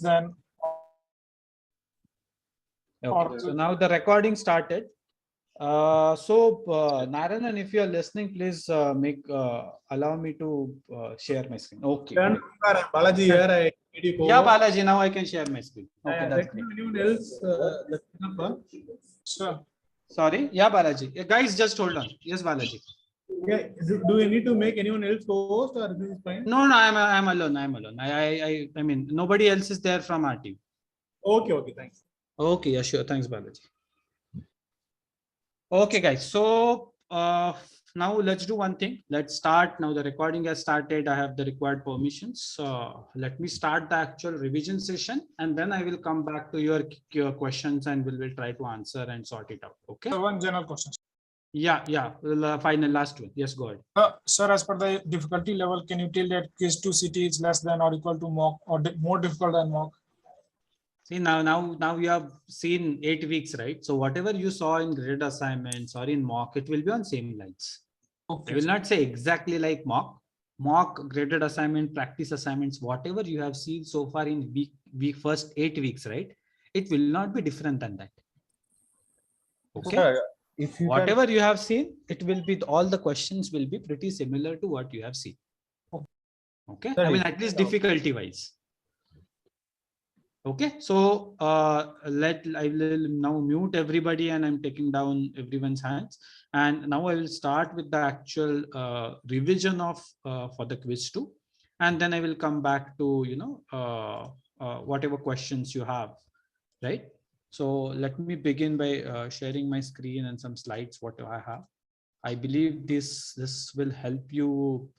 Then Okay, so now the recording started. Narayanan, if you are listening, please allow me to share my screen. Okay. then Balaji here, I need you Yeah, over. Balaji, now I can share my screen. Okay, that's Let great. anyone else the number. Sure. Sorry. Yeah, Balaji. Yeah, guys, just hold on. Yes, Balaji. Yeah, do we need to make anyone else host or this is fine? No, I'm alone. I'm alone. I mean, nobody else is there from our team. Okay, thanks. Okay, yeah, sure. Thanks, Balaji. Okay, guys. So now let's do one thing. Let's start. Now the recording has started. I have the required permissions. Let me start the actual revision session, and then I will come back to your questions and we'll try to answer and sort it out. Okay. So one general question. Yeah. Final last one. Yes, go ahead. Sir, as per the difficulty level, can you tell that quiz 2 CT is less than or equal to mock or more difficult than mock? See, now you have seen 8 weeks, right? So whatever you saw in graded assignments or in mock, it will be on same lines. Okay. I will not say exactly like mock, graded assignment, practice assignments, whatever you have seen so far in first 8 weeks, right? It will not be different than that. Okay. If you whatever you have seen, it will be all the questions will be pretty similar to what you have seen. Okay. I mean, at least difficulty wise. Okay, so I will now mute everybody and I'm taking down everyone's hands. And now I will start with the actual revision of for the quiz 2. And then I will come back to, whatever questions you have, right? So let me begin by sharing my screen and some slides, what I have. I believe this will help you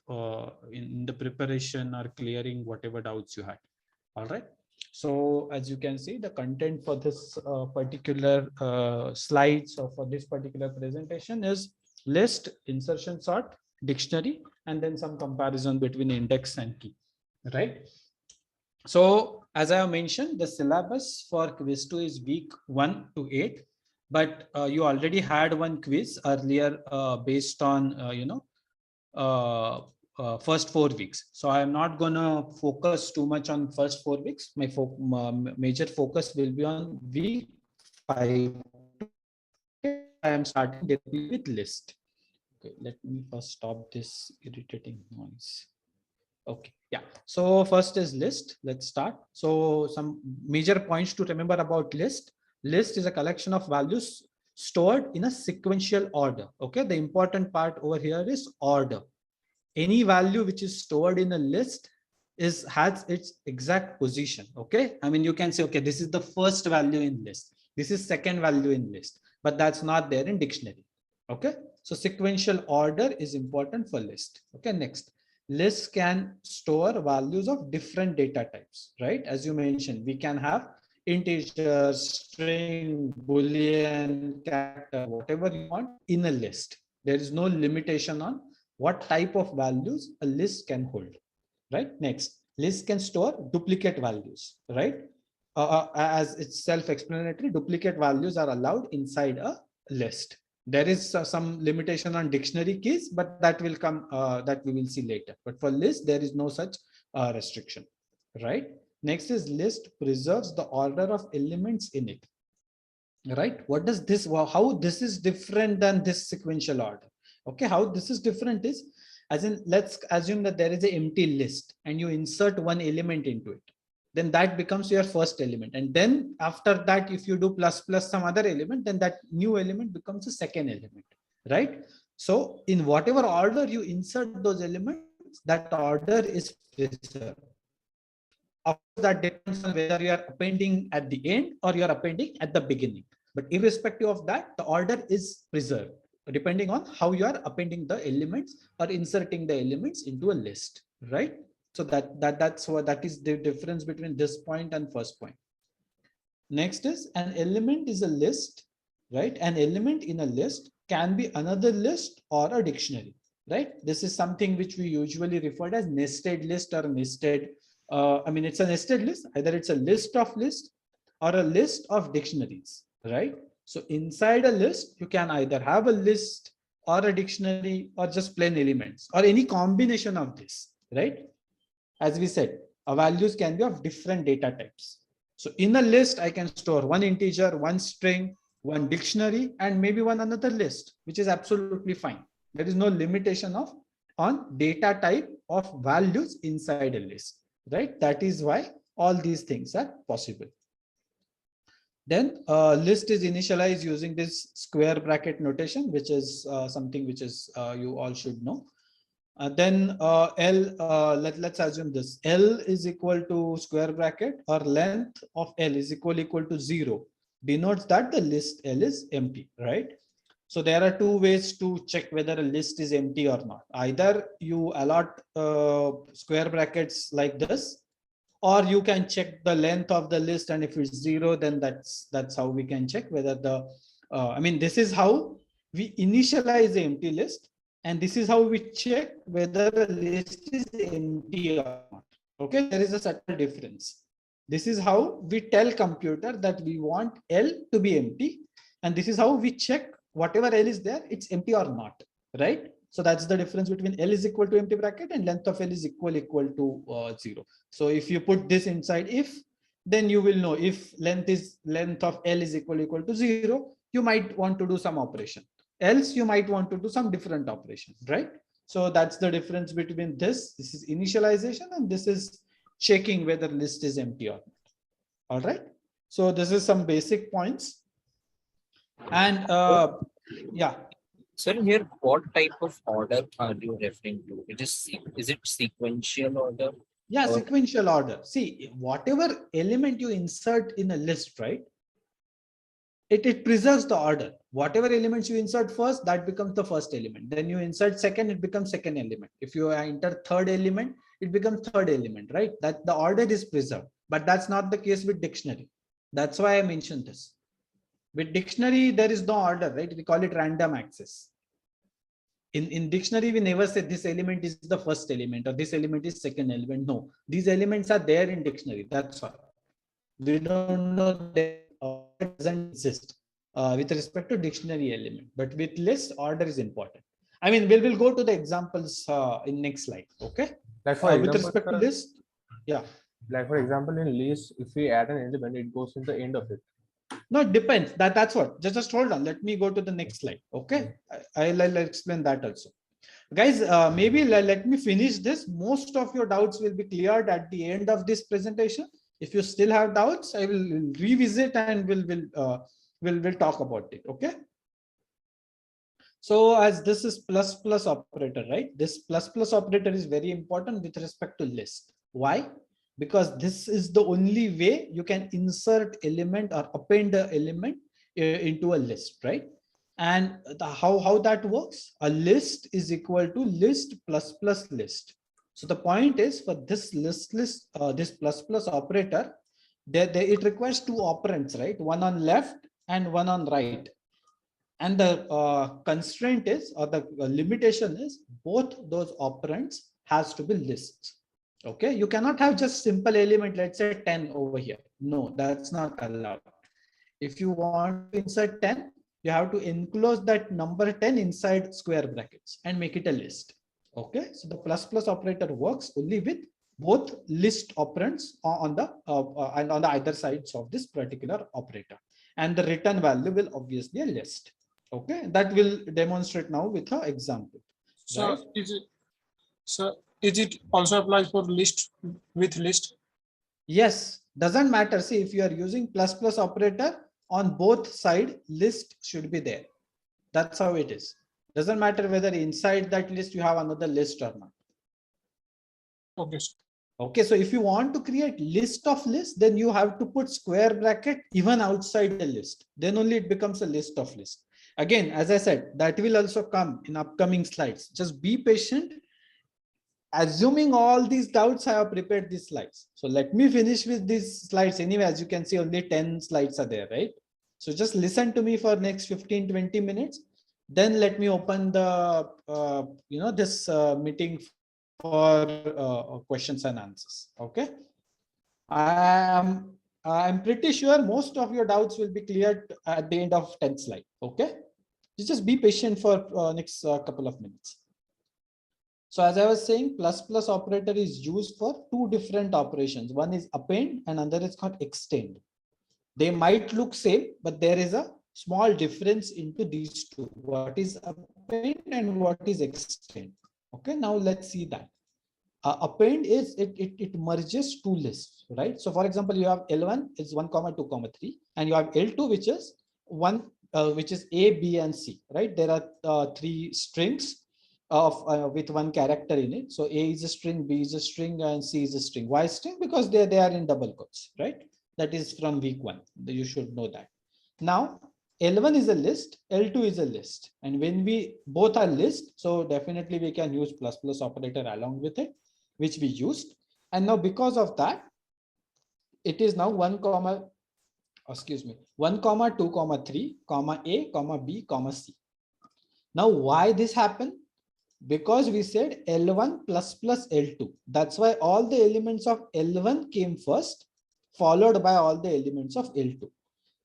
in the preparation or clearing whatever doubts you had. All right. So as you can see, the content for this particular slides or for this particular presentation is list, insertion sort, dictionary, and then some comparison between index and key, right? So as I have mentioned, the syllabus for quiz 2 is week 1 to 8, but you already had one quiz earlier based on, first 4 weeks. So I am not going to focus too much on first 4 weeks. My major focus will be on week 5. I am starting directly with list. Okay, let me first stop this irritating noise. Okay, yeah. So first is list. Let's start. So some major points to remember about list. List is a collection of values stored in a sequential order. Okay, the important part over here is order. Any value which is stored in a list has its exact position. Okay, I mean, you can say, okay, this is the first value in list, this is second value in list, but that's not there in dictionary. Okay, so sequential order is important for list. Okay, next, lists can store values of different data types, right? As you mentioned, we can have integer, string, boolean, character, whatever you want in a list. There is no limitation on what type of values a list can hold, right? Next, list can store duplicate values, right? As it's self-explanatory, duplicate values are allowed inside a list. There is some limitation on dictionary keys, but that will come, that we will see later. But for list, there is no such restriction, right? Next is list preserves the order of elements in it, right? What does this, how this is different than this sequential order? Okay, how this is different is, as in, let's assume that there is an empty list and you insert one element into it, then that becomes your first element. And then after that, if you do plus some other element, then that new element becomes a second element, right? So in whatever order you insert those elements, that order is preserved. Of course, that depends on whether you are appending at the end or you are appending at the beginning. But irrespective of that, the order is preserved, depending on how you are appending the elements or inserting the elements into a list, right? So that is the difference between this point and first point. Next is, an element is a list, right? An element in a list can be another list or a dictionary, right? This is something which we usually refer to as nested list or nested. I mean, it's a nested list. Either it's a list of lists or a list of dictionaries, right? So inside a list, you can either have a list or a dictionary or just plain elements or any combination of this, right? As we said, values can be of different data types. So in a list, I can store one integer, one string, one dictionary, and maybe one another list, which is absolutely fine. There is no limitation of on data type of values inside a list, right? That is why all these things are possible. Then list is initialized using this square bracket notation, which is something which is you all should know. Then L, let's assume this L is equal to square bracket, or length of L is equal to 0, denotes that the list L is empty, right? So there are two ways to check whether a list is empty or not. Either you allot square brackets like this, or you can check the length of the list, and if it's 0, then that's how we can check whether the I mean, this is how we initialize the empty list, and this is how we check whether a list is empty or not. Okay, there is a subtle difference. This is how we tell computer that we want L to be empty, and this is how we check whatever L is there, it's empty or not, right? So that's the difference between L is equal to empty bracket and length of L is equal to 0. So if you put this inside if, then you will know if length of L is equal to 0, you might want to do some operation. Else you might want to do some different operation, right? So that's the difference between this. This is initialization, and this is checking whether list is empty or not. All right. So this is some basic points. And yeah. Sir, here, what type of order are you referring to? Is it sequential order? Yeah, sequential order. See, whatever element you insert in a list, right? It preserves the order. Whatever elements you insert first, that becomes the first element. Then you insert second, it becomes second element. If you enter third element, it becomes third element, right? That the order is preserved. But that's not the case with dictionary. That's why I mentioned this. With dictionary, there is no order, right? We call it random access. In dictionary, we never say this element is the first element or this element is second element. No, these elements are there in dictionary. That's why we don't know that order doesn't exist with respect to dictionary element. But with list, order is important. I mean, we'll go to the examples in next slide. Okay. Like for example, with respect to list, yeah. Like for example, in list, if we add an element, it goes in the end of it. No, it depends. That's what. Just hold on. Let me go to the next slide. Okay, I'll explain that also. Guys, maybe let me finish this. Most of your doubts will be cleared at the end of this presentation. If you still have doubts, I will revisit and we'll talk about it. Okay. So as this is plus plus operator, right? This plus plus operator is very important with respect to list. Why? Because this is the only way you can insert element or append an element into a list, right? And how that works, a list is equal to list plus plus list. So the point is, for this list this plus plus operator, it requires two operands, right? One on left and one on right. And the constraint is, or the limitation is, both those operands has to be lists. Okay, you cannot have just simple element, let's say 10 over here. No, that's not allowed. If you want to insert 10, you have to enclose that number 10 inside square brackets and make it a list. Okay, so the plus plus operator works only with both list operands on the and on the either sides of this particular operator, and the return value will obviously a list. Okay, that will demonstrate now with an example. So Right? is it also applies for list with list? Yes, doesn't matter. See, if you are using plus plus operator on both side, list should be there. That's how it is. Doesn't matter whether inside that list you have another list or not. Okay. Okay, so if you want to create list of lists, then you have to put square bracket even outside the list. Then only it becomes a list of lists. Again, as I said, that will also come in upcoming slides. Just be patient. Assuming all these doubts, I have prepared these slides. So let me finish with these slides. Anyway, as you can see, only 10 slides are there, right? So just listen to me for next 15-20 minutes. Then let me open the, this meeting for questions and answers. Okay. I'm pretty sure most of your doubts will be cleared at the end of 10th slide. Okay. Just be patient for next couple of minutes. So as I was saying, plus plus operator is used for two different operations. One is append and another is called extend. They might look same, but there is a small difference into these two. What is append and what is extend? Okay, now let's see that. Append is it merges two lists, right? So for example, you have L1 is 1, 2, 3, and you have L2 which is which is A, B, and C, right? There are three strings of with one character in it. So A is a string, B is a string, and C is a string. Why string? Because they are in double quotes, right? That is from week 1. You should know that. Now L1 is a list, L2 is a list, and when we both are list, so definitely we can use plus plus operator along with it, which we used. And now because of that, it is now 1, 1, 2, 3, A, B, C. Now why this happened? Because we said L1 plus plus L2. That's why all the elements of L1 came first, followed by all the elements of L2.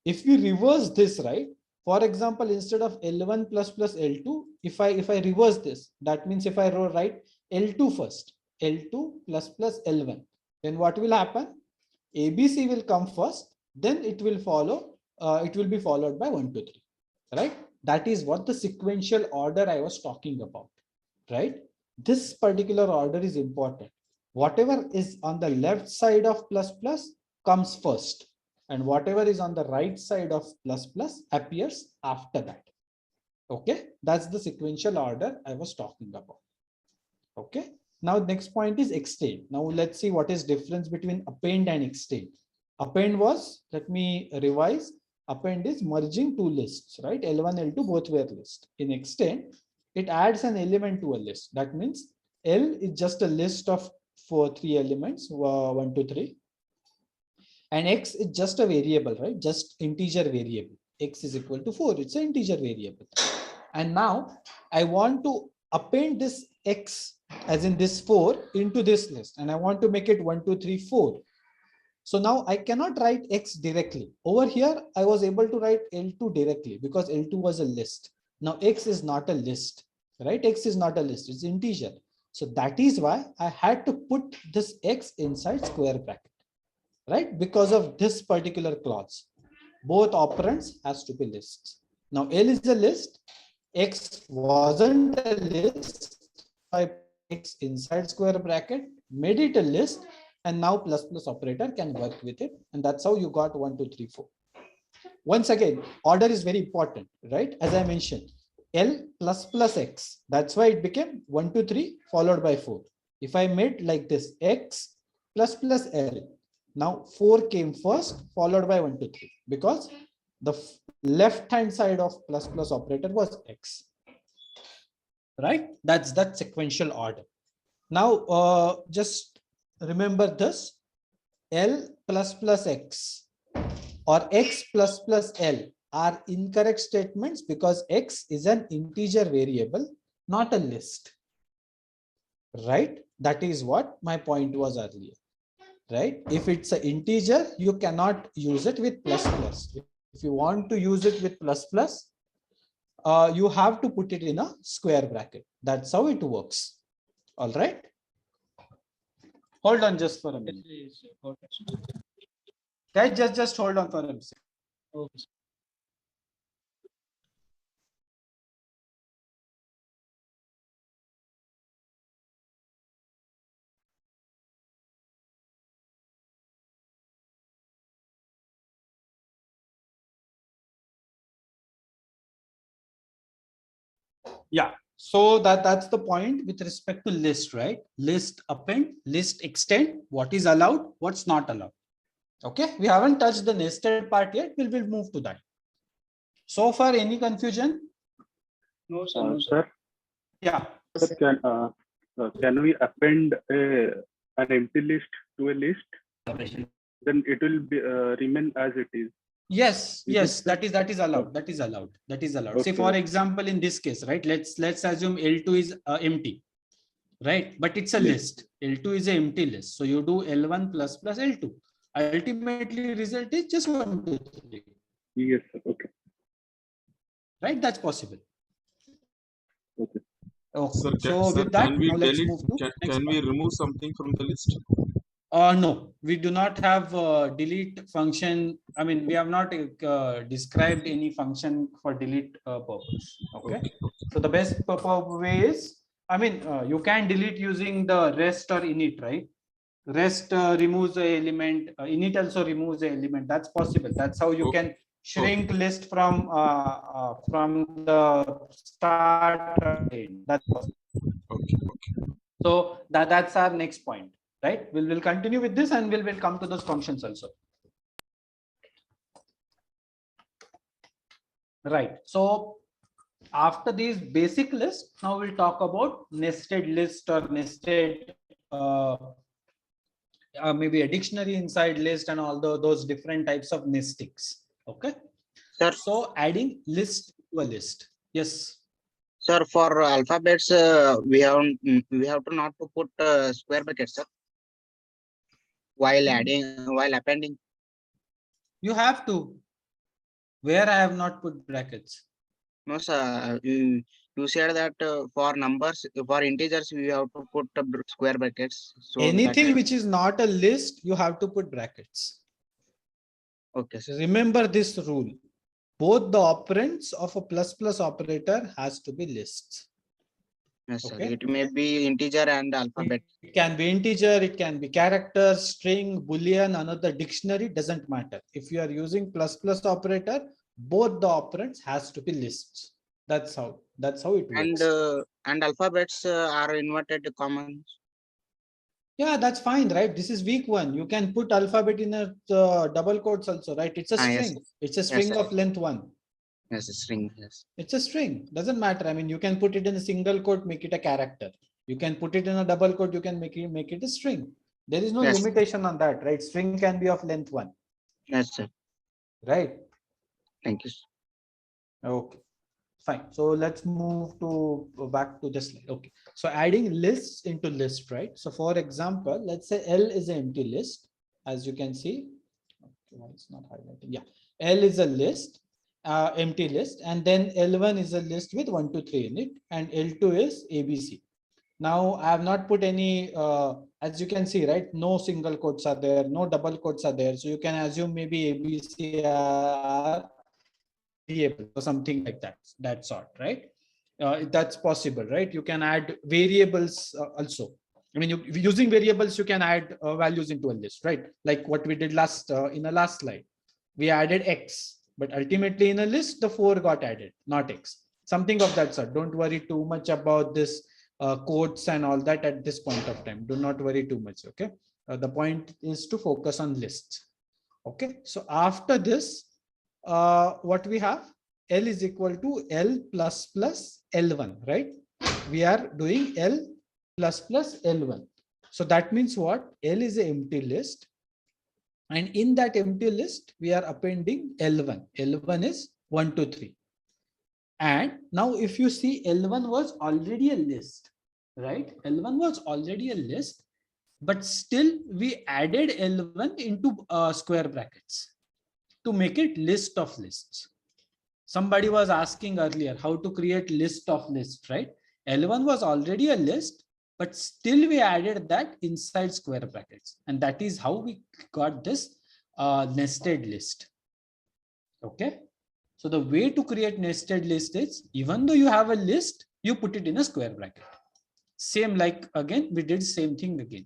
If we reverse this, right? For example, instead of L1 plus plus L2, if I reverse this, that means if I write L2 first, L2 plus plus L1, then what will happen? ABC will come first, then it will follow, it will be followed by 1, 2, 3, right? That is what the sequential order I was talking about, right? This particular order is important. Whatever is on the left side of plus plus comes first, and whatever is on the right side of plus plus appears after that. Okay, that's the sequential order I was talking about. Okay, now next point is extend. Now let's see what is difference between append and extend. Append was, let me revise, append is merging two lists, right? L1, L2 both were list. In extend, it adds an element to a list. That means L is just a list of 3 elements, 1, 2, 3. And X is just a variable, right? Just integer variable. X is equal to 4. It's an integer variable. And now I want to append this X, as in this 4, into this list. And I want to make it 1, 2, 3, 4. So now I cannot write X directly. Over here, I was able to write L2 directly because L2 was a list. Now X is not a list, right? X is not a list, it's integer. So that is why I had to put this X inside square bracket, right? Because of this particular clause, both operands has to be lists. Now L is a list, X wasn't a list. I put X inside square bracket, made it a list, and now plus plus operator can work with it. And that's how you got 1, 2, 3, 4. Once again, order is very important, right? As I mentioned, L plus plus X. That's why it became 1, 2, 3 followed by 4. If I made like this, X plus plus L. Now 4 came first, followed by 1, 2, 3, because the left hand side of plus plus operator was X, right? That's that sequential order. Now just remember this, L plus plus X or X plus plus L are incorrect statements because X is an integer variable, not a list, right? That is what my point was earlier, right? If it's an integer, you cannot use it with plus plus. If you want to use it with plus plus, you have to put it in a square bracket. That's how it works. All right. Hold on just for a minute. Guys, just hold on for a second. Okay. Yeah. So that's the point with respect to list, right? List append, list extend, what is allowed, what's not allowed. Okay, we haven't touched the nested part yet. We'll move to that. So far, any confusion? No, sir. Yeah. Sir, can we append an empty list to a list? Then it will be, remain as it is. Yes, yes, that is allowed. That is allowed. That is allowed. Okay. Say, for example, in this case, right? Let's assume L2 is empty, right? But it's a list. L2 is an empty list. So you do L1 plus plus L2. Ultimately, result is just 1, 2, 3. Yes, sir. Okay. Right? That's possible. Okay. Okay. Sir, So sir, with that, can we now let's delete? move to next Can we point. remove something from the list? No, we do not have delete function. I mean, we have not described any function for delete purpose. Okay. So the best way is, I mean, you can delete using the rest or init, right? Rest removes the element. Init also removes the element. That's possible. That's how you can shrink list from the start or end. That's possible. Okay. So that's our next point, right? We'll continue with this and we'll come to those functions also. Right. So after these basic lists, now we'll talk about nested list or nested maybe a dictionary inside list and all those different types of nestings. Okay. Sir, So adding list to a list. Yes. sir, for alphabets, we have to not to put square brackets, sir, while appending. You have to. Where I have not put brackets. No, sir. You said that for numbers, for integers, we have to put square brackets. So Anything which is not a list, you have to put brackets. okay, sir. Remember this rule. Both the operands of a plus plus operator has to be lists. Yes, sir. Okay. It may be integer and alphabet. It can be integer, it can be character, string, boolean, another dictionary, doesn't matter. If you are using plus plus operator, both the operands has to be lists. That's how it works. And alphabets are inverted commas. Yeah, that's fine, right? This is weak one. You can put alphabet in a double quotes also, right? It's a Yes, string. It's a string sir. of length 1. Yes, a string. Yes. It's a string. Doesn't matter. I mean, you can put it in a single quote, make it a character. You can put it in a double quote, you can make it a string. There is no Yes. limitation on that, right? String can be of length 1. Yes, sir. Right? Thank you, sir. Okay. Fine. So let's move to back to this slide. Okay. So adding lists into list, right? So for example, let's say L is an empty list, as you can see. Okay, why it's not highlighting? Yeah. L is a list, empty list, and then L1 is a list with 1, 2, 3 in it, and L2 is ABC. Now I have not put any, as you can see, right? No single quotes are there, no double quotes are there. So you can assume maybe ABC are variable or something like that sort, right? That's possible, right? You can add variables also. I mean, using variables, you can add values into a list, right? Like what we did in the last slide. We added X, but ultimately in a list, the 4 got added, not X. Something of that sort. Don't worry too much about this quotes and all that at this point of time. Do not worry too much, okay? The point is to focus on lists. Okay, so after this, what we have, L is equal to L plus plus L1, right? We are doing L plus plus L1. So that means what? L is an empty list. And in that empty list, we are appending L1. L1 is 1, 2, 3. And now if you see, L1 was already a list, right? L1 was already a list, but still we added L1 into square brackets to make it list of lists. Somebody was asking earlier how to create list of lists, right? L1 was already a list, but still we added that inside square brackets. And that is how we got this nested list. Okay. So the way to create nested list is, even though you have a list, you put it in a square bracket. Same like, again, we did same thing again.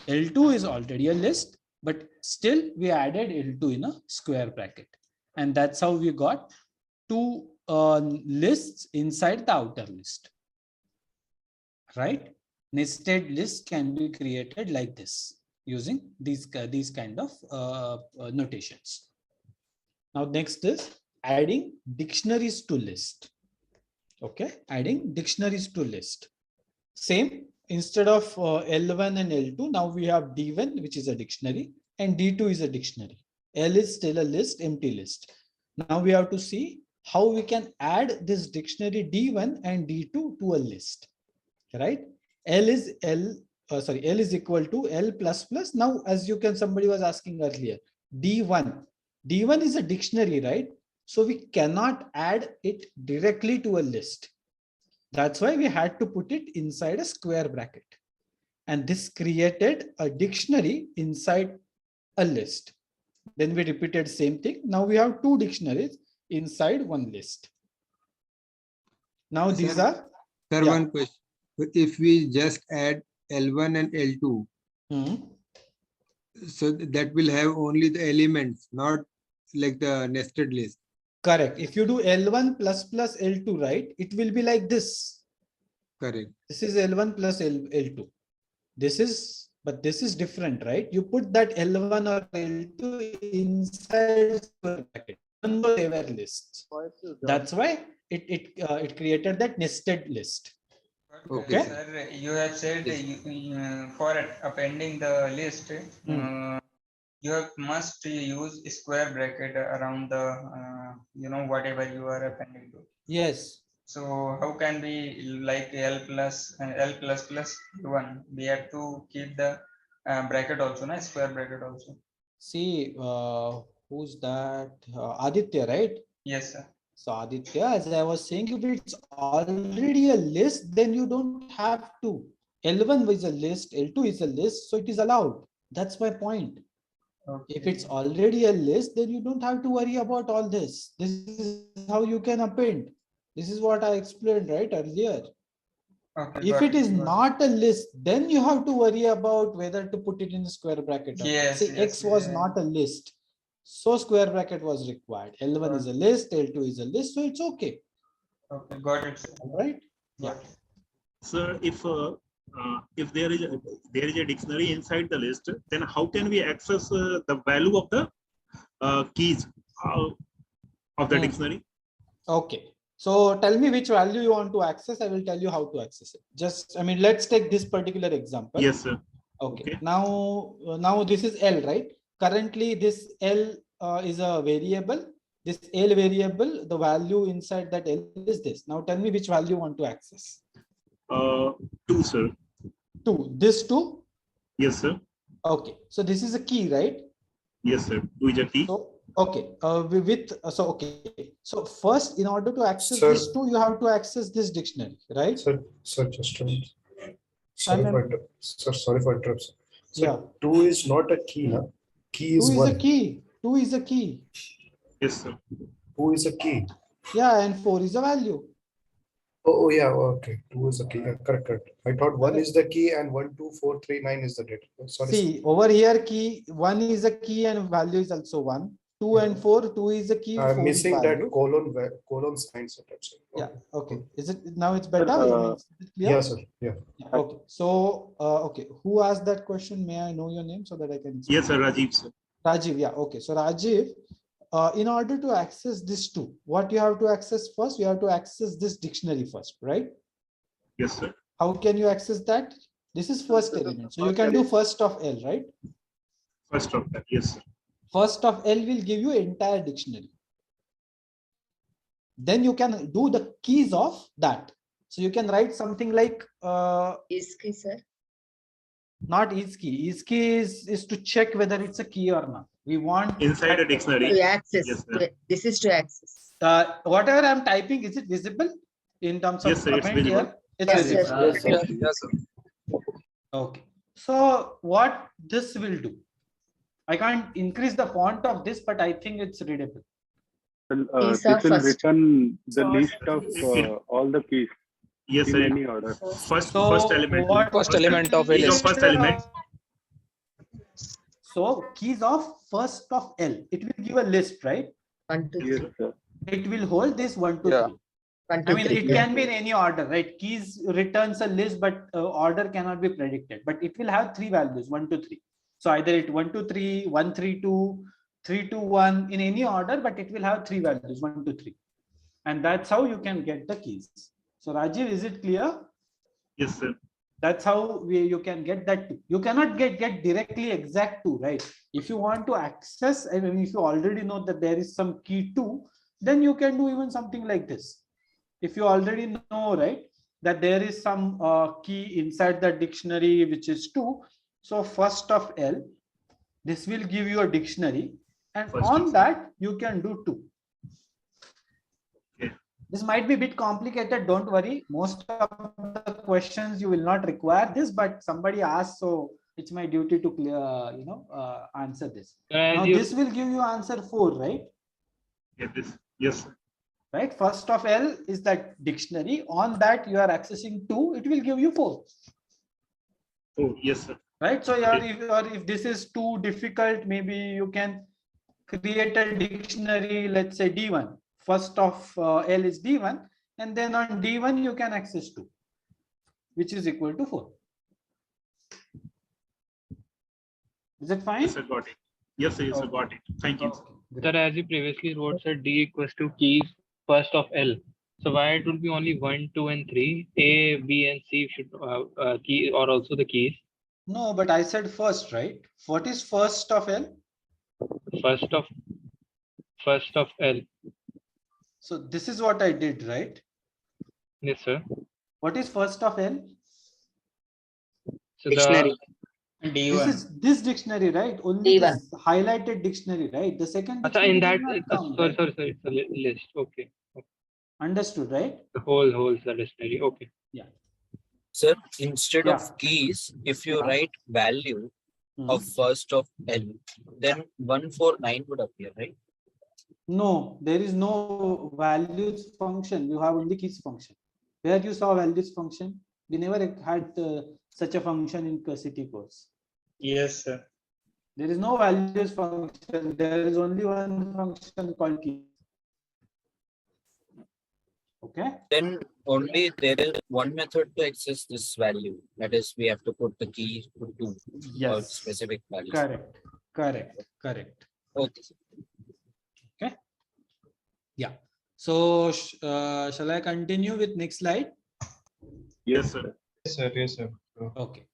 L2 is already a list, but still we added L2 in a square bracket. And that's how we got 2 lists inside the outer list. Right? Nested lists can be created like this using these kind of notations. Now next is adding dictionaries to list. Okay, adding dictionaries to list. Same, instead of L1 and L2, now we have D1, which is a dictionary, and D2 is a dictionary. L is still a list, empty list. Now we have to see how we can add this dictionary D1 and D2 to a list, right? L is equal to L plus plus. Now, as you can, somebody was asking earlier, D1 is a dictionary, right? So we cannot add it directly to a list. That's why we had to put it inside a square bracket. And this created a dictionary inside a list. Then we repeated same thing. Now we have two dictionaries inside one list. Now these are Sir, Yeah. one question. If we just add L1 and L2, so that will have only the elements, not like the nested list. correct. If you do L1 plus L2, right, it will be like this. Correct. This is L1 plus L2. But this is different, right? You put that L1 or L2 inside square bracket, even though they were lists. That's why it created that nested list. Okay. Sir, you have said for appending the list, you must use square bracket around the whatever you are appending to. Yes. So how can we like L plus one? We have to keep the bracket also, na square bracket also. See, who's that? Aditya, right? Yes, sir. So Aditya, as I was saying, if it's already a list, then you don't have to. L1 is a list, L2 is a list, so it is allowed. That's my point. Okay. If it's already a list, then you don't have to worry about all this. This is how you can append. This is what I explained right earlier. Okay, If got it is got not a list, then you have to worry about whether to put it in a square bracket. Or not. Yes, Say yes, X was yeah. not a list. So square bracket was required. L1 is a list, L2 is a list, so it's okay. Okay, got it, sir. All right. Got Yeah. it. Sir, if there is a dictionary inside the list, then how can we access the value of the keys of the dictionary? Okay. So tell me which value you want to access. I will tell you how to access it. Just, I mean, let's take this particular example. Yes, sir. Okay. Okay. Now this is L, right? Currently, this L is a variable. This L variable, the value inside that L is this. Now tell me which value you want to access. 2, sir. 2. This 2? Yes, sir. Okay. So this is a key, right? Yes, sir. 2 is a key. So, okay. Okay. So first, in order to access Sir. this 2, you have to access this dictionary, right? Sir, just a minute. Sorry for interruption. So Yeah. 2 is not a key, huh? Key 2 is is 1. a key. 2 is a key. Yes, sir. 2 is a key. Yeah, and 4 is a value. Oh, yeah, okay. 2 is a key. Correct. I thought 1 is the key and 1, 2, 4, 3, 9 is the data. Sorry. See, over here, key 1 is a key and value is also 1. 2 and 4, 2 is a key. I'm 4 missing is that value. colon sign. So that's it. Yeah. Okay. Is it now? It's better. Is it clear? Yeah, sir. Yeah. Okay. So, okay. Who asked that question? May I know your name so that I can? Yes, sir. Rajiv, sir. Rajiv. Yeah. Okay. So Rajiv, in order to access this 2, what you have to access first? You have to access this dictionary first, right? Yes, sir. How can you access that? This is first element. So you can do first of L, right? First of that. Yes, sir. First of L will give you entire dictionary. Then you can do the keys of that. So you can write something like Is key, sir? not is key. Is key is to check whether it's a key or not. We want Inside a dictionary. To access. Yes, sir. This is to access. whatever I'm typing, is it visible in terms of Yes, sir, it's append visible. here? It's Yes, visible. sir. Yes, sir. Okay. So what this will do? I can't increase the font of this, but I think it's readable. Well, Keys this are will first. return the list of all the keys Yes, in sir. any order. First So element. what- First element of a Keys of list. first element. So keys of first of L, it will give a list, right? 1, 2, 3. Yes, sir. It will hold this 1, 2, Yeah. 3. 1, 2, I mean, 3. it can be in any order, right? Keys returns a list, but order cannot be predicted. But it will have 3 values, 1, 2, 3. So either it 1, 2, 3, 1, 3, 2, 3, 2, 1 in any order, but it will have 3 values, 1, 2, 3. And that's how you can get the keys. So Rajiv, is it clear? Yes, sir. That's how you can get that 2. You cannot get directly exact 2, right? If you want to access, I mean, if you already know that there is some key 2, then you can do even something like this. If you already know, right, that there is some key inside the dictionary, which is 2. So first of L, this will give you a dictionary, and First on dictionary. that you can do 2. Okay. This might be a bit complicated. Don't worry. Most of the questions you will not require this, but somebody asked, so it's my duty to clear, answer this. Now this will give you answer 4, right? Yeah, this. Yes. Right. First of L is that dictionary. On that you are accessing 2. It will give you 4. Oh, yes, sir. Right. So if this is too difficult, maybe you can create a dictionary. Let's say D1. First of L is D1, and then on D1 you can access 2, which is equal to 4. Is it fine? Yes, I got it. Yes, sir, yes, I got it. Thank you. Okay. Sir, as you previously wrote, sir, D equals to keys first of L. So why it would be only 1, 2, and 3? A, B, and C should key or also the keys. No, but I said first, right? What is first of L? First of L. So this is what I did, right? Yes, sir. What is first of L? So Dictionary. This is this dictionary, right? Only D1. this highlighted dictionary, right? The second in dictionary that, will not count, right? sorry, it's a list. Okay. Understood, right? The whole is the dictionary. Okay. Yeah. Sir, instead Yeah. of keys, if you Yeah. write value of first of L, then 149 would appear, right? No, there is no values function. You have only keys function. Where you saw values function? We never had such a function in city course. Yes, sir. There is no values function. There is only one function called key. Okay. Then only there is one method to access this value. That is, we have to put the key to Yes. specific value. Correct. Okay. Okay. Yeah. So shall I continue with next slide? Yes, sir. Yes, sir. Okay.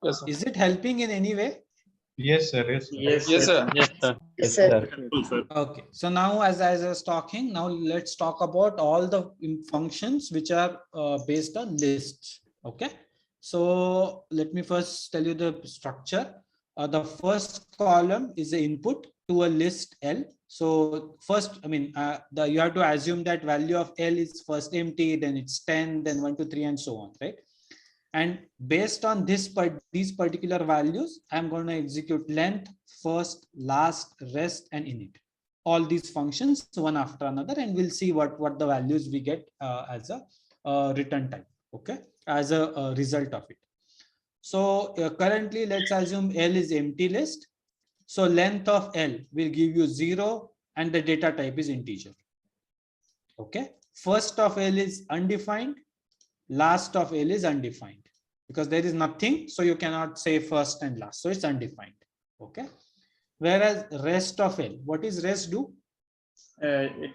Yes, sir. Is it helping in any way? Yes, sir. Yes, Yes, sir. Yes, sir. Helpful, sir. Okay. So now, as I was talking, now let's talk about all the functions which are based on lists. Okay. So let me first tell you the structure. The first column is the input to a list L. So first, you have to assume that value of L is first empty, then it's 10, then 1, 2, 3, and so on, right? And based on these particular values, I'm going to execute length, first, last, rest, and init. All these functions one after another, and we'll see what the values we get as a return type. Okay, as a result of it. So currently, let's assume L is empty list. So length of L will give you 0, and the data type is integer. Okay, first of L is undefined. Last of L is undefined because there is nothing, so you cannot say first and last, so it's undefined. Okay, whereas rest of L, what is rest do? It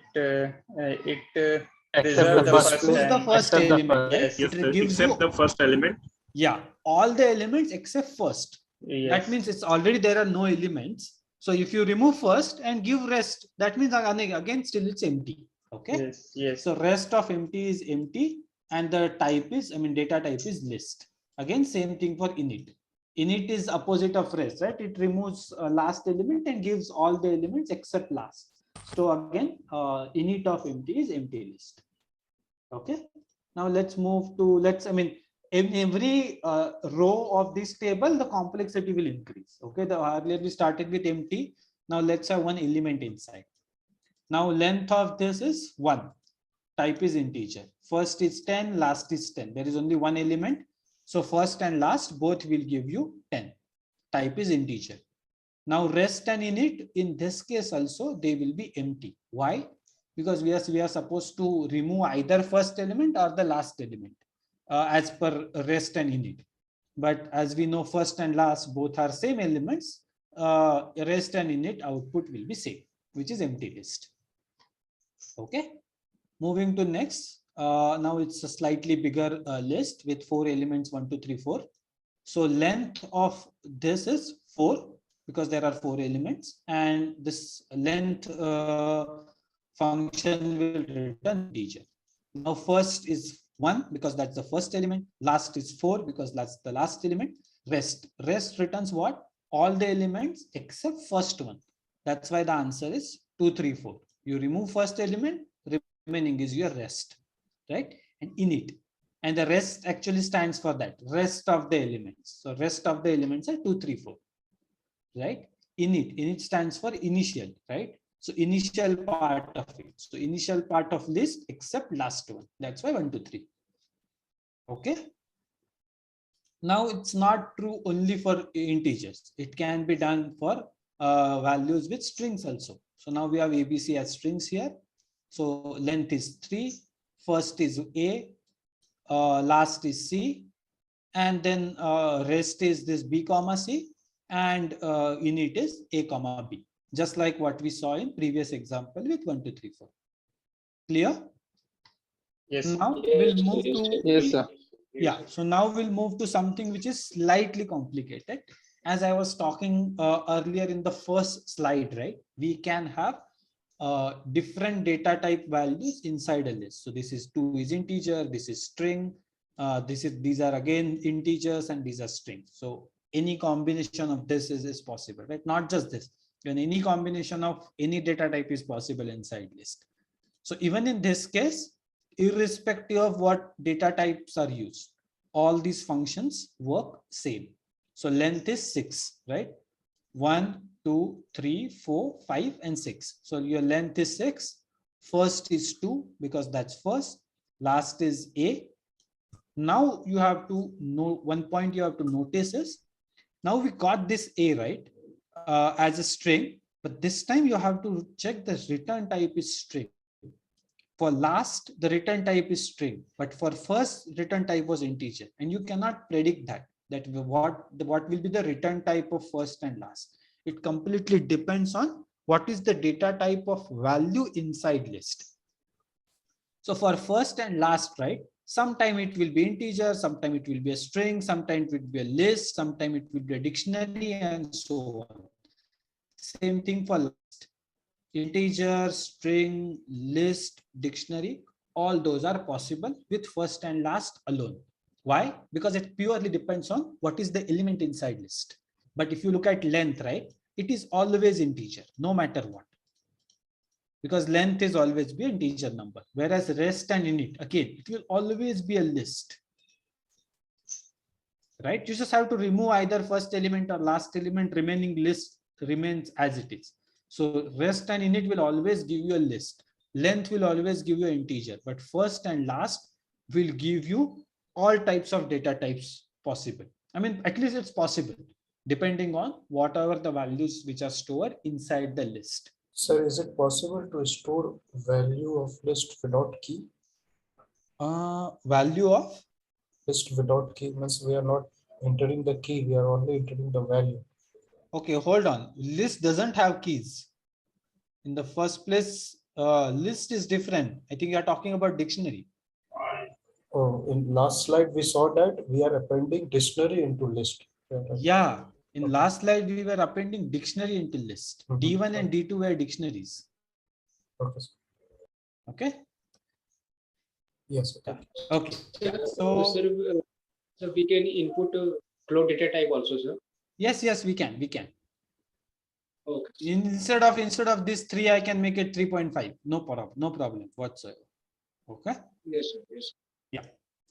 Except reserve the the first first Choose the and- first Except the element. Yes. Right? Yes, It sir. gives Except you, the first element. yeah, all the elements except first. Yes. That means it's already there are no elements. So if you remove first and give rest, that means again still it's empty. Okay. Yes. So rest of empty is empty, and the type is, data type is list. Again, same thing for init. Init is opposite of rest, right? It removes last element and gives all the elements except last. So again, init of empty is empty list. Okay. Now let's move to, in every row of this table, the complexity will increase. Okay. Earlier we started with empty. Now let's have one element inside. Now length of this is 1. Type is integer. First is 10, last is 10. There is only one element. So first and last both will give you 10. Type is integer. Now rest and init, in this case also they will be empty. Why? Because we are supposed to remove either first element or the last element as per rest and init. But as we know, first and last both are same elements. Rest and init output will be same, which is empty list. Okay. Moving to next. Now it's a slightly bigger list with 4 elements, 1, 2, 3, 4. So length of this is 4 because there are 4 elements, and this length function will return integer. Now first is 1 because that's the first element. Last is 4 because that's the last element. Rest returns what? All the elements except first one. That's why the answer is 2, 3, 4. You remove first element, remaining is your rest, right? And init. And the rest actually stands for that, rest of the elements. So rest of the elements are 2, 3, 4, right? Init stands for initial, right? So initial part of it. So initial part of list except last one. That's why 1, 2, 3. Okay. Now it's not true only for integers. It can be done for values with strings also. So now we have ABC as strings here. So length is 3. First is A. Last is C. And then rest is this B comma C. And init is A comma B. Just like what we saw in previous example with 1, 2, 3, 4. Clear? Yes. Now we'll move to Yes, sir. yeah. So now we'll move to something which is slightly complicated. As I was talking earlier in the first slide, right? We can have different data type values inside a list. So this is 2 is integer, this is string, these are again integers, and these are strings. So any combination of this is possible, right? Not just this. And any combination of any data type is possible inside list. So even in this case, irrespective of what data types are used, all these functions work same. So length is 6, right? 1, 2, 3, 4, 5, and 6. So your length is 6. First is 2 because that's first. Last is A. Now you have to know one point you have to notice is now we got this A, right? As a string, but this time you have to check the return type is string. For last, the return type is string, but for first, return type was integer, and you cannot predict that what will be the return type of first and last. It completely depends on what is the data type of value inside list. So for first and last, right? Sometime it will be integer, sometime it will be a string, sometime it will be a list, sometime it will be a dictionary, and so on. Same thing for last. Integer, string, list, dictionary, all those are possible with first and last alone. Why? Because it purely depends on what is the element inside list. But if you look at length, right, it is always integer, no matter what. Because length is always be an integer number. Whereas rest and init, again, it will always be a list. Right? You just have to remove either first element or last element, remaining list remains as it is. So rest and init will always give you a list. Length will always give you an integer, but first and last will give you all types of data types possible. I mean, at least it's possible, depending on whatever the values which are stored inside the list. Sir, is it possible to store value of list without key? Value of? List without key means we are not entering the key, we are only entering the value. Okay, hold on. List doesn't have keys. In the first place, list is different. I think you are talking about dictionary. Oh, in last slide we saw that we are appending dictionary into list. Yeah, in last slide we were appending dictionary into list. D1 and D2 were dictionaries. Okay. Okay. Yes. Okay. So we can input float data type also, sir. Yes, we can. Okay. Instead of this 3, I can make it 3.5. No problem whatsoever. Okay. Yes, sir. Yes. Yeah.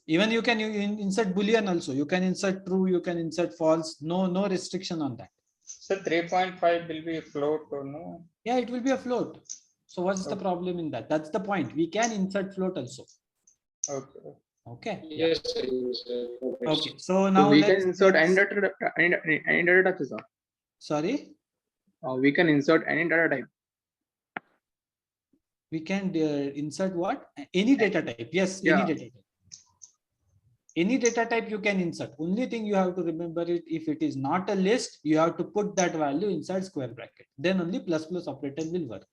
Even you can insert Boolean also. You can insert true. You can insert false. No restriction on that. So 3.5 will be a float or no? Yeah, it will be a float. So what's the problem in that? That's the point. We can insert float also. Okay. Okay. Yes, sir. Yes, sir. Okay. So now we can insert any data type, sir. Sorry. We can insert any data type. We can insert what? Any data type. Yes, Yeah. any data type. Any data type you can insert. Only thing you have to remember it, if it is not a list, you have to put that value inside square bracket. Then only plus operator will work.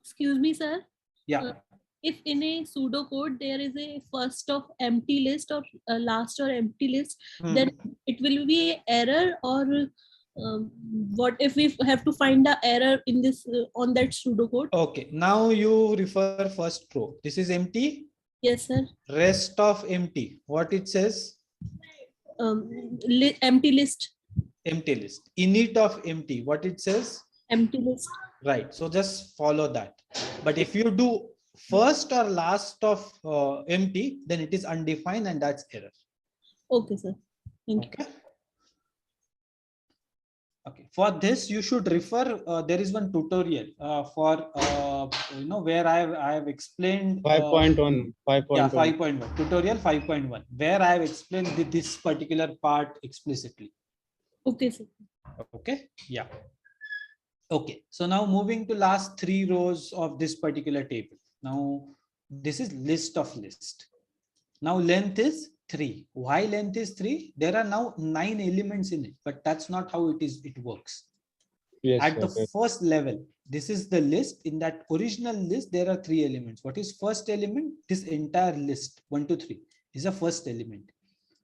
Excuse me, sir. Yeah. If in a pseudocode there is a first of empty list or last or empty list, then it will be an error, or what if we have to find the error in this on that pseudocode? Okay, now you refer first row. This is empty. Yes, sir. Rest of empty. What it says? Empty list. Empty list. Init of empty. What it says? Empty list. Right. So just follow that. But if you do first or last of empty, then it is undefined and that's error. Okay, sir. Thank you. Okay. Okay. For this, you should refer. There is one tutorial for where I have explained 5.1. 5.1. Yeah, 5.1 tutorial 5.1 where I have explained this particular part explicitly. Okay, sir. Okay. Yeah. Okay. So now moving to last 3 rows of this particular table. Now this is list of list. Now length is 3. Why length is 3? There are now 9 elements in it, but that's not how it works. Yes, At the sir. first level, this is the list. In that original list, there are 3 elements. What is first element? This entire list 1 to 3 is a first element.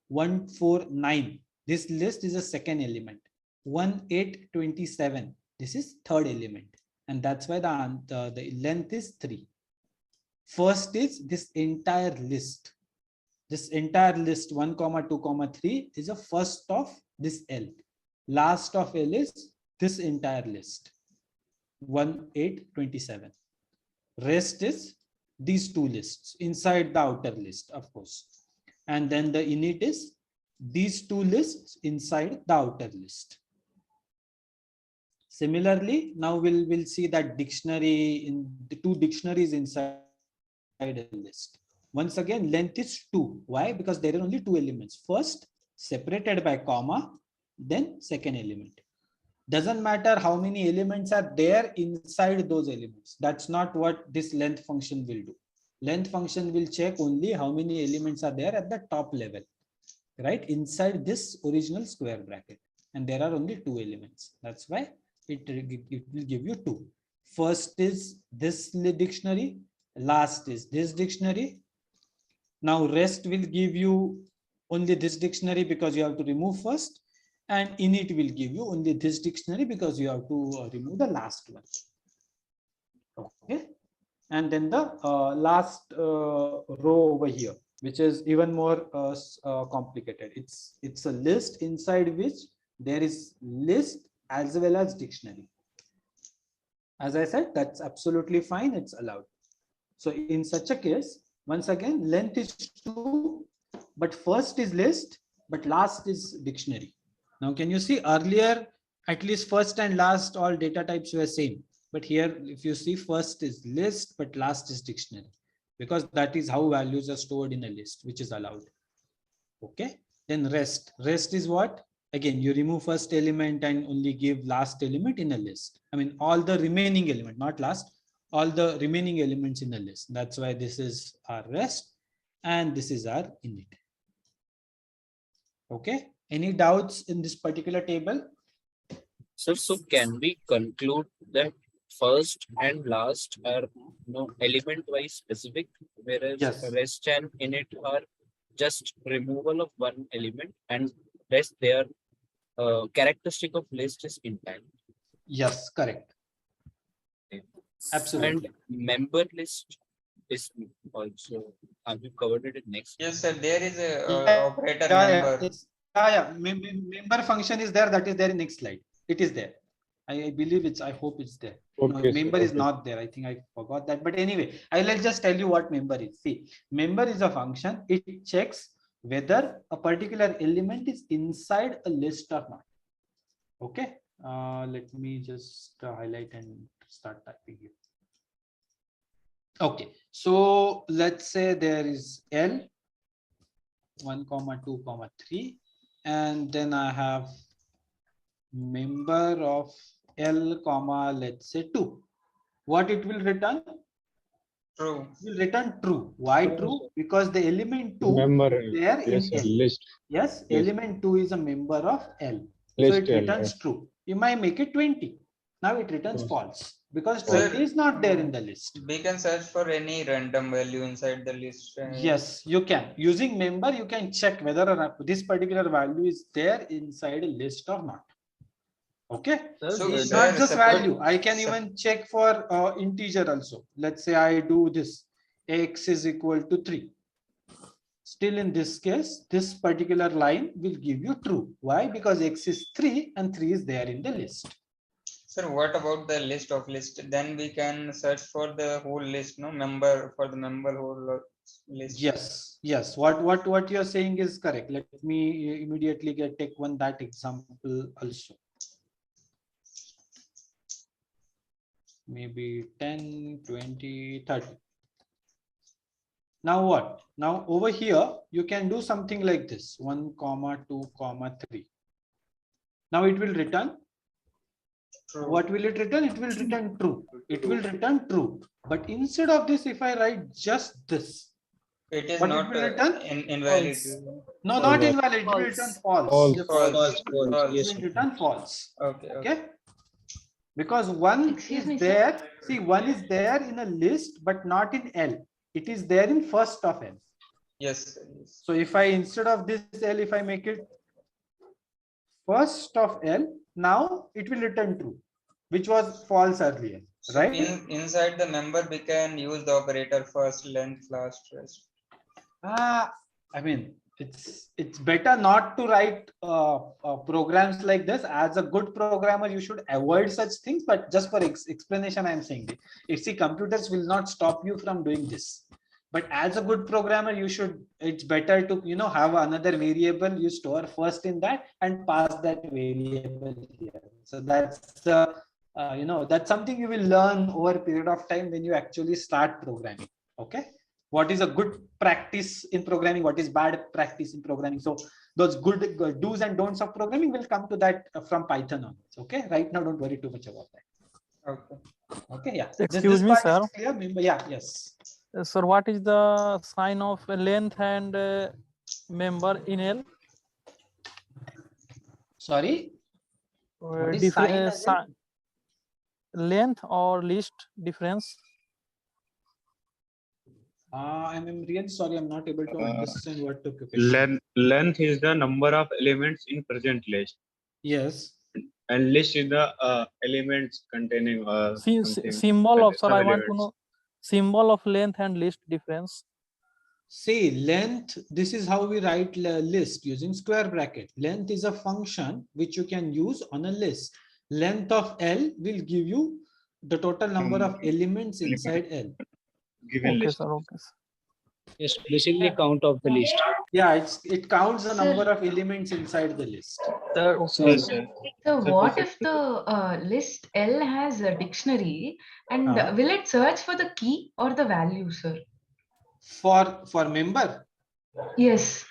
1, 4, 9. This list is a second element. 1, 8, 27. This is third element, and that's why the length is 3. First is this entire list. This entire list 1, 2, 3 is a first of this L. Last of L is this entire list 1, 8, 27. Rest is these 2 lists inside the outer list, of course. And then the init is these 2 lists inside the outer list. Similarly, now we'll see that dictionary in the 2 dictionaries inside a list. Once again, length is 2. Why? Because there are only 2 elements. First, separated by comma, then second element. Doesn't matter how many elements are there inside those elements. That's not what this length function will do. Length function will check only how many elements are there at the top level, right? Inside this original square bracket. And there are only 2 elements. That's why it will give you 2. First is this dictionary. Last is this dictionary. Now rest will give you only this dictionary because you have to remove first, and init will give you only this dictionary because you have to remove the last one. Okay, and then the last row over here, which is even more complicated. It's a list inside which there is list as well as dictionary. As I said, that's absolutely fine. It's allowed. So in such a case, once again, length is 2, but first is list, but last is dictionary. Now, can you see earlier, at least first and last, all data types were same. But here, if you see, first is list, but last is dictionary, because that is how values are stored in a list, which is allowed. Okay. Then rest. Rest is what? Again, you remove first element and only give last element in a list. I mean, all the remaining element, not last, all the remaining elements in the list. That's why this is our rest and this is our init. Okay. Any doubts in this particular table? So can we conclude that first and last are element wise specific, whereas Yes. rest and init are just removal of one element, and rest their characteristic of list is intact? Yes, correct. Absolutely. And member list is also, have you covered it in next? Yes, sir. There is a operator member. Member function is there. That is there in next slide. It is there. I believe it's. I hope it's there. Okay, no, sir, member is okay. not there. I think I forgot that. But anyway, I'll just tell you what member is. See, member is a function. It checks whether a particular element is inside a list or not. Okay. Let me just highlight and start typing here. Okay, so let's say there is L 1, 2, 3, and then I have member of L, let's say 2. What it will return? True. It will return true. Why true? Because the element 2 Member, is there yes, in sir, L. list. Yes, Yes. element 2 is a member of L. List so it L, returns yes. true. You might make it 20. Now it returns Yes. false because Sir, 20 is not there in the list. We can search for any random value inside the list. Yes, you can. Using member, you can check whether or not this particular value is there inside a list or not. Okay. So It's sir, not just suppose- value. I can even check for integer also. Let's say I do this. X is equal to 3. Still in this case, this particular line will give you true. Why? Because X is 3 and 3 is there in the list. Sir, what about the list of list? Then we can search for the whole list, no member for the member whole list. Yes, yes. What you're saying is correct. Let me immediately take that example also. Maybe 10, 20, 30. Now what? Now over here, you can do something like this, 1, 2, 3. Now it will return. True. What will it return? It will return true. It will return true. But instead of this, if I write just this, It is what not it will return? invalid. No, not invalid. It will return false. False. Yes. False. It will return false. Okay. Okay. Because one is there. See, one is there in a list, but not in L. It is there in first of L. Yes. So if I, instead of this L, if I make it first of L, now it will return true, which was false earlier, So right? inside the member, we can use the operator first, length, last, rest. I mean, it's better not to write programs like this. As a good programmer, you should avoid such things. But just for explanation, I am saying it. You see, computers will not stop you from doing this. But as a good programmer, you should. It's better to have another variable you store first in that and pass that variable here. So that's that's something you will learn over a period of time when you actually start programming. Okay. What is a good practice in programming? What is bad practice in programming? So those good do's and don'ts of programming will come to that from Python on. Okay. Right now, don't worry too much about that. Okay. Okay. Yeah. Excuse me, sir. Clear? Yeah. Yes. Sir, what is the sign of length and member in L? Sorry. What is length or list difference? I'm really sorry, I'm not able to understand what to length is the number of elements in present list. Yes. And list is the elements containing symbol of, sir, I want to know symbol of length and list difference. Say length, this is how we write list using square bracket. Length is a function which you can use on a list. Length of L will give you the total number of elements inside L. Given list. Sir, okay, sir. Yes, basically count of the list. Yeah, it counts the number of elements inside the list. So what if the list L has a dictionary and will it search for the key or the value, sir? For member? Yes.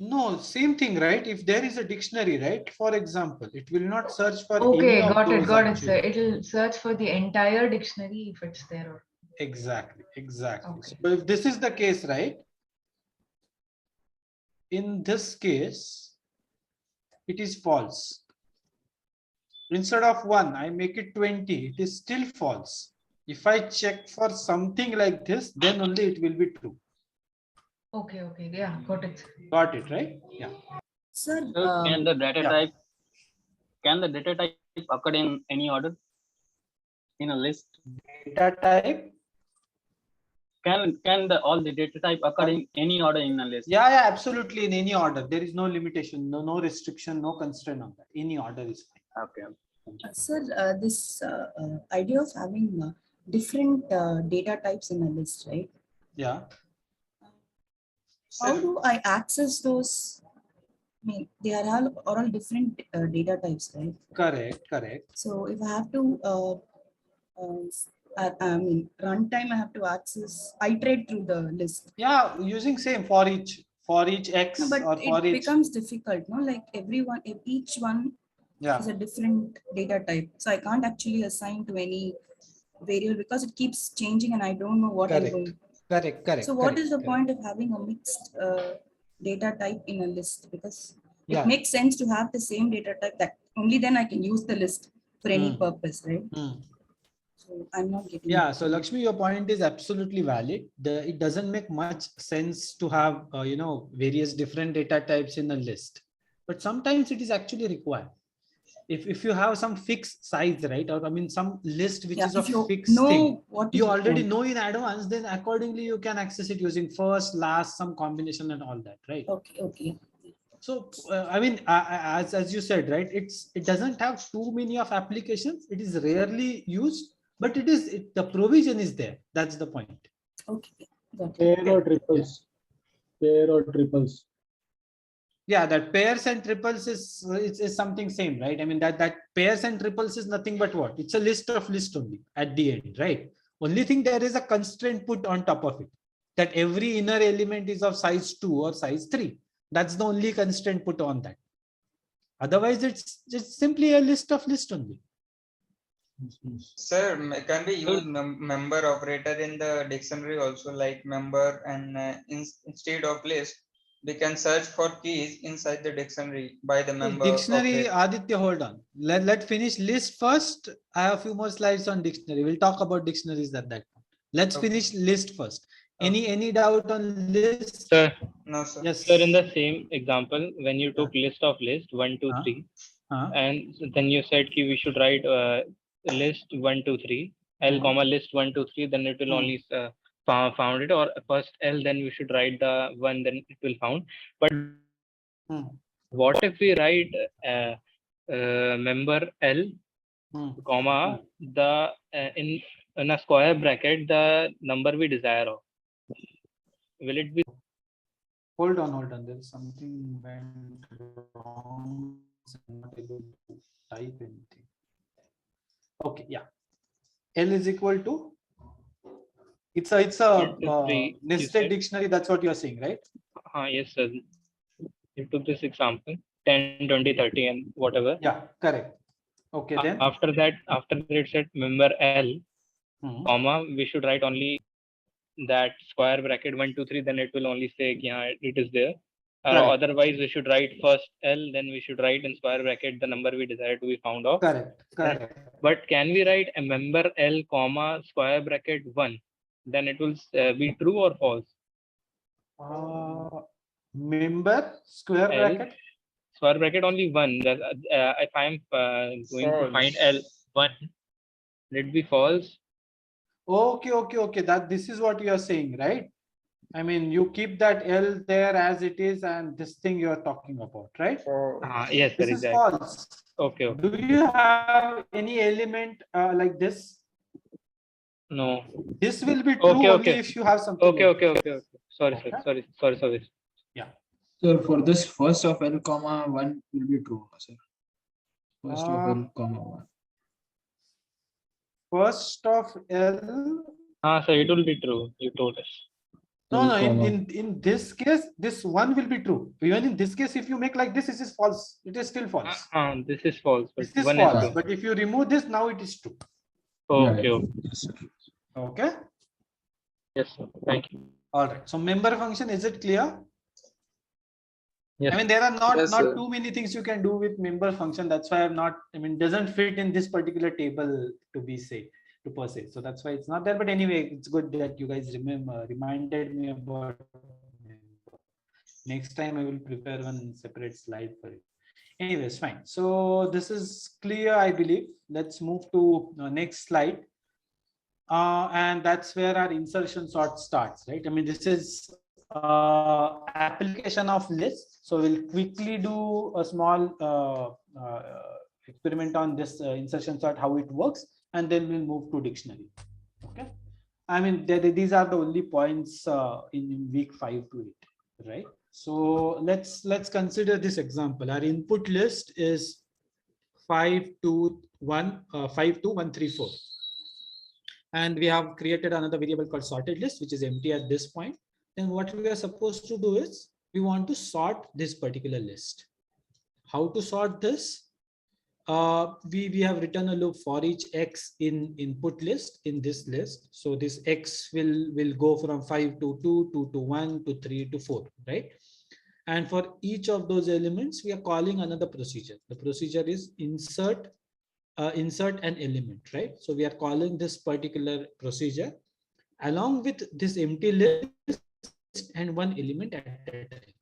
No, same thing, right? If there is a dictionary, right? For example, it will not search for Okay, any of got those it, sir. It will search for the entire dictionary if it's there. Exactly. Okay. So if this is the case, right? In this case, it is false. Instead of 1, I make it 20. It is still false. If I check for something like this, then only it will be true. Okay, yeah, got it. Got it, right? Yeah. Sir, can the data type occur in any order in a list? Data type? Can all the data type occur in any order in a list? Yeah, absolutely, in any order. There is no limitation, no restriction, no constraint on that. Any order is fine. Okay. Sir, this idea of having different data types in a list, right? Yeah. How do I access those? I mean, they are all different data types, right? Correct. So if I have to, I mean, runtime, I have to iterate through the list. Yeah, using same for each X no, but or for it each. becomes difficult, no? Like each one is a different data type. So I can't actually assign to any variable because it keeps changing and I don't know what I'm going. Correct. So what is the point of having a mixed data type in a list? Because it makes sense to have the same data type that only then I can use the list for any purpose, right? So I'm not getting it. So Lakshmi, your point is absolutely valid. It doesn't make much sense to have various different data types in a list, but sometimes it is actually required. If you have some fixed size, right, or I mean some list which is of fixed thing, you already know in advance, then accordingly you can access it using first, last, some combination and all that, right? Okay. So I mean, as you said, right? It doesn't have too many of applications. It is rarely used, but the provision is there. That's the point. Okay. Pair or triples. Pair or triples. Yeah, that pairs and triples is something same, right? I mean that pairs and triples is nothing but what? It's a list of list only at the end, right? Only thing there is a constraint put on top of it, that every inner element is of size 2 or size 3. That's the only constraint put on that. Otherwise, it's just simply a list of list only. Sir, can we use member operator in the dictionary also, like member, and instead of list, we can search for keys inside the dictionary by the member Dictionary, operator. Aditya, hold on. Let's finish list first. I have a few more slides on dictionary. We'll talk about dictionaries at that point. Let's finish list first. Any doubt on list? Sir, no, sir. Yes. Sir, in the same example, when you took list of list 1, 2, 3, and then you said we should write list 1, 2, 3, L comma list 1, 2, 3, then it will only found it, or first L, then we should write the 1, then it will found. But what if we write member L comma the in a square bracket the number we desire of? Will it be? Hold on. There's something went wrong. I'm not able to type anything. Okay, yeah. L is equal to. It's a nested dictionary. That's what you're saying, right? Yes, sir. You took this example 10, 20, 30, and whatever. Yeah, correct. Okay, then after that it said member L, comma, we should write only that square bracket 1, 2, 3, then it will only say yeah, it is there. Otherwise, we should write first L, then we should write in square bracket the number we desire to be found of. Correct. But can we write a member L, comma, square bracket 1? Then it will be true or false? Member square bracket? Square bracket only 1. If I am going to find L 1, will it be false? Okay. This is what you are saying, right? I mean, you keep that L there as it is, and this thing you are talking about, right? Yes, this is false. Okay. Do you have any element like this? No. This will be true only if you have something. Okay. Sorry. Yeah. So for this, first of L comma 1 will be true, sir. First of L comma 1. First of L. So it will be true. You told us. No. In this case, this 1 will be true. Even in this case, if you make like this, it is false. It is still false. This is false. But this is false. But if you remove this, now it is true. Okay. Okay. Yes, sir. Thank you. All right. So member function, is it clear? Yes. I mean, there are not too many things you can do with member function. That's why doesn't fit in this particular table to per se. So that's why it's not there. But anyway, it's good that you guys reminded me about member. Next time I will prepare one separate slide for it. Anyways, fine. So this is clear, I believe. Let's move to next slide. And that's where our insertion sort starts, right? I mean, this is application of list. So we'll quickly do a small experiment on this insertion sort, how it works, and then we'll move to dictionary. Okay. I mean, these are the only points in week 5 to 8, right? So let's consider this example. Our input list is 52134. And we have created another variable called sorted list, which is empty at this point. Then what we are supposed to do is we want to sort this particular list. How to sort this? We have written a loop for each X in input list in this list. So this X will go from 5 to 2, 2 to 1 to 3 to 4, right? And for each of those elements, we are calling another procedure. The procedure is insert an element, right? So we are calling this particular procedure along with this empty list and one element at a time.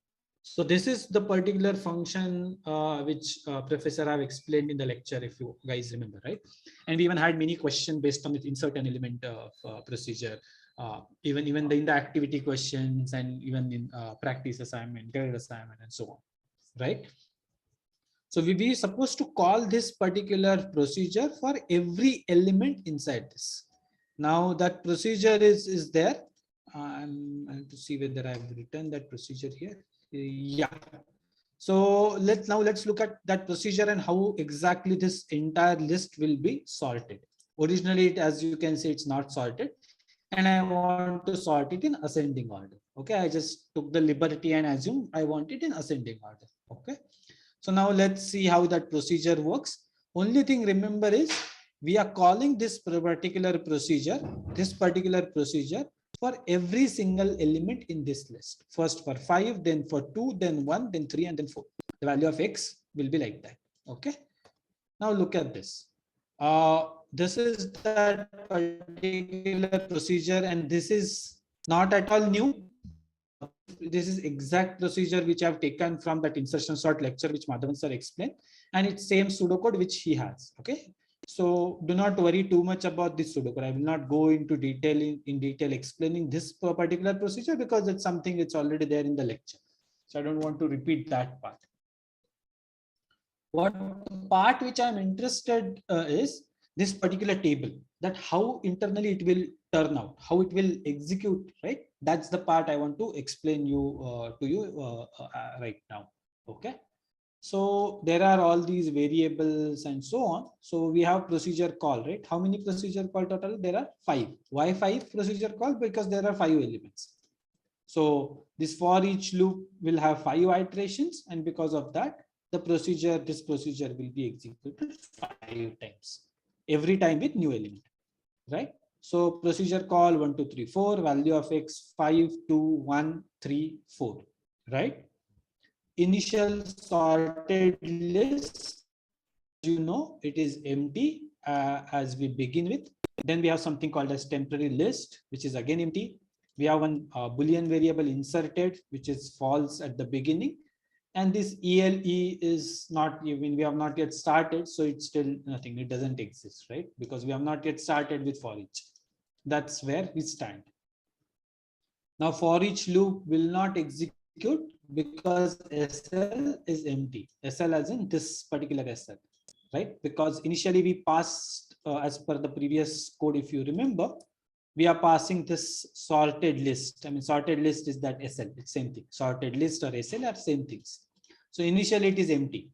So this is the particular function which Professor have explained in the lecture, if you guys remember, right? And we even had many questions based on the insert an element procedure, even in the activity questions, and even in practice assignment, graded assignment, and so on. right? So we supposed to call this particular procedure for every element inside this. Now that procedure is there. I'm going to see whether I've written that procedure here. Yeah. So let's look at that procedure and how exactly this entire list will be sorted. Originally, as you can see, it's not sorted, and I want to sort it in ascending order. Okay, I just took the liberty and assume I want it in ascending order. Okay. So now let's see how that procedure works. Only thing remember is we are calling this particular procedure for every single element in this list. First for 5, then for 2, then 1, then 3, and then 4. The value of x will be like that. Okay. Now look at this. This is that particular procedure, and this is not at all new. This is exact procedure which I have taken from that insertion sort lecture which Madhavan sir explained, and it's same pseudocode which he has. Okay, so do not worry too much about this pseudocode. I will not go into detail in detail explaining this particular procedure because it's something it's already there in the lecture. So I don't want to repeat that part. What part which I'm interested is this particular table, that how internally it will turn out, how it will execute, right? That's the part I want to explain to you right now. Okay. So there are all these variables and so on. So we have procedure call, right? How many procedure call total? There are 5. Why 5 procedure call? Because there are 5 elements. So this for each loop will have 5 iterations, and because of that, this procedure will be executed 5 times, every time with new element, right? So procedure call 1, 2, 3, 4, value of x 5, 2, 1, 3, 4, right? Initial sorted list, you know, it is empty as we begin with. Then we have something called as temporary list, which is again empty. We have one Boolean variable inserted, which is false at the beginning. And this ELE is not even, we have not yet started, so it's still nothing, it doesn't exist, right? Because we have not yet started with for each. That's where we stand. Now for each loop will not execute because SL is empty. SL as in this particular SL, right? Because initially we passed as per the previous code, if you remember, we are passing this sorted list. I mean, sorted list is that SL, it's same thing. Sorted list or SL are same things. So initially it is empty.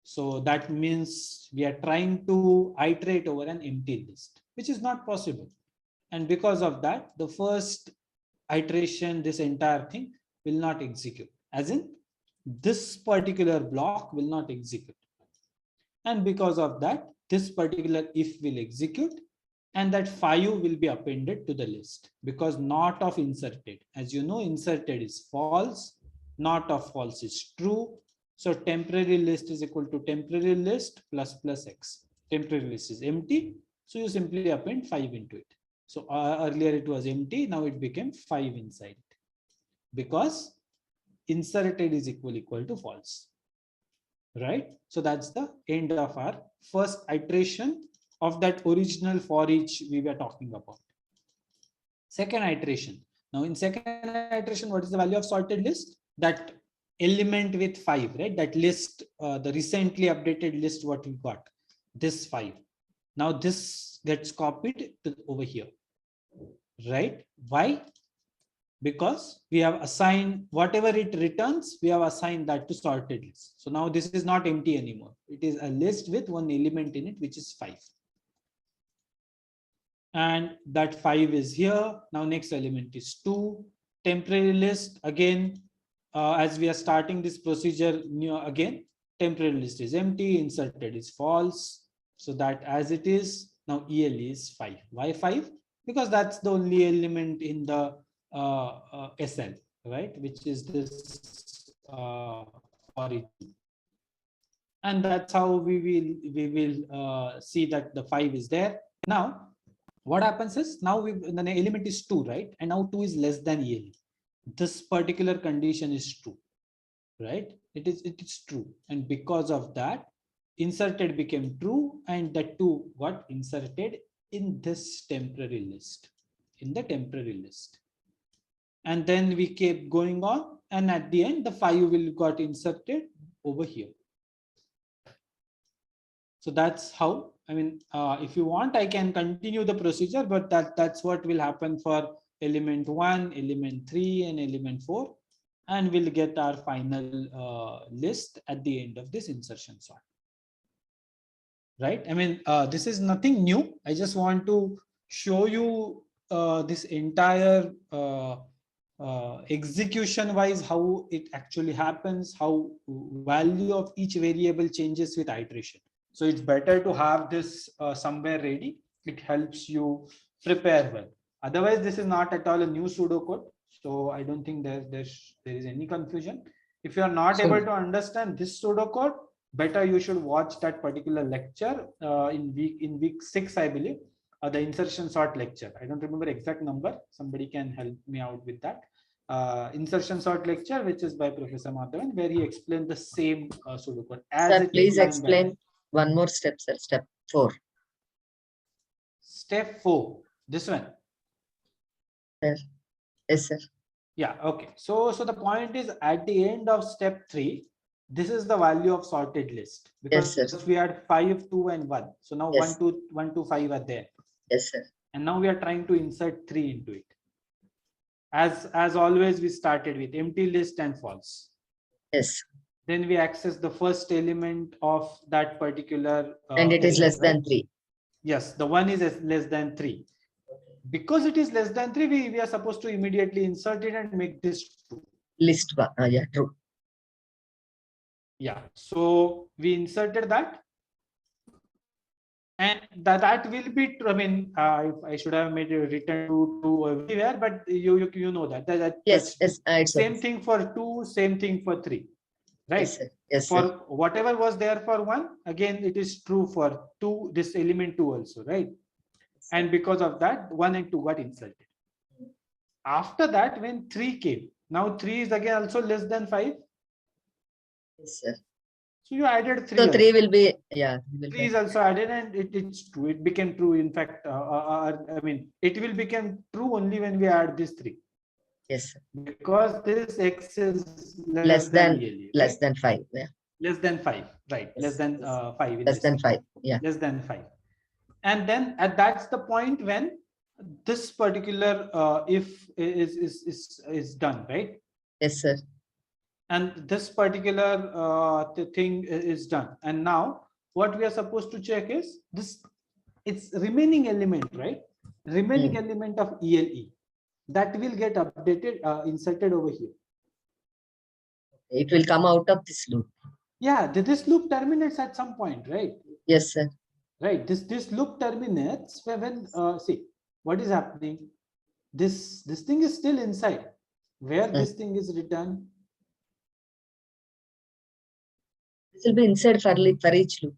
So that means we are trying to iterate over an empty list, which is not possible. And because of that, the first iteration, this entire thing will not execute. As in, this particular block will not execute. And because of that, this particular if will execute, and that 5 will be appended to the list, because not of inserted. As you know, inserted is false, not of false is true. So temporary list is equal to temporary list plus x. Temporary list is empty, so you simply append 5 into it. So earlier it was empty, now it became 5 inside it, because inserted is equal to false, right? So that's the end of our first iteration of that original for each we were talking about. Second iteration. Now in second iteration, what is the value of sorted list? That element with 5, right? That list, the recently updated list, what we got, this 5. Now this gets copied to over here, right? Why? Because we have assigned whatever it returns, we have assigned that to sorted list. So now this is not empty anymore. It is a list with one element in it, which is 5. And that 5 is here. Now next element is 2. Temporary list, again, as we are starting this procedure again, temporary list is empty, inserted is false. So that as it is, now EL is 5. Why 5? Because that's the only element in the SL, right? Which is this for each. And that's how we will see that the 5 is there. Now, what happens is, now the element is 2, right? And now 2 is less than EL. This particular condition is true, right? It is true. And because of that, inserted became true, and the 2 got inserted in this temporary list, in the temporary list. and then we keep going on, and at the end the 5 will got inserted over here. So that's how, I mean, if you want, I can continue the procedure, but that's what will happen for element 1, element 3, and element 4, and we'll get our final list at the end of this insertion sort. Right? I mean, this is nothing new. I just want to show you this entire execution wise how it actually happens, how value of each variable changes with iteration. So it's better to have this somewhere ready. It helps you prepare well. Otherwise, this is not at all a new pseudocode. So I don't think there is any confusion. If you are not able to understand this pseudocode, better you should watch that particular lecture in week 6, I believe, the insertion sort lecture. I don't remember exact number. Somebody can help me out with that. Insertion sort lecture, which is by Professor Madhavan, where he explained the same pseudocode. Sir, please explain one more step, sir. Step 4. Step 4. This one. Yes, yes, sir. Yeah. Okay. So the point is, at the end of step 3, this is the value of sorted list, because yes, we had 5, 2, and 1. So now yes. 1, 2, 5 are there. Yes, sir. And now we are trying to insert 3 into it. As always, we started with empty list and false. Yes. Then we access the first element of that particular. And it is less than 3. Yes, the 1 is less than 3. Because it is less than 3, we are supposed to immediately insert it and make this true. List, yeah, true. Yeah, so we inserted that. And that will be, I mean, I should have made a return to everywhere, but you know that. Yes, yes. Same thing for 2, same thing for 3, right? Yes, sir. Yes, for sir. Whatever was there for 1, again it is true for 2, this element 2 also, right? And because of that, 1 and 2 got inserted. After that, when 3 came, now 3 is again also less than 5. Yes, sir. So you added 3. So 3 will be, yeah. 3 is also added, and it's true. It became true. In fact, I mean, it will become true only when we add this 3. Yes, sir. Because this x is less than ELE, right? less than 5. Yeah. Less than 5, right? Yes. Less than 5. Less than 5. Yeah. Less than 5. And then that's the point when this particular if is done, right? Yes, sir. And this particular thing is done. And now what we are supposed to check is this, it's remaining element, right? Remaining element of ELE that will get updated, inserted over here. It will come out of this loop. Yeah, this loop terminates at some point, right? Yes, sir. Right. This loop terminates when see what is happening. This thing is still inside. Where this thing is written. This will be inside for each loop.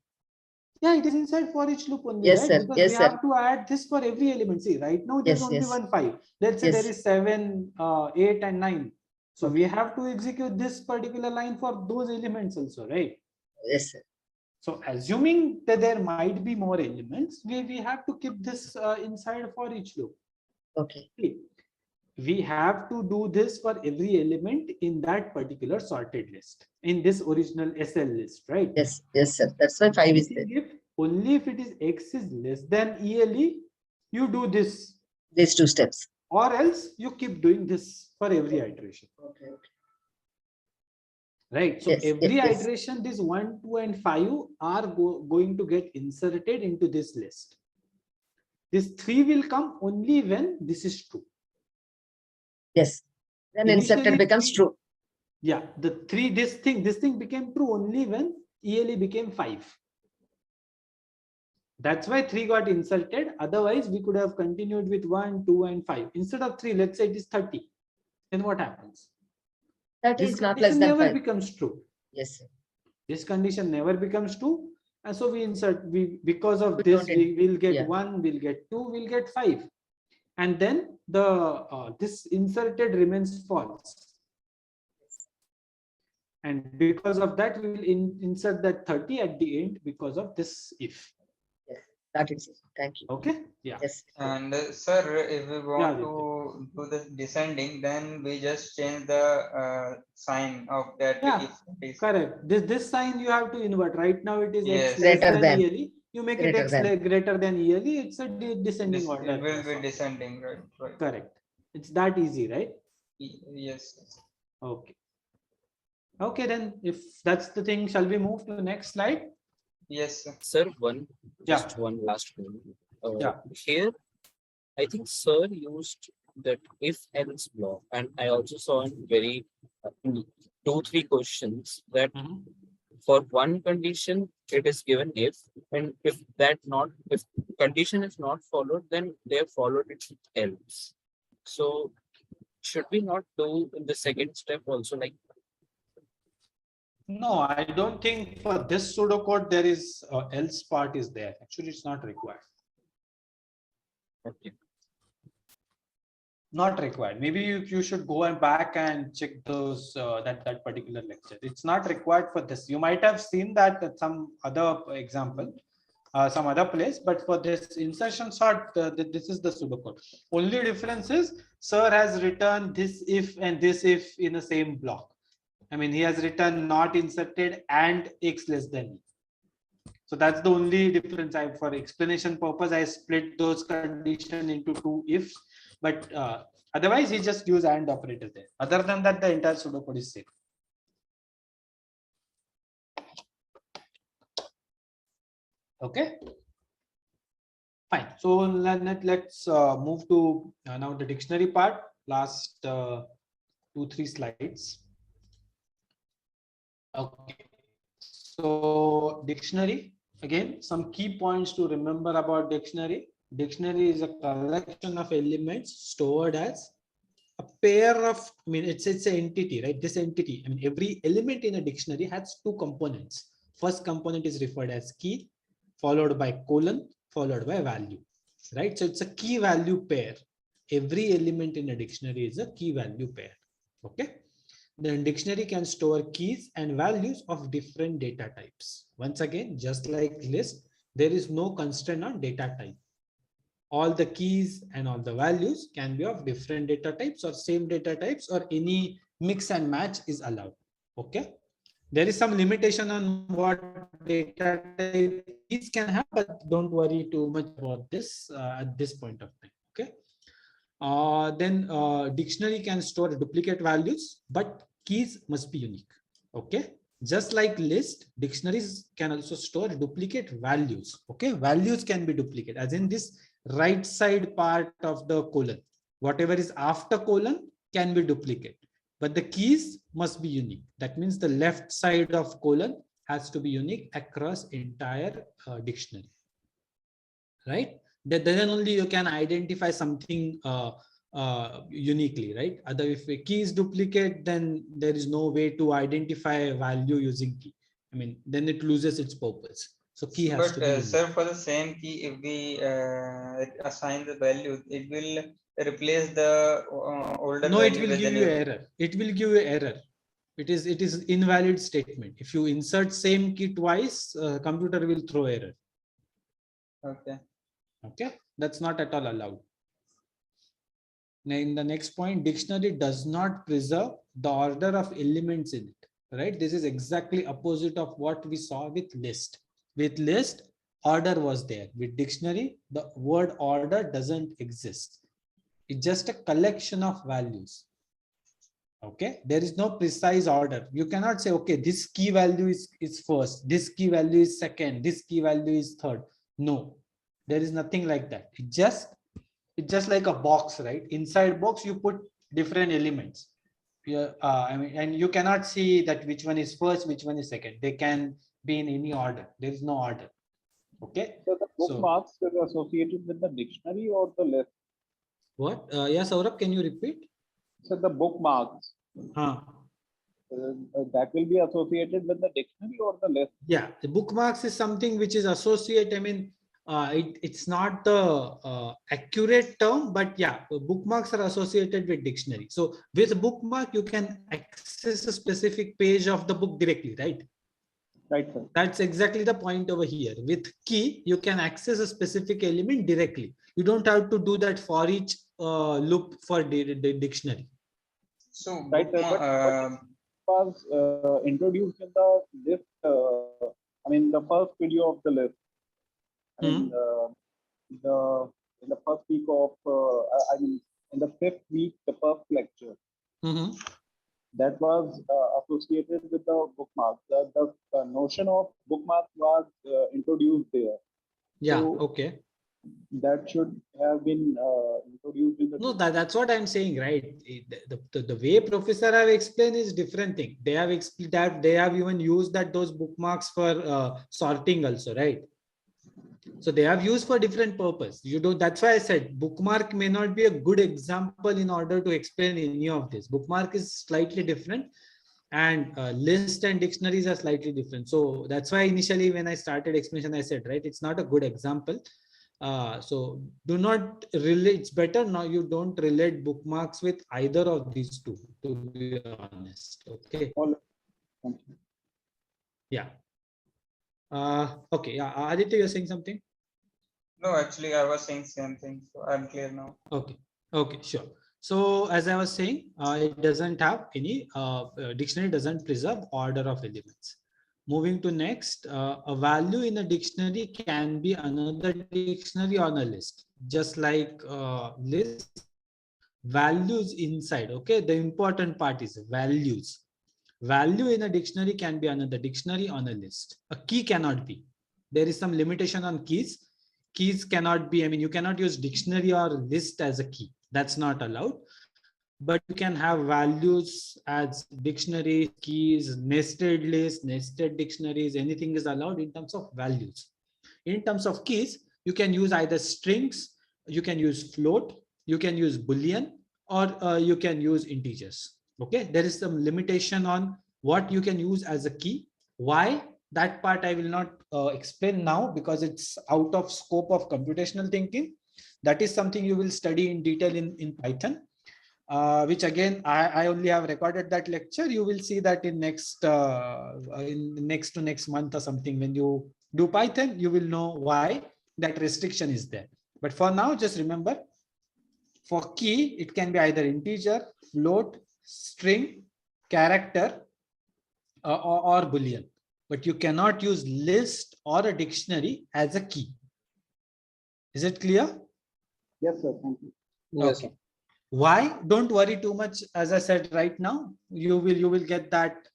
Yeah, it is inside for each loop only. Yes, right? sir. Because yes, we sir. have to add this for every element. See, right now there's only 1, 5. Let's say there is 7, 8, and 9. So we have to execute this particular line for those elements also, right? Yes, sir. So assuming that there might be more elements, we have to keep this inside for each loop. Okay. We have to do this for every element in that particular sorted list, in this original SL list, right? Yes, yes, sir. That's why 5 is there. Only if it is x is less than ELE, you do this. These 2 steps. Or else you keep doing this for every iteration. Okay. Right. So every iteration, this 1, 2, and 5 are going to get inserted into this list. This 3 will come only when this is true. Yes. Then inserted becomes true. Yeah. The 3, this thing became true only when ELE became 5. That's why 3 got inserted. Otherwise, we could have continued with 1, 2, and 5. Instead of 3, let's say it is 30. Then what happens? That This is not less than never 5. becomes true. Yes, sir. This condition never becomes true. And so we insert, because of this, we will get 1, we'll get 2, we'll get 5. And then the this inserted remains false. And because of that, we will insert that 30 at the end because of this if. Yes. That is it. Thank you. Okay. Yeah. Yes. And sir, if we want to do the descending, then we just change the sign of that. Yeah, If it is correct. This sign you have to invert. Right now it is Yes. x less Greater than than. yearly. You make it Greater x than. greater than yearly. It's a descending order. it will be descending, right? Right. Correct. It's that easy, right? Yes. Okay. Okay, then if that's the thing, shall we move to the next slide? Yes, sir. Sir, just one last one. Yeah. Here, I think sir used that if else block, and I also saw in very 2-3 questions that for one condition it is given if, and if condition is not followed, then they have followed it else. So should we not do in the second step also like? No, I don't think for this pseudocode there is else part is there. Actually, it's not required. Okay. Not required. Maybe you should go and back and check those that particular lecture. It's not required for this. You might have seen that at some other example, some other place, but for this insertion sort, this is the pseudocode. Only difference is sir has written this if and this if in the same block. I mean, he has written not inserted and x less than. So that's the only difference. For explanation purpose, I split those conditions into 2 ifs, but otherwise he just use and operator there. Other than that, the entire pseudocode is same. Okay. Fine. So let's move to now the dictionary part. Last 2-3 slides. Okay. So dictionary, again, some key points to remember about dictionary. Dictionary is a collection of elements stored as a pair of, I mean, it's an entity, right? This entity, I mean, every element in a dictionary has 2 components. First component is referred as key, followed by colon, followed by value, right? So it's a key value pair. Every element in a dictionary is a key value pair. Okay. The dictionary can store keys and values of different data types. Once again, just like list, there is no constraint on data type. All the keys and all the values can be of different data types or same data types, or any mix and match is allowed. Okay. There is some limitation on what data type keys can have, but don't worry too much about this at this point of time. Okay. Then dictionary can store duplicate values, but keys must be unique. Okay. Just like list, dictionaries can also store duplicate values. Okay. Values can be duplicate, as in this right side part of the colon. Whatever is after colon can be duplicate, but the keys must be unique. That means the left side of colon has to be unique across entire dictionary. Right? Then only you can identify something uniquely, right? Other, if a key is duplicate, then there is no way to identify a value using key. I mean, then it loses its purpose. So key has to be unique. Sir, for the same key, if we assign the value, it will replace the older No, value. it will give you error. It will give you error. It is invalid statement. If you insert same key twice, computer will throw error. Okay. Okay, that's not at all allowed. Now, in the next point, dictionary does not preserve the order of elements in it. Right? This is exactly opposite of what we saw with list. With list, order was there. With dictionary, the word order doesn't exist. It's just a collection of values. Okay, there is no precise order. You cannot say, okay, this key value is first, this key value is second, this key value is third. No, there is nothing like that. It's just like a box, right? Inside box, you put different elements. I mean, and you cannot see that which one is first, which one is second. They can be in any order. There is no order. Okay. So the bookmarks is associated with the dictionary or the list? What? Yes, Saurabh, can you repeat? So the bookmarks. That will be associated with the dictionary or the list? Yeah, the bookmarks is something which is associated. I mean, it's not the accurate term, but yeah, bookmarks are associated with dictionary. So with a bookmark, you can access a specific page of the book directly, right? Right, sir. That's exactly the point over here. With key, you can access a specific element directly. You don't have to do that for each loop for the dictionary. So Right, but was introduced in the list. I mean, the first video of the list. I mean, in the first week of, I mean, in the 5th week, the first lecture. That was associated with the bookmark. The notion of bookmark was introduced there. Yeah. So okay. That should have been introduced in the. No, that's what I'm saying, right? The way professor have explained is different thing. They have explained that they have even used those bookmarks for sorting also, right? So they have used for different purpose. You don't. That's why I said bookmark may not be a good example in order to explain any of this. Bookmark is slightly different, and list and dictionaries are slightly different. So that's why initially when I started explanation, I said, right, it's not a good example. So do not relate. It's better now you don't relate bookmarks with either of these two, to be honest. Okay. Yeah. Okay. Yeah. Aditya, you're saying something? No, actually, I was saying same thing. So I'm clear now. Okay. Okay. Sure. So as I was saying, it doesn't have any dictionary doesn't preserve order of elements. Moving to next, a value in a dictionary can be another dictionary on a list, just like list values inside. Okay, the important part is values. Value in a dictionary can be another dictionary on a list. A key cannot be. There is some limitation on keys. Keys cannot be, I mean, you cannot use dictionary or list as a key. That's not allowed. But you can have values as dictionary, keys, nested lists, nested dictionaries, anything is allowed in terms of values. In terms of keys, you can use either strings, you can use float, you can use boolean, or you can use integers. Okay, there is some limitation on what you can use as a key. Why? That part I will not explain now because it's out of scope of computational thinking. That is something you will study in detail in Python. Which again, I only have recorded that lecture. You will see that in next to next month or something. When you do Python, you will know why that restriction is there. But for now, just remember, for key, it can be either integer, float, string, character, or boolean. But you cannot use list or a dictionary as a key. Is it clear? Yes, sir. Thank you. Okay. Why? Don't worry too much. As I said right now, you will get that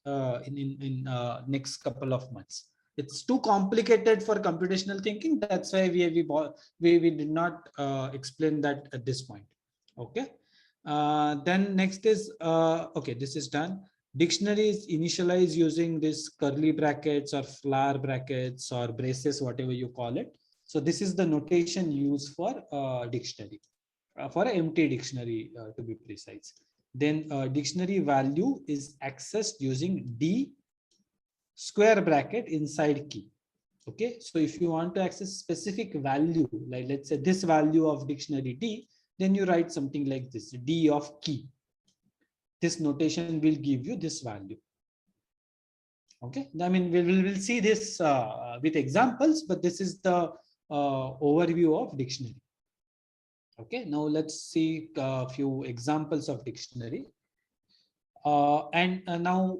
in next couple of months. It's too complicated for computational thinking. That's why we did not explain that at this point. Okay. Then next is okay. This is done. Dictionary is initialized using this curly brackets or flower brackets or braces, whatever you call it. So this is the notation used for dictionary. For an empty dictionary to be precise. Then dictionary value is accessed using D square bracket inside key. Okay, so if you want to access specific value, like let's say this value of dictionary D, then you write something like this, D of key. This notation will give you this value. Okay, I mean, we'll see this with examples, but this is the overview of dictionary. Okay, now let's see a few examples of dictionary. Now,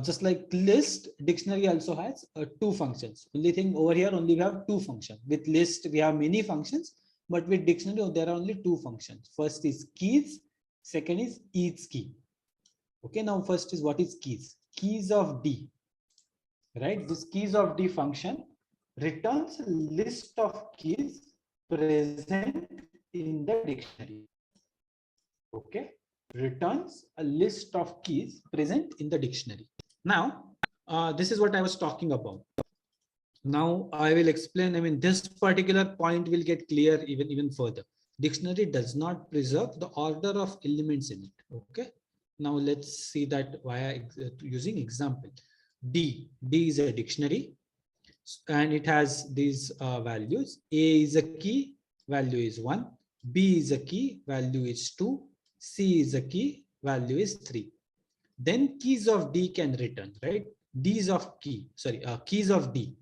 just like list, dictionary also has two functions. Only thing over here, only we have two functions. With list, we have many functions, but with dictionary, there are only two functions. First is keys, second is each key. Okay, now first is what is keys? Keys of D, right? This keys of D function returns a list of keys present in the dictionary. Okay, returns a list of keys present in the dictionary. Now, this is what I was talking about. Now I will explain. I mean, this particular point will get clear even further. Dictionary does not preserve the order of elements in it. Okay. Now let's see that via using example. D is a dictionary, and it has these values. A is a key, value is 1. B is a key, value is 2. C is a key, value is 3. Then keys of D can return, right? D's of key, sorry, keys of D.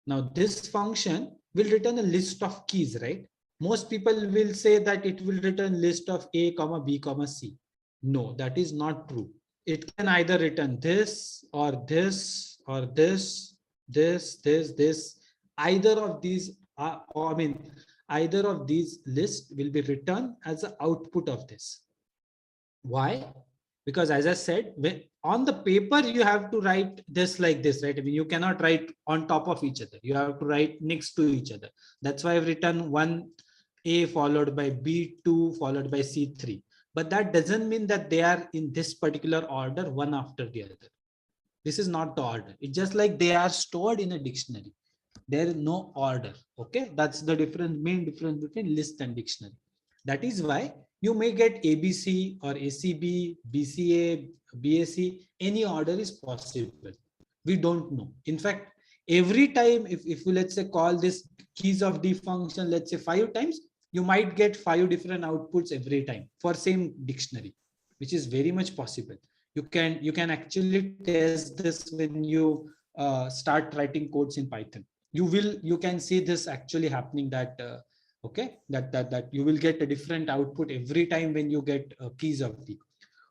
Now this function will return a list of keys, right? Most people will say that it will return list of A, comma, B, comma, C. No, that is not true. It can either return this or this or this, this. Either of these, or I mean, either of these lists will be returned as an output of this. Why? Because as I said, when on the paper, you have to write this like this, right? I mean, you cannot write on top of each other. You have to write next to each other. That's why I've written 1A followed by B2 followed by C3. But that doesn't mean that they are in this particular order, one after the other. This is not the order. It's just like they are stored in a dictionary. There is no order. Okay, that's the main difference between list and dictionary. That is why you may get ABC or ACB, BCA, BAC. Any order is possible. We don't know. In fact, every time if we let's say call this keys of D function, let's say 5 times, you might get 5 different outputs every time for same dictionary, which is very much possible. You can actually test this when you start writing codes in Python. You can see this actually happening, that okay, that you will get a different output every time when you get keys of D.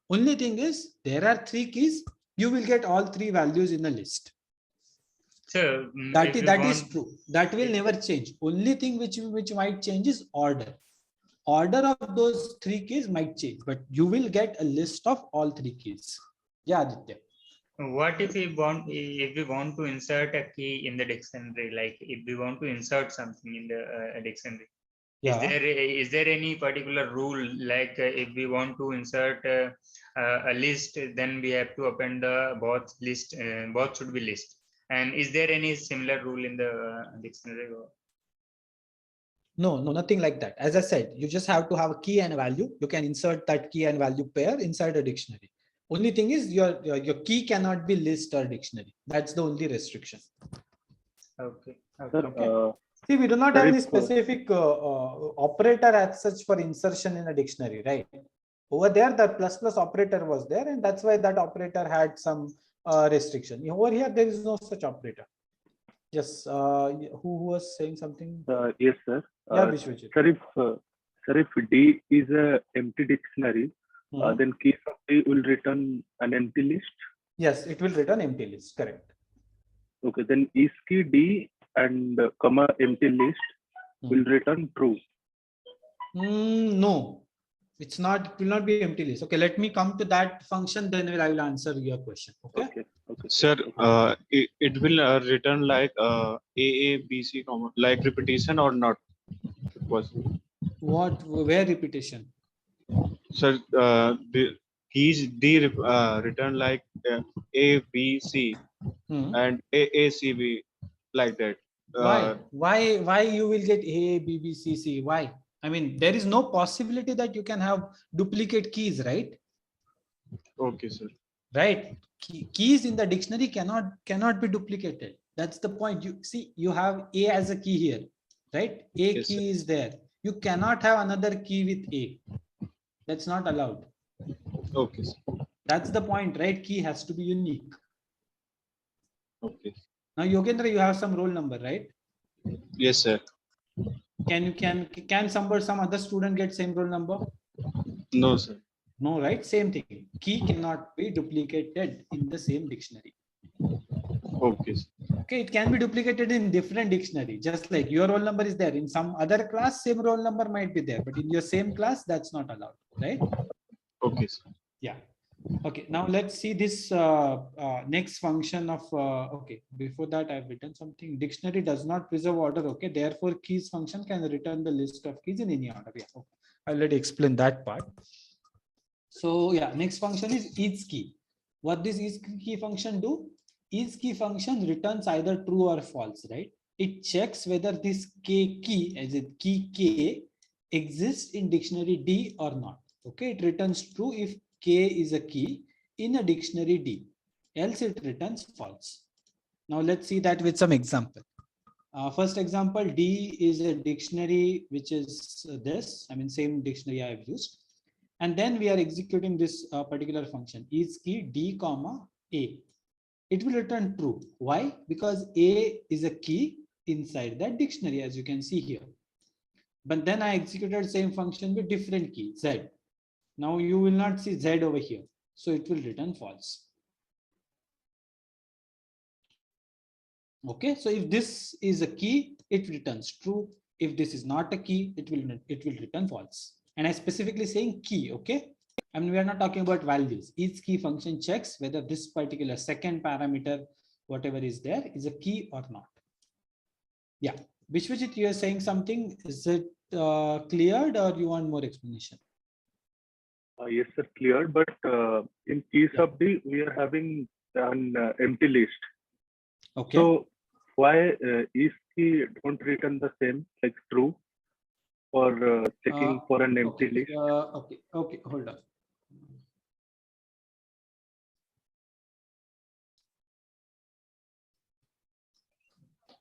Only thing is, there are 3 keys. You will get all 3 values in a list. So That is true. That will never change. Only thing which might change is order. Order of those 3 keys might change, but you will get a list of all 3 keys. Yeah, Aditya. What if we want to insert a key in the dictionary? Like if we want to insert something in the dictionary, yeah. Is there any particular rule? Like if we want to insert a list, then we have to append the both list. Both should be list. And is there any similar rule in the dictionary? No, nothing like that. As I said, you just have to have a key and a value. You can insert that key and value pair inside a dictionary. Only thing is your key cannot be list or dictionary. That's the only restriction. Okay. See, we do not have any specific operator as such for insertion in a dictionary, right? Over there, the plus operator was there, and that's why that operator had some restriction. Over here, there is no such operator. Yes, who was saying something? Yes, sir. Yeah, Vishwajit. Sir, if D is a empty dictionary, then keys of D will return an empty list. Yes, it will return empty list. Correct. Okay, then is key D and comma empty list will return true. No, it's not. It will not be empty list. Okay, let me come to that function. Then I will answer your question. Okay. Sir, it will return like A, B, C, comma, like repetition or not? What? Where repetition? Sir, the keys D return like A, B, C, and A, C, B, like that. Why you will get A, B, B, C, C? Why? I mean, there is no possibility that you can have duplicate keys, right? Okay, sir. Right. Keys in the dictionary cannot be duplicated. That's the point. You see, you have A as a key here, right? A Yes, key sir. is there. You cannot have another key with A. That's not allowed. Okay, sir. That's the point, right? Key has to be unique. Okay. Now, Yogendra, you have some roll number, right? Yes, sir. Can some other student get same roll number? No, sir. No, right? Same thing. Key cannot be duplicated in the same dictionary. Okay, sir. Okay, it can be duplicated in different dictionary. Just like your roll number is there in some other class, same roll number might be there, but in your same class, that's not allowed, right? Okay, sir. Yeah. Okay, now let's see this next function of, okay, before that I've written something. Dictionary does not preserve order, okay? Therefore, keys function can return the list of keys in any order. Yeah, okay. I'll already explain that part. So yeah, next function is each key. What this each key function do? Each key function returns either true or false, right? It checks whether this key, as a key K, exists in dictionary D or not. Okay, it returns true if K is a key in a dictionary D, else it returns false. Now let's see that with some example. First example, D is a dictionary which is this, I mean same dictionary I have used. And then we are executing this particular function, is key D comma A. it will return true. Why? Because A is a key inside that dictionary, as you can see here. But then I executed same function with different key, Z. Now you will not see Z over here. So it will return false. Okay, so if this is a key, it returns true. If this is not a key, it will return false. And I specifically saying key, okay? I mean, we are not talking about values. Each key function checks whether this particular second parameter, whatever is there, is a key or not. Yeah, Vishwajit, you are saying something. Is it cleared or you want more explanation? Yes, sir, cleared. But in key sub D, we are having an empty list. Okay. So why is key don't return the same, like true, for checking for an empty list? Okay, hold on.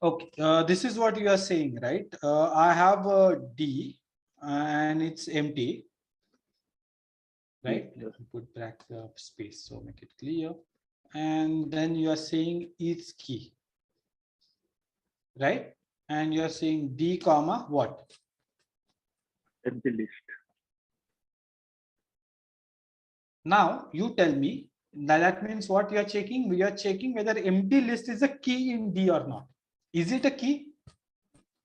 Okay, this is what you are saying, right? I have a D and it's empty, right? Let me put back the space so make it clear. And then you are saying each key, right? And you are saying D comma what? Empty list. Now you tell me that means what you are checking? We are checking whether empty list is a key in D or not. Is it a key?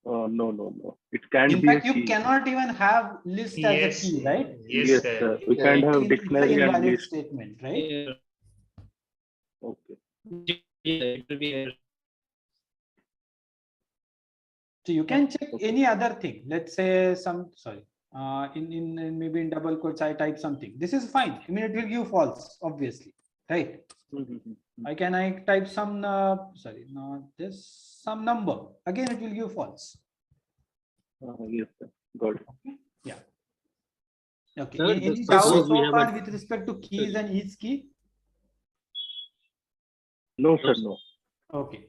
No. It can't In be fact, a you key. cannot even have list as a key, right? Yes, sir. We can't have It's dictionary an and invalid list. statement, right? Okay. It will be So you can check any other thing. Let's say in maybe in double quotes I type something. This is fine. I mean it will give false, obviously, right? I type some not this, some number. Again it will give false. Yes, sir. Got it. Okay. Yeah. Okay. Sir, Any suppose doubts we so have far a- with respect to keys and each key? No, sir, no. Okay.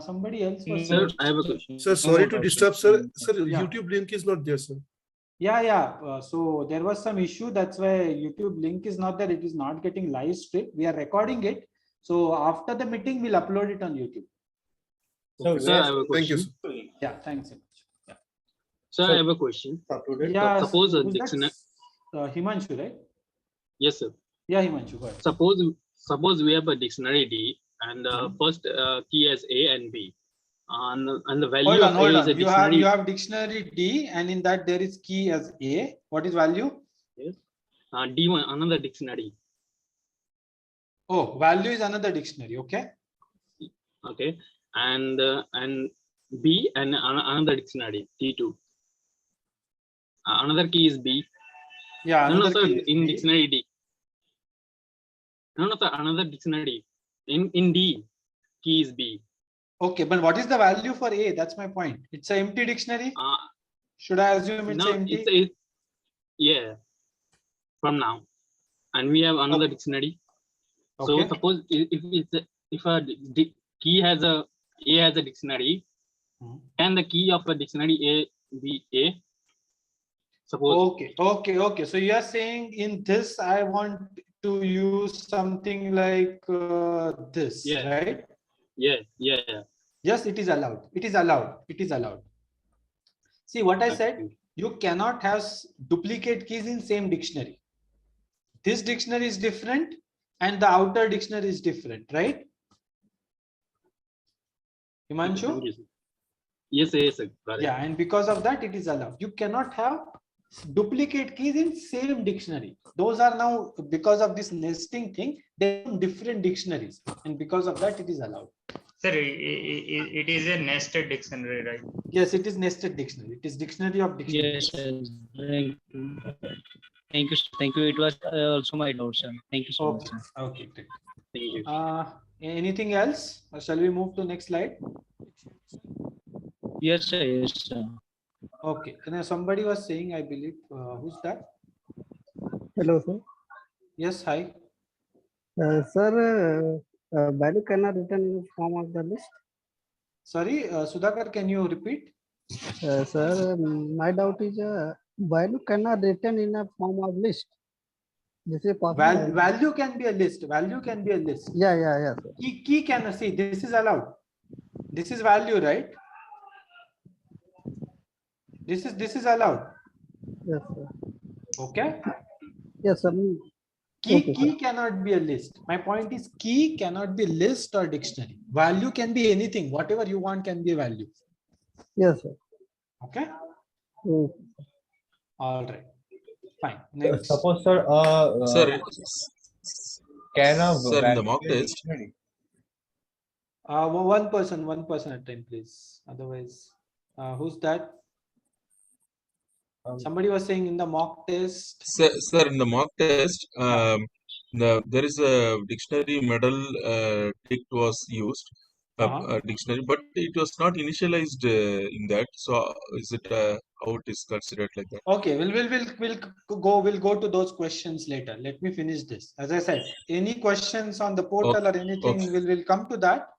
Somebody else was Sir, saying. I have a question. Sir, sorry to disturb, sir. Sir, Yeah. YouTube link is not there, sir. Yeah. So there was some issue. That's why YouTube link is not there. It is not getting live stream. We are recording it. So after the meeting, we'll upload it on YouTube. So, sir, I have a Thank you, question. sir. Yeah, thanks so much. Yeah. Sir, I have a question. Yeah. Suppose a who's that? dictionary. Himanshu, right? Yes, sir. Yeah, Himanshu, go ahead. Suppose we have a dictionary D and first key as A and B. And the value of A is a You dictionary. have dictionary D, and in that there is key as A. What is value? Yes. D1, another dictionary. Oh, value is another dictionary. Okay. Okay. And B and another dictionary, T2. Another key is B. Yeah, No, another sir, key is in B. dictionary D. No, sir, another dictionary. In D, key is B. Okay, but what is the value for A? That's my point. It's an empty dictionary. Should I assume it's No, empty? yeah. From now, and we have another dictionary. So Okay. suppose if a key has a dictionary, can the key of a dictionary A be A? Suppose. Okay. So you are saying in this I want to use something like this, right? Yeah. Yes, it is allowed. It is allowed. See what I said? You cannot have duplicate keys in same dictionary. This dictionary is different and the outer dictionary is different, right? Himanshu? Yes, sir. Yeah, and because of that it is allowed. You cannot have duplicate keys in same dictionary. Those are now, because of this nesting thing, they're in different dictionaries, and because of that it is allowed. Sir, it is a nested dictionary, right? Yes, it is nested dictionary. It is dictionary of dictionaries. Yes, thank you. It was also my doubt, sir. Thank you so much, sir. Okay, great. Thank you. Anything else? Or shall we move to next slide? Yes, sir. Okay. And somebody was saying, I believe, who's that? Hello, sir. Yes, hi. Sir, value cannot return in the form of the list. Sorry, Sudhakar, can you repeat? Sir, my doubt is value cannot return in a form of list. This is possible. Value can be a list. Value can be a list. Yeah, sir. Key can see. This is allowed. This is value, right? This is allowed. Yes, sir. Okay. Yes, sir. Key cannot be a list. My point is key cannot be list or dictionary. Value can be anything. Whatever you want can be a value. Yes, sir. Okay. All right. Fine. Next. Suppose, sir, can a sir, in the mock value be a test, dictionary? One person at a time, please. Otherwise, who's that? Somebody was saying in the mock test. sir, in the mock test, there is a dictionary model tick was used, a dictionary, but it was not initialized in that. So, is it how it is considered like that? Okay, we'll go to those questions later. Let me finish this. As I said, any questions on the portal or anything, we'll come to that.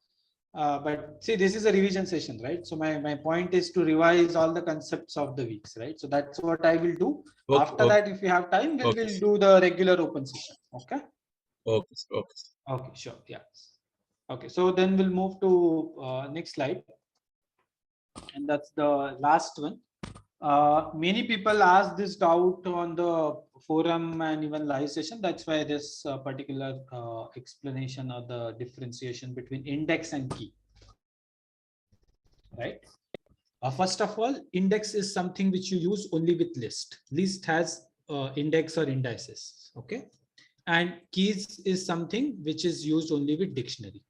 But see, this is a revision session, right? So my point is to revise all the concepts of the weeks, right? So that's what I will do. After that, if we have time, we'll do the regular open session. Okay. Okay, sure. Yeah. Okay, so then we'll move to next slide, and that's the last one. Many people ask this doubt on the forum and even live session. That's why this particular explanation of the differentiation between index and key. Right. First of all, index is something which you use only with list. List has index or indices. Okay. And keys is something which is used only with dictionary.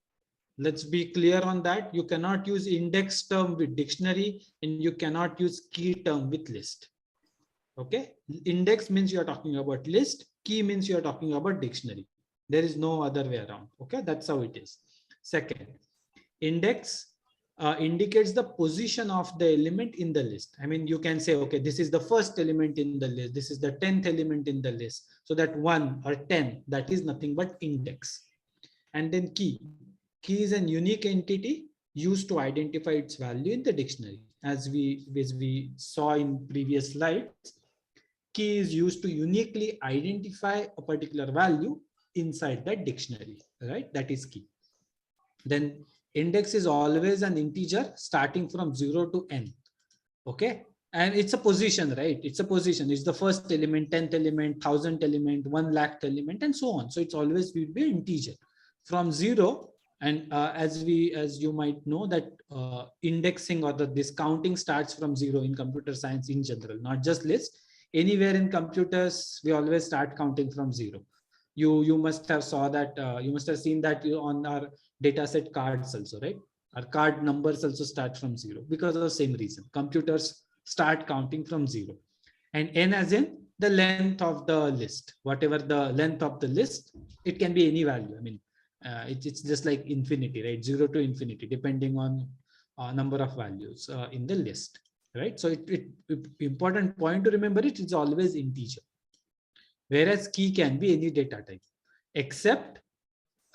Let's be clear on that. You cannot use index term with dictionary and you cannot use key term with list. Okay. Index means you are talking about list. Key means you are talking about dictionary. There is no other way around. Okay. That's how it is. Second, index indicates the position of the element in the list. I mean, you can say, okay, this is the first element in the list. This is the 10th element in the list. So that 1 or 10, that is nothing but index. And then key. Key is a unique entity used to identify its value in the dictionary. As we saw in previous slides, key is used to uniquely identify a particular value inside that dictionary, right? That is key. Then index is always an integer starting from 0 to n. Okay. And it's a position, right? It's a position. It's the first element, 10th element, 1000th element, 1,00,000th element, and so on. So it's always will be an integer from 0. And as you might know that indexing or this counting starts from 0 in computer science in general, not just list. Anywhere in computers, we always start counting from 0. You must have saw that, you must have seen that on our dataset cards also, right? Our card numbers also start from 0 because of the same reason. Computers start counting from 0. And n as in the length of the list. Whatever the length of the list, it can be any value. I mean, it's just like infinity, right? 0 to infinity, depending on number of values in the list, right? So important point to remember, it is always integer. Whereas key can be any data type except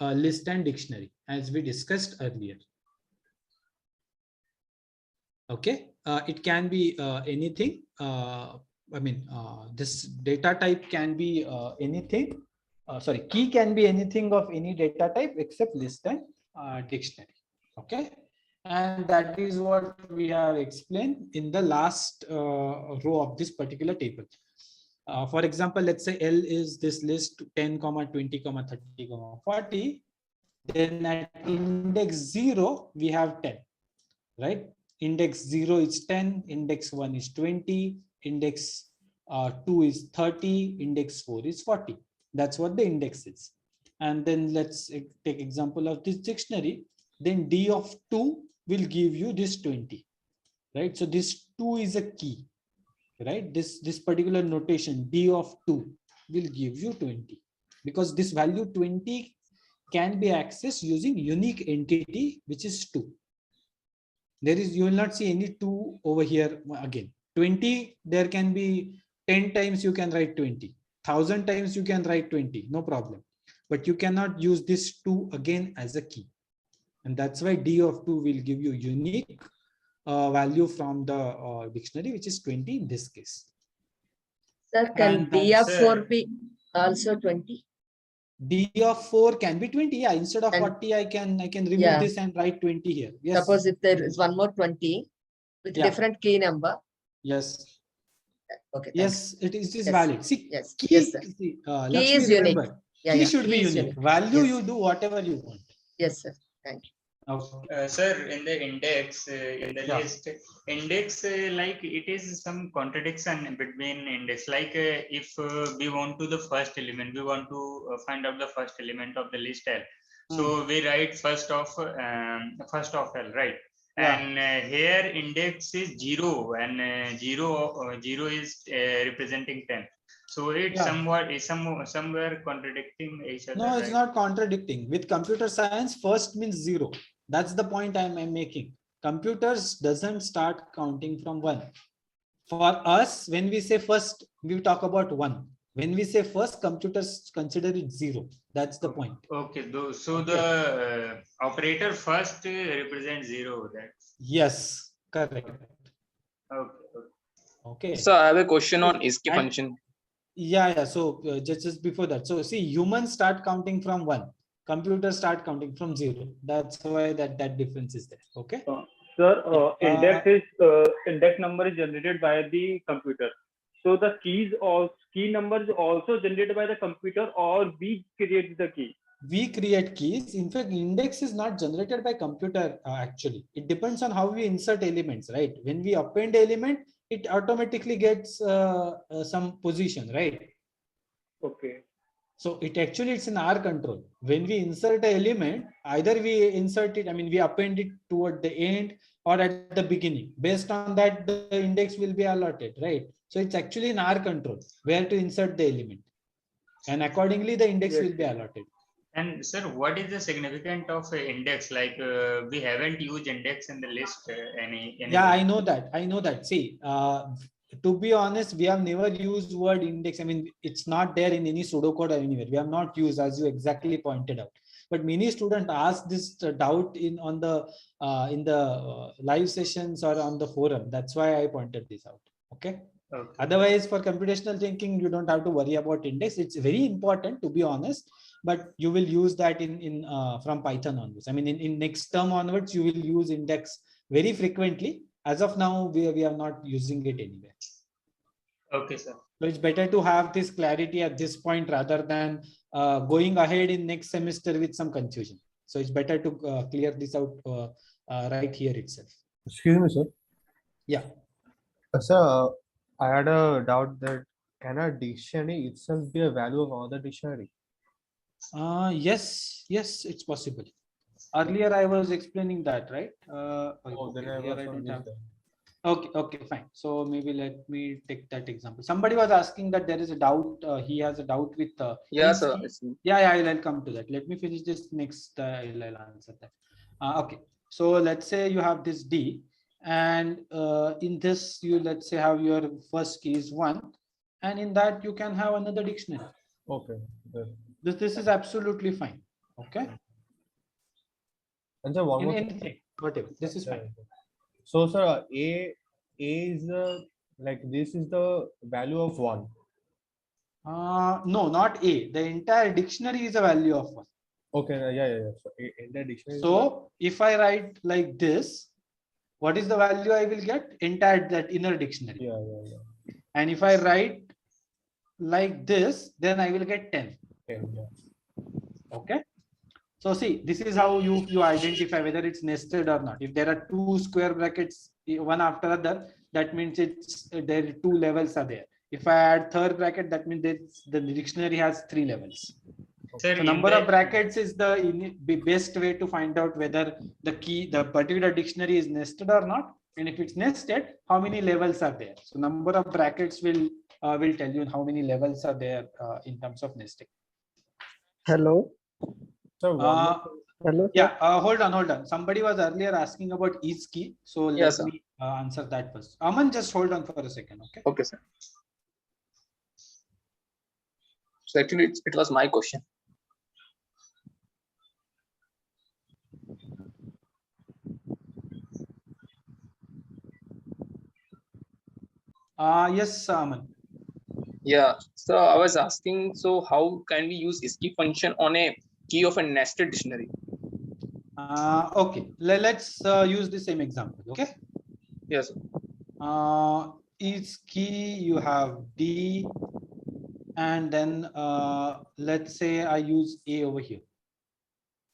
list and dictionary, as we discussed earlier. Okay, it can be anything. I mean, this data type can be anything. Sorry, key can be anything of any data type except list and dictionary. Okay, and that is what we have explained in the last row of this particular table. For example, let's say L is this list 10, 20, 30, 40. Then at index 0, we have 10, right? Index 0 is 10, index 1 is 20, index 2 is 30, index 4 is 40. That's what the index is. And then let's take example of this dictionary. Then D of 2 will give you this 20, right? So this 2 is a key, right? This particular notation D of 2 will give you 20 because this value 20 can be accessed using unique entity, which is 2. You will not see any 2 over here again. 20, there can be 10 times you can write 20. 1000 times you can write 20, no problem. But you cannot use this 2 again as a key. And that's why D of 2 will give you unique value from the dictionary, which is 20 in this case. Sir, can D of 4 be Also 20. D of 4 can be 20. Yeah, instead of And 40, I can remove yeah. this and write 20 here. Yes. Suppose if there is one more 20 with Yeah. different key number. Yes. Okay. Yes, it is Yes. valid. See, Yes. key, Yes, sir. see, Key Lakshmi, is unique. remember, Yeah, key yeah. should be Key is unique. unique. Value, Yes. you do whatever you want. Yes, sir. Thank you. Okay. Sir, in the index, in the Yeah. list, index, like it is some contradiction between index. Like if we want to the first element, we want to find out the first element of the list L. So we write first of L, right? Yeah. And here index is 0, and 0 is representing 10. So it's Yeah. somewhere contradicting each other. No, it's right? not contradicting. With computer science, first means 0. That's the point I'm making. Computers doesn't start counting from 1. For us, when we say first, we talk about 1. When we say first, computers consider it 0. That's the point. Okay, so the operator first represents 0. That's Yes, correct. okay. Okay. So I have a question on escape And- function. Yeah. So just before that, so see, humans start counting from 1. Computers start counting from 0. That's why that difference is there. Okay. Sir, index number is generated by the computer. So the key numbers also generated by the computer, or we create the key. We create keys. In fact, index is not generated by computer actually. It depends on how we insert elements, right? When we append element, it automatically gets some position, right? Okay. So it's in our control. When we insert an element, either we insert it, we append it toward the end or at the beginning. Based on that, the index will be allotted, right? So it's actually in our control where to insert the element. And accordingly, the index will be allotted. And sir, what is the significance of index? Like we haven't used index in the list any. Yeah, I know that. See, to be honest, we have never used word index. It's not there in any pseudocode or anywhere. We have not used, as you exactly pointed out. But many students ask this doubt in the live sessions or on the forum. That's why I pointed this out. Okay. Otherwise, for computational thinking, you don't have to worry about index. It's very important, to be honest, but you will use that in from Python onwards. In next term onwards, you will use index very frequently. As of now, we are not using it anywhere. Okay, sir. So it's better to have this clarity at this point rather than going ahead in next semester with some confusion. So it's better to clear this out right here itself. Excuse me, sir. Yeah. Sir, I had a doubt that can a dictionary itself be a value of other dictionary? Yes, it's possible. Earlier I was explaining that, right? Okay, fine. So maybe let me take that example. Somebody was asking that there is a doubt. He has a doubt with. Yeah, sir. Yeah, I'll come to that. Let me finish this next. I'll answer that. Okay. So let's say you have this D, and in this you let's say have your first key is 1, and in that you can have another dictionary. Okay. This is absolutely fine. Okay. And so one more anything, whatever. This is fine. So sir, A is like this is the value of 1. No, not A. The entire dictionary is a value of 1. Okay, yeah. So entire dictionary. So if I write like this, what is the value I will get? Entire that inner dictionary. Yeah. And if I write like this, then I will get 10. Okay. So see, this is how you identify whether it's nested or not. If there are 2 square brackets, one after other, that means there 2 levels are there. If I add third bracket, that means the dictionary has 3 levels. So number of brackets is the best way to find out whether the particular dictionary is nested or not. And if it's nested, how many levels are there? So number of brackets will tell you how many levels are there in terms of nesting. Hello. Hello. Yeah. Hold on. Somebody was earlier asking about each key. So let me answer that first. Aman, just hold on for a second. Okay. Okay, sir. So actually, it was my question. Yes, Aman. Yeah, so I was asking, so how can we use isKey function on a key of a nested dictionary? Okay, let's use the same example. Okay. Yes. Each key you have D, and then let's say I use A over here.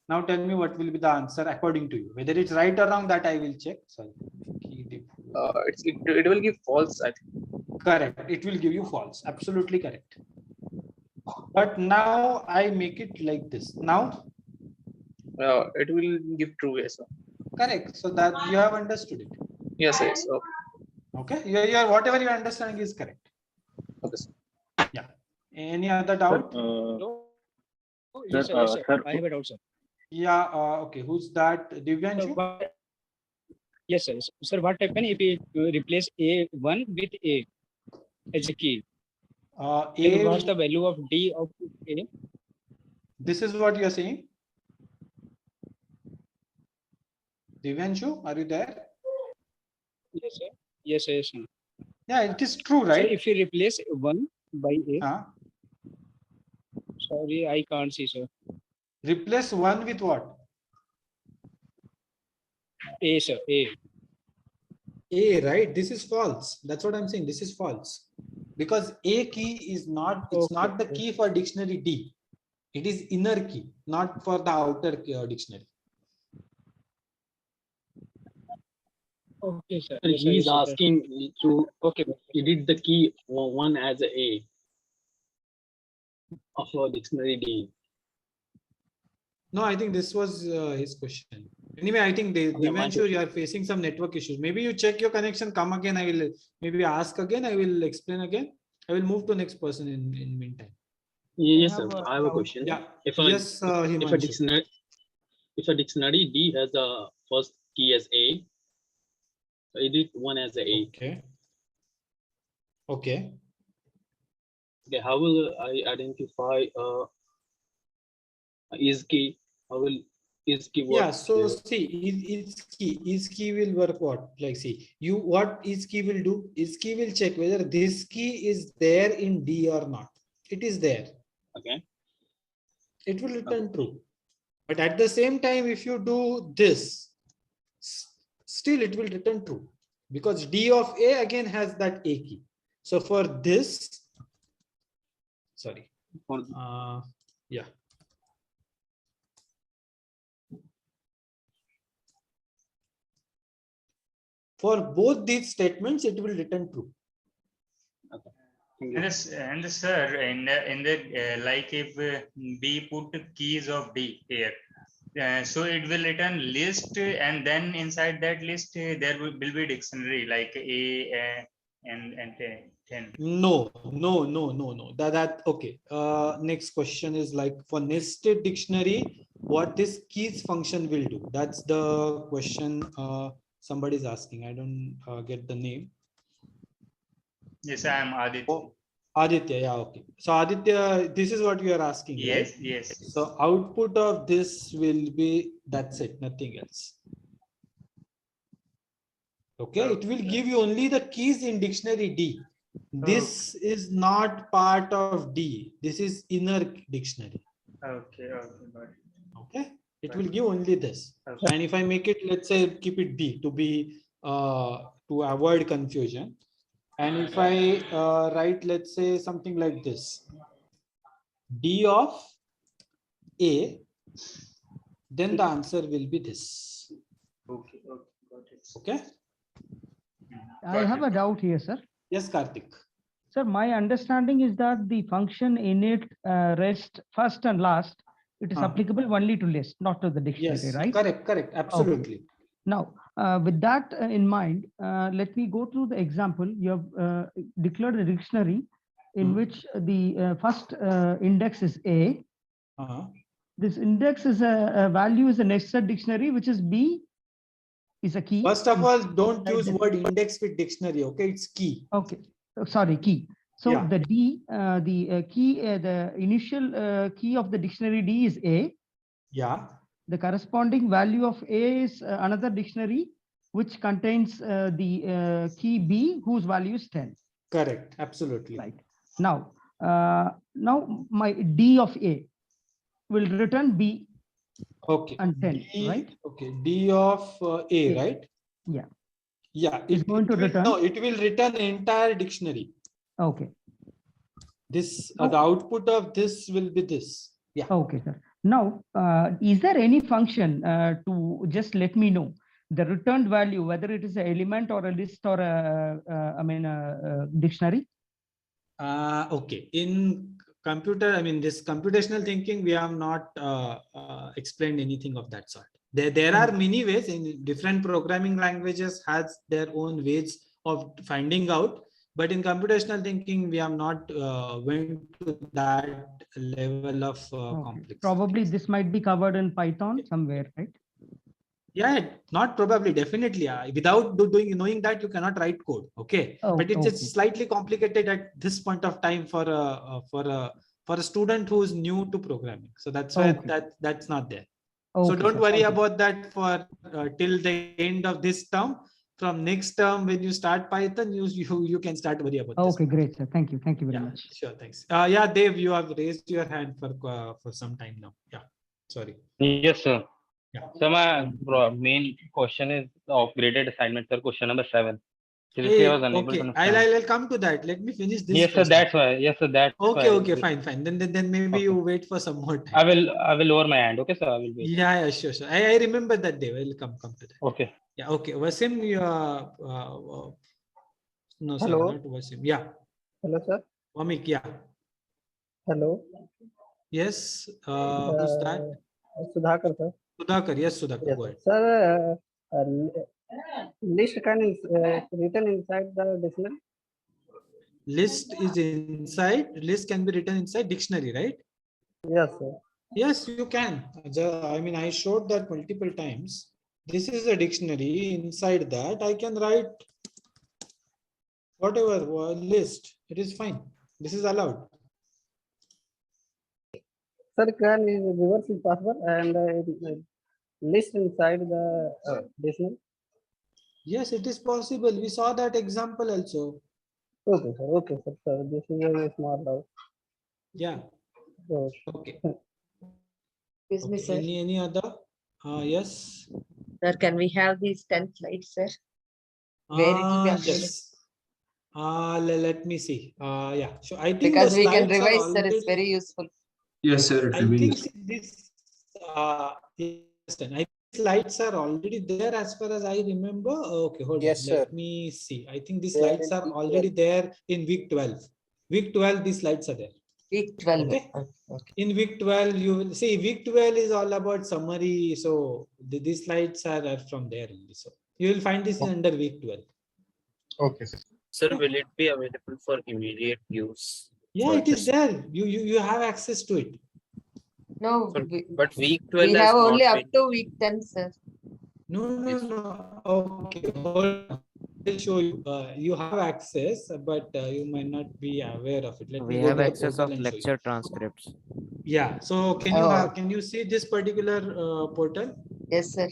Now tell me what will be the answer according to you. Whether it's right or wrong, that I will check. Sorry. It will give false, I think. Correct. It will give you false. Absolutely correct. But now I make it like this. Now it will give true, yes, sir. Correct. So that you have understood it. Yes, yes. Okay. Your whatever your understanding is correct. Okay, sir. Yeah. Any other doubt? Yes, sir. I have a doubt, sir. Yeah. Okay. Who's that? Divyanshu? Yes, sir. Sir, what happens if you replace A1 with A as a key? Then what's the value of D of A? This is what you are saying? Divyanshu, are you there? Yes, sir. Yes, sir. Yes, sir. Yeah, it is true, right? So if you replace 1 by A, sorry, I can't see, sir. Replace 1 with what? A, sir. A, right? This is false. That's what I'm saying. This is false. Because A key is not, it's not the key for dictionary D. It is inner key, not for the outer dictionary. Okay, sir. He is asking to edit the key 1 as A of a dictionary D. No, I think this was his question. Anyway, I think Divyanshu, you are facing some network issues. Maybe you check your connection, come again. I will maybe ask again. I will explain again. I will move to next person in meantime. Yes, sir. I have a question. Yeah. If a dictionary D has the first key as A, so edit 1 as A. Okay. Okay. Okay. How will I identify is key? How will is key work? Yeah, so see, is key will work what? Like, see, what is key will do? Is key will check whether this key is there in D or not. It is there. Okay. It will return true. But at the same time, if you do this, still it will return true. Because D of A again has that A key. So for this, sorry. Yeah. For both these statements, it will return true. Okay. And sir, in the like if B put keys of D here, so it will return list, and then inside that list there will be dictionary like A and 10. No. That okay. Next question is like for nested dictionary, what this keys function will do? That's the question somebody is asking. I don't get the name. Yes, I am Aditya. Oh, Aditya, yeah, okay. So Aditya, this is what you are asking. Yes, right? yes. So output of this will be, that's it, nothing else. Okay, it will give you only the keys in dictionary D. This is not part of D. This is inner dictionary. Okay, got it. Okay, it will give only this. And if I make it, let's say, keep it B to be to avoid confusion. And if I write, let's say something like this, D of A, then the answer will be this. Okay, got it. Okay. I have a doubt here, sir. Yes, Karthik. Sir, my understanding is that the function init, rest, first and last, it is applicable only to list, not to the dictionary, Yes, right? correct, absolutely. Okay. Now, with that in mind, let me go through the example. You have declared a dictionary in which the first index is A. This index is a value is a nested dictionary, which is B is a key. First of all, don't use word index with dictionary. Okay, it's key. Okay, sorry, key. So the D, the key, the initial key of the dictionary D is A. Yeah. The corresponding value of A is another dictionary which contains the key B, whose value is 10. Correct, absolutely. Right. Now, now my D of A will return B. Okay. And 10, D, right? Okay. D of A, right? Yeah. Yeah. It's going to return. No, it will return entire dictionary. Okay. This the output of this will be this. Yeah. Okay, sir. Now, is there any function to just let me know the returned value, whether it is an element or a list or a dictionary? Okay. In computer, I mean, this computational thinking, we have not explained anything of that sort. There are many ways in different programming languages has their own ways of finding out. But in computational thinking, we have not went to that level of complexity. Probably this might be covered in Python somewhere, right? Yeah, not probably, definitely. Without knowing that, you cannot write code. Okay, but it's just slightly complicated at this point of time for a student who is new to programming. So that's why that's not there. So don't worry about that for till the end of this term. From next term, when you start Python, you can start worry about this. Okay, great, sir. Thank you. Thank you very much. Sure, thanks. Yeah, Dave, you have raised your hand for some time now. Yeah, sorry. Yes, sir. Yeah. So my main question is of graded assignment, sir. Question number 7. Hey, okay, I'll come to that. Let me finish this. Yes, sir. That's why. Yes, sir. That's okay. why. Okay, fine. Then maybe you wait for some more time. I will lower my hand. Okay, sir. I will wait. Yeah, sure. I remember that day. We'll come to that. Okay. Yeah. Okay. Wasim, you no, sir, Hello. not Wasim. Yeah. Hello, sir. Wamik, yeah. Hello. Yes. Who's that? Sudhakar, sir. Sudhakar. Yes, Sudhakar. Yes, Go ahead. sir. List can written inside the dictionary. List is inside. List can be written inside dictionary, right? Yes, sir. Yes, you can. I mean, I showed that multiple times. This is a dictionary. Inside that, I can write whatever list. It is fine. This is allowed. Sir, can reverse is possible and list inside the dictionary? Yes, it is possible. We saw that example also. Okay, sir. Okay, sir. So this is a small doubt. Yeah. Okay. Excuse me, sir. Any other? Yes. Sir, can we have these 10 slides, sir? Where it will be uploaded? Yes. Let me see. Yeah. So I think because the we can slides are revise, sir. already... It's very useful. Yes, sir. It I will be think useful. this. I think slides are already there as far as I remember. Okay, hold on. Let me see. I think these slides are already there in week 12. Week 12, these slides are there. Week 12. Okay. Okay. In week 12, you will see week 12 is all about summary. So these slides are from there only. So you will find this under week 12. Okay. Sir, will it be available for immediate use? Yeah, it is there. You have access to it. No, but week 12 we have only up to week 10, sir. No. Okay, hold on. I'll show you. You have access, but you might not be aware of it. We have access of lecture transcripts. Yeah. So can you see this particular portal? Yes, sir.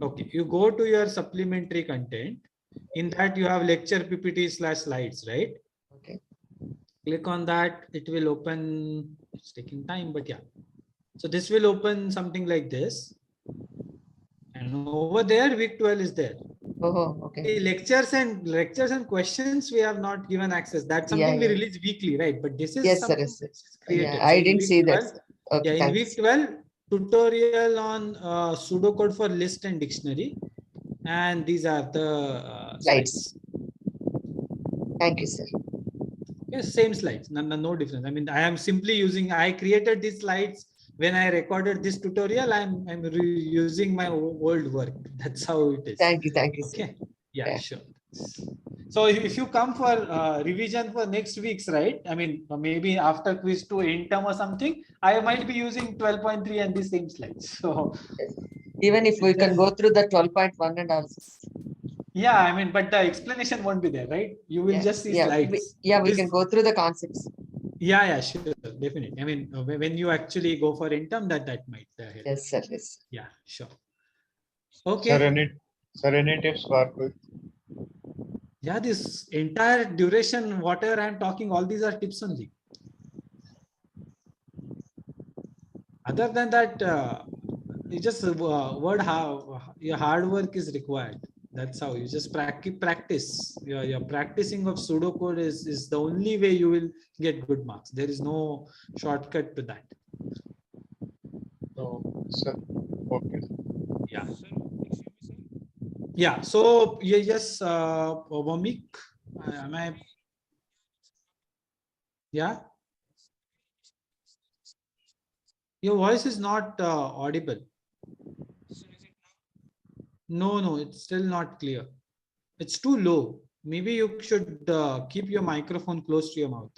Okay. You go to your supplementary content. In that you have lecture PPT/slides, right? Okay. Click on that. It will open. It's taking time, but yeah. So this will open something like this. And over there, week 12 is there. Oh, okay. The lectures and questions we have not given access. That's something we release weekly, right? But this is something created. Yeah, I didn't see that. Okay, in week 12, tutorial on pseudocode for list and dictionary. And these are the slides. Thank you, sir. Yes, same slides. No difference. I mean, I created these slides when I recorded this tutorial. I'm using my old work. That's how it is. Thank you, okay. Sir. Yeah, sure. So if you come for revision for next week's, right? I mean, maybe after quiz 2 in term or something, I might be using 12.3 and the same slides. So even if we can go through the 12.1 and also. Yeah, I mean, but the explanation won't be there, right? You will just see slides. We can go through the concepts. Yeah, sure, definitely. I mean, when you actually go for interim, that might help. Yes, sir. Yes. Yeah, sure. Okay. Sir, any tips for quick? Yeah, this entire duration, whatever I'm talking, all these are tips only. Other than that, you just word how your hard work is required. That's how you just practice. Your practicing of pseudocode is the only way you will get good marks. There is no shortcut to that. Oh, sir. Okay. Yeah. Yeah. So yes, Vamik, am I? Yeah. Your voice is not audible. No, it's still not clear. It's too low. Maybe you should keep your microphone close to your mouth.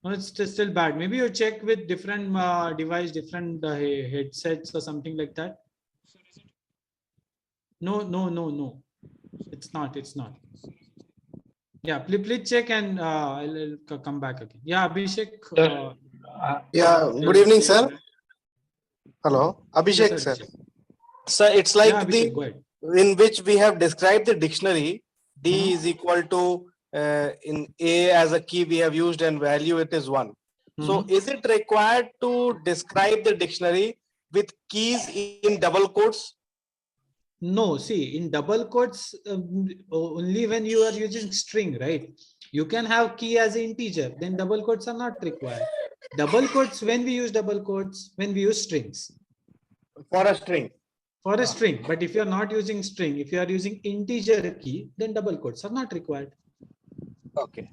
No, it's still bad. Maybe you check with different device, different headsets or something like that. No. It's not. Yeah, please check and I'll come back again. Yeah, Abhishek. Yeah, good evening, sir. Hello, Abhishek, Yes, sir. Abhishek. Sir, it's like Yeah, Abhishek, go ahead. in which we have described the dictionary. D is equal to in A as a key we have used and value it is 1. So is it required to describe the dictionary with keys in double quotes? No, see, in double quotes, only when you are using string, right? You can have key as an integer, then double quotes are not required. Double quotes, when we use double quotes, when we use strings. For a string. For a string, but if you are not using string, if you are using integer key, then double quotes are not required. Okay,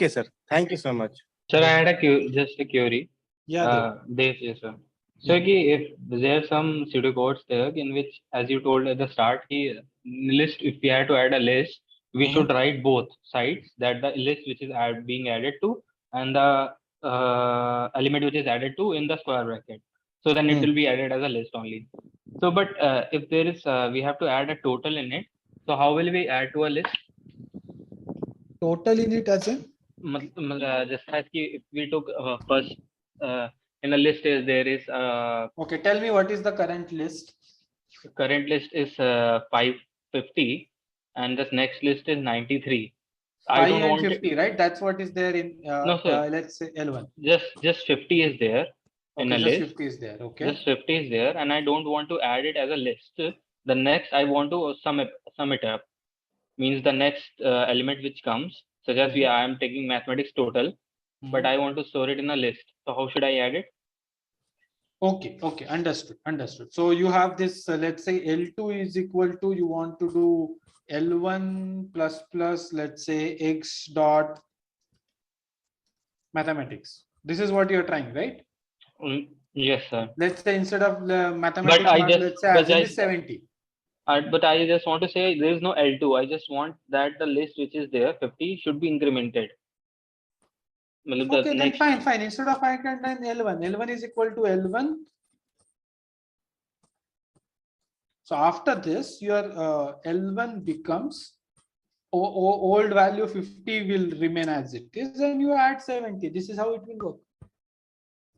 sir. Thank you so much. Sir, I had just a query. Yeah, Yes, sir. So, if there are some pseudocodes there in which, as you told at the start, list, if we had to add a list, we should write both sides, that the list which is being added to and the element which is added to in the square bracket. So then it will be added as a list only. So, but if there is, we have to add a total in it. So how will we add to a list? Total in it as in? Just as if we took first in a list there is okay, tell me what is the current list. Current list is 550 and this next list is 93. 5 and 50, right? That's what is there in no, sir. Let's say L1. Just 50 is there in a list. 50 is there. Okay. Just 50 is there and I don't want to add it as a list. The next I want to sum it up. Means the next element which comes, such as I am taking mathematics total, but I want to store it in a list. So how should I add it? Okay, understood. So you have this, let's say L2 is equal to, you want to do L1 plus, let's say X dot mathematics. This is what you're trying, right? Yes, sir. Let's say instead of mathematics, let's say as is 70. But I just want to say there is no L2. I just want that the list which is there, 50, should be incremented. Okay, then fine. Instead of I can then L1 is equal to L1. So after this, your L1 becomes old value 50 will remain as it is, and you add 70. This is how it will work.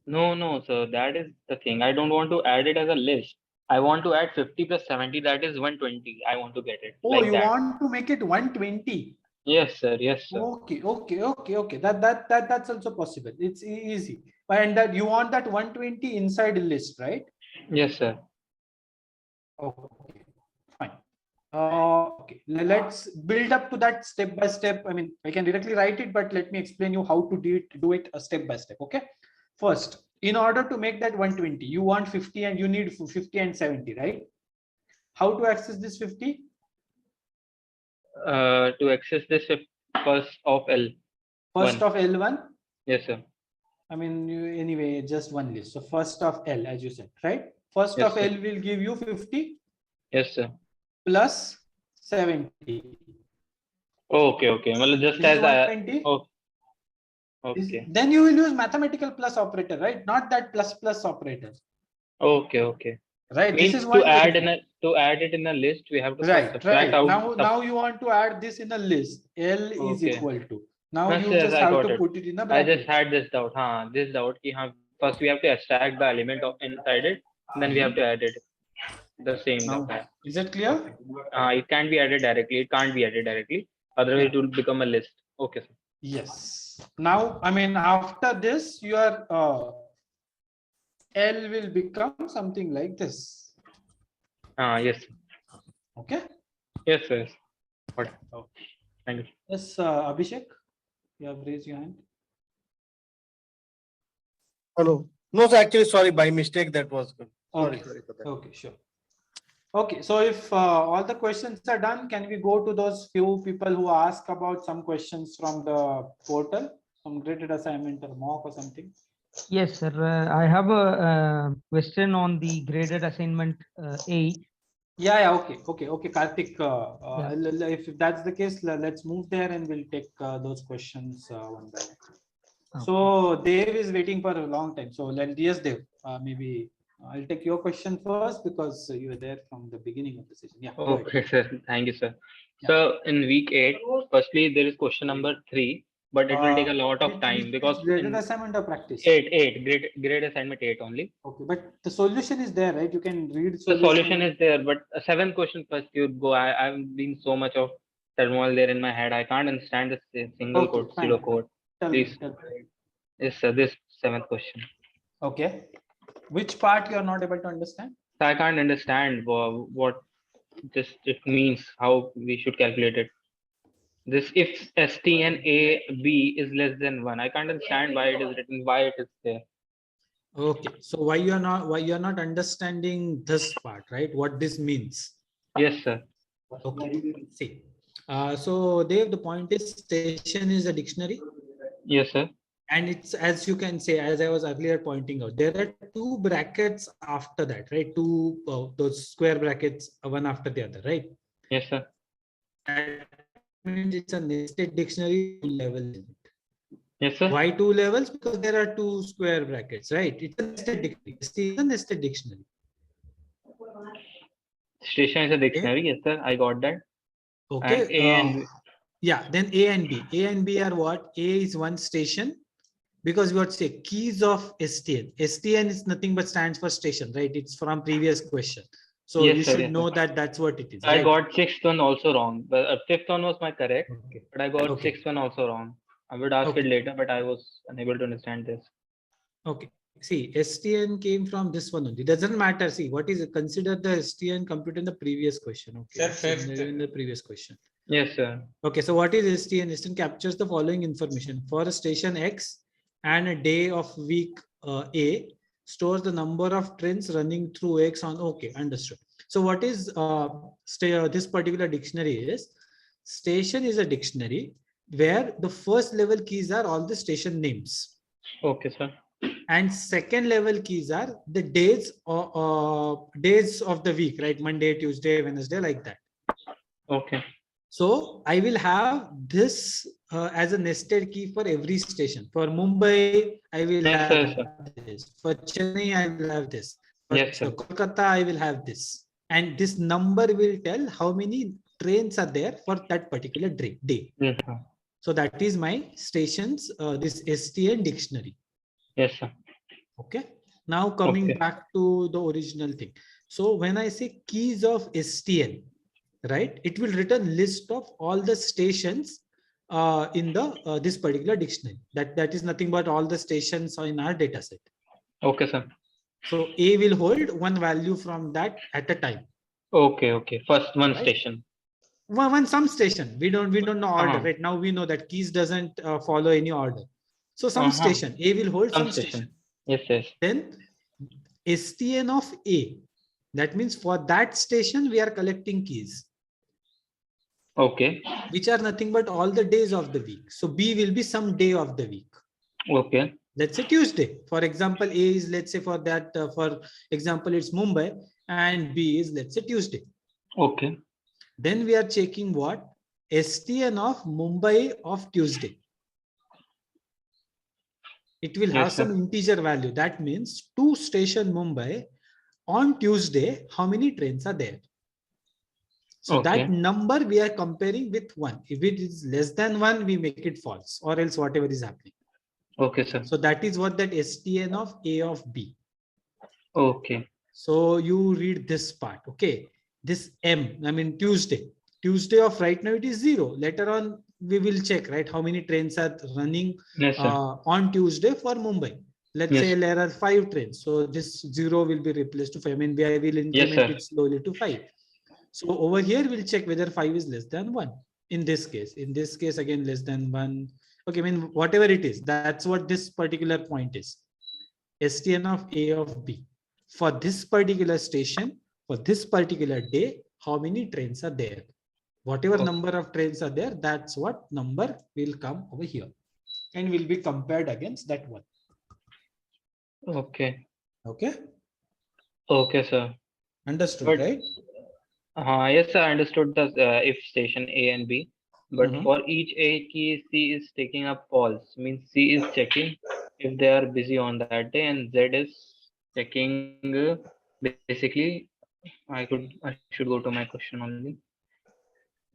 No, sir. That is the thing. I don't want to add it as a list. I want to add 50 plus 70. That is 120. I want to get it. Oh, like you want to make it 120? Yes, sir. Okay. That's also possible. It's easy. And that you want that 120 inside a list, right? Yes, sir. Okay, fine. Okay, let's build up to that step by step. I mean, I can directly write it, but let me explain you how to do it step by step. Okay. First, in order to make that 120, you want 50 and you need 50 and 70, right? How to access this 50? To access this first of L. First of L1? Yes, sir. I mean, anyway, just one list. So first of L, as you said, right? First of L will give you 50. Yes, sir. Plus 70. Okay. Well, just as 120. Okay. Then you will use mathematical plus operator, right? Not that plus operator. Okay. Right. Means this is to add it in a list, we have to subtract out. Now you want to add this in a list. L is equal to. Now you just have to put it in a bracket. I just had this doubt. First we have to extract the element of inside it, then we have to add it. the same. Now, is it clear? It can be added directly. It can't be added directly. Otherwise, it will become a list. Okay, sir. Yes. Now, I mean, after this, your L will become something like this. Yes. Okay. Yes, sir. What? Oh, thank you. Yes, Abhishek, you have raised your hand. Hello. No, sir, actually, sorry, by mistake that was good. Sorry, Okay. sorry for that. Okay, sure. Okay, so if all the questions are done, can we go to those few people who ask about some questions from the portal, some graded assignment or mock or something? Yes, sir. I have a question on the graded assignment 8. Yeah, okay, Karthik. If that's the case, let's move there and we'll take those questions one by one. So Dev is waiting for a long time. So yes, Dev, maybe I'll take your question first because you were there from the beginning of the session. Yeah. Okay, sir. Thank you, sir. So in week 8, firstly, there is question number 3, but it will take a lot of time because graded assignment or practice? 8, grade assignment 8 only. Okay, but the solution is there, right? You can read The solution is there, but 7th question first you go. I've been so much of turmoil there in my head. I can't understand the single code, pseudo code. Please. Yes, sir. This 7th question. Okay. Which part you are not able to understand? I can't understand what this it means, how we should calculate it. This if STN A B is less than 1. I can't understand why it is written, why it is there. Okay, so why you are not understanding this part, right? What this means? Yes, sir. Okay. See, so Dave, the point is station is a dictionary. Yes, sir. And it's, as you can say, as I was earlier pointing out, there are 2 brackets after that, right? 2 those square brackets, one after the other, right? Yes, sir. That means it's a nested dictionary, 2 levels. Yes, sir. Why 2 levels? Because there are 2 square brackets, right? It's a nested dictionary. It's a nested dictionary. Station is a dictionary. Okay. Yes, sir. I got that. Okay. And A and B. Yeah, then A and B. A and B are what? A is one station. Because we would say keys of STN. STN is nothing but stands for station, right? It's from previous question. So yes, you should know that that's what it is. I got 6th one also wrong. But 5th one was my correct. Okay. But I got 6th one also wrong. I would ask it later, but I was unable to understand this. Okay. See, STN came from this one only. It doesn't matter. See, what is it? Consider the STN computed in the previous question. Okay. Sir, in the previous question. Yes, sir. Okay. So what is STN? STN captures the following information. For a station X, and a day of week A stores the number of trains running through X on. Okay, understood. So what is this particular dictionary is? Station is a dictionary where the first level keys are all the station names. Okay, sir. And second level keys are the days days of the week, right? Monday, Tuesday, Wednesday, like that. Okay. So I will have this as a nested key for every station. For Mumbai, I will have this. For Chennai, I will have this. For Kolkata, I will have this. And this number will tell how many trains are there for that particular day. Yes, so that is my stations, this STN dictionary. Yes, sir. Okay. Now coming back to the original thing. So when I say keys of STN, right, it will return list of all the stations in the this particular dictionary. That is nothing but all the stations in our data set. Okay, sir. So A will hold one value from that at a time. Okay. First one station. Some station. We don't know order. Right now we know that keys doesn't follow any order. So some station. A will hold some station. Yes. Then STN of A. That means for that station we are collecting keys. Okay. Which are nothing but all the days of the week. So B will be some day of the week. Okay. Let's say Tuesday. For example, A is, let's say for that, for example, it's Mumbai, and B is, let's say, Tuesday. Okay. Then we are checking what? STN of Mumbai of Tuesday. It will have some integer value. That means to station Mumbai on Tuesday, how many trains are there? So that number we are comparing with 1. If it is less than 1, we make it false, or else whatever is happening. Okay, sir. So that is what that STN of A of B. Okay. So you read this part. Okay. This M, I mean Tuesday. Tuesday of right now it is 0. Later on we will check, right, how many trains are running on Tuesday for Mumbai. Let's say there are 5 trains. So this 0 will be replaced to 5. I mean, I will increment it slowly to 5. So over here, we'll check whether 5 is less than 1. In this case, again, less than 1. Okay, I mean, whatever it is, that's what this particular point is. STN of A of B. For this particular station, for this particular day, how many trains are there? Whatever number of trains are there, that's what number will come over here. And will be compared against that one. Okay. Okay. Okay, sir. Understood, right? Yes, sir. I understood the if station A and B. But for each A key, C is taking up false. Means C is checking if they are busy on that day, and Z is checking. Basically, I should go to my question only.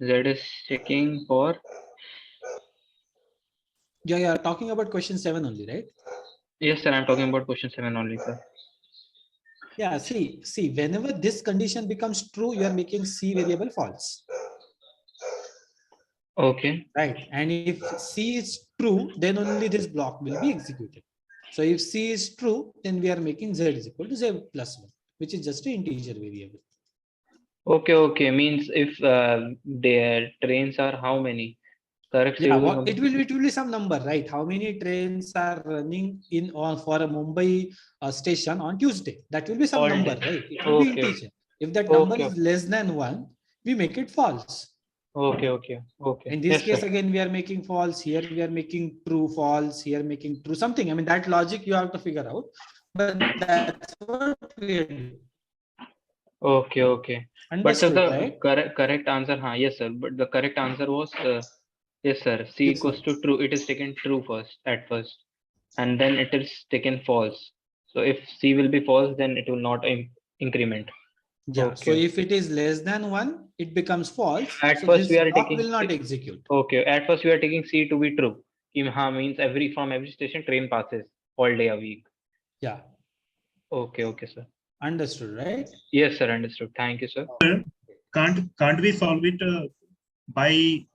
Z is checking for. Yeah, yeah. Talking about question 7 only, right? Yes, sir. I'm talking about question 7 only, sir. Yeah. See. Whenever this condition becomes true, you are making C variable false. Okay. Right. And if C is true, then only this block will be executed. So if C is true, then we are making Z is equal to Z plus 1, which is just an integer variable. Okay. Okay. Means if their trains are how many? Correct. Yeah, it will be some number, right? How many trains are running in or for a Mumbai station on Tuesday? That will be some number, right? It will be integer. If that number is less than 1, we make it false. Okay. In this case, again, we are making false. Here we are making true, false. Here making true, something. I mean, that logic you have to figure out. But that's what we are doing. Okay. Understood, but the right? correct answer, yes, sir. But the correct answer was yes, sir. C equals to true. It is taken true at first, and then it is taken false. So if C will be false, then it will not increment. Yeah. Okay. So if it is less than 1, it becomes false. At so first this we are block taking will not execute. Okay. At first we are taking C to be true. Means from every station train passes all day a week. Yeah. Okay, sir. Understood, right? Yes, sir. Understood. Thank you, sir. Can't we solve it by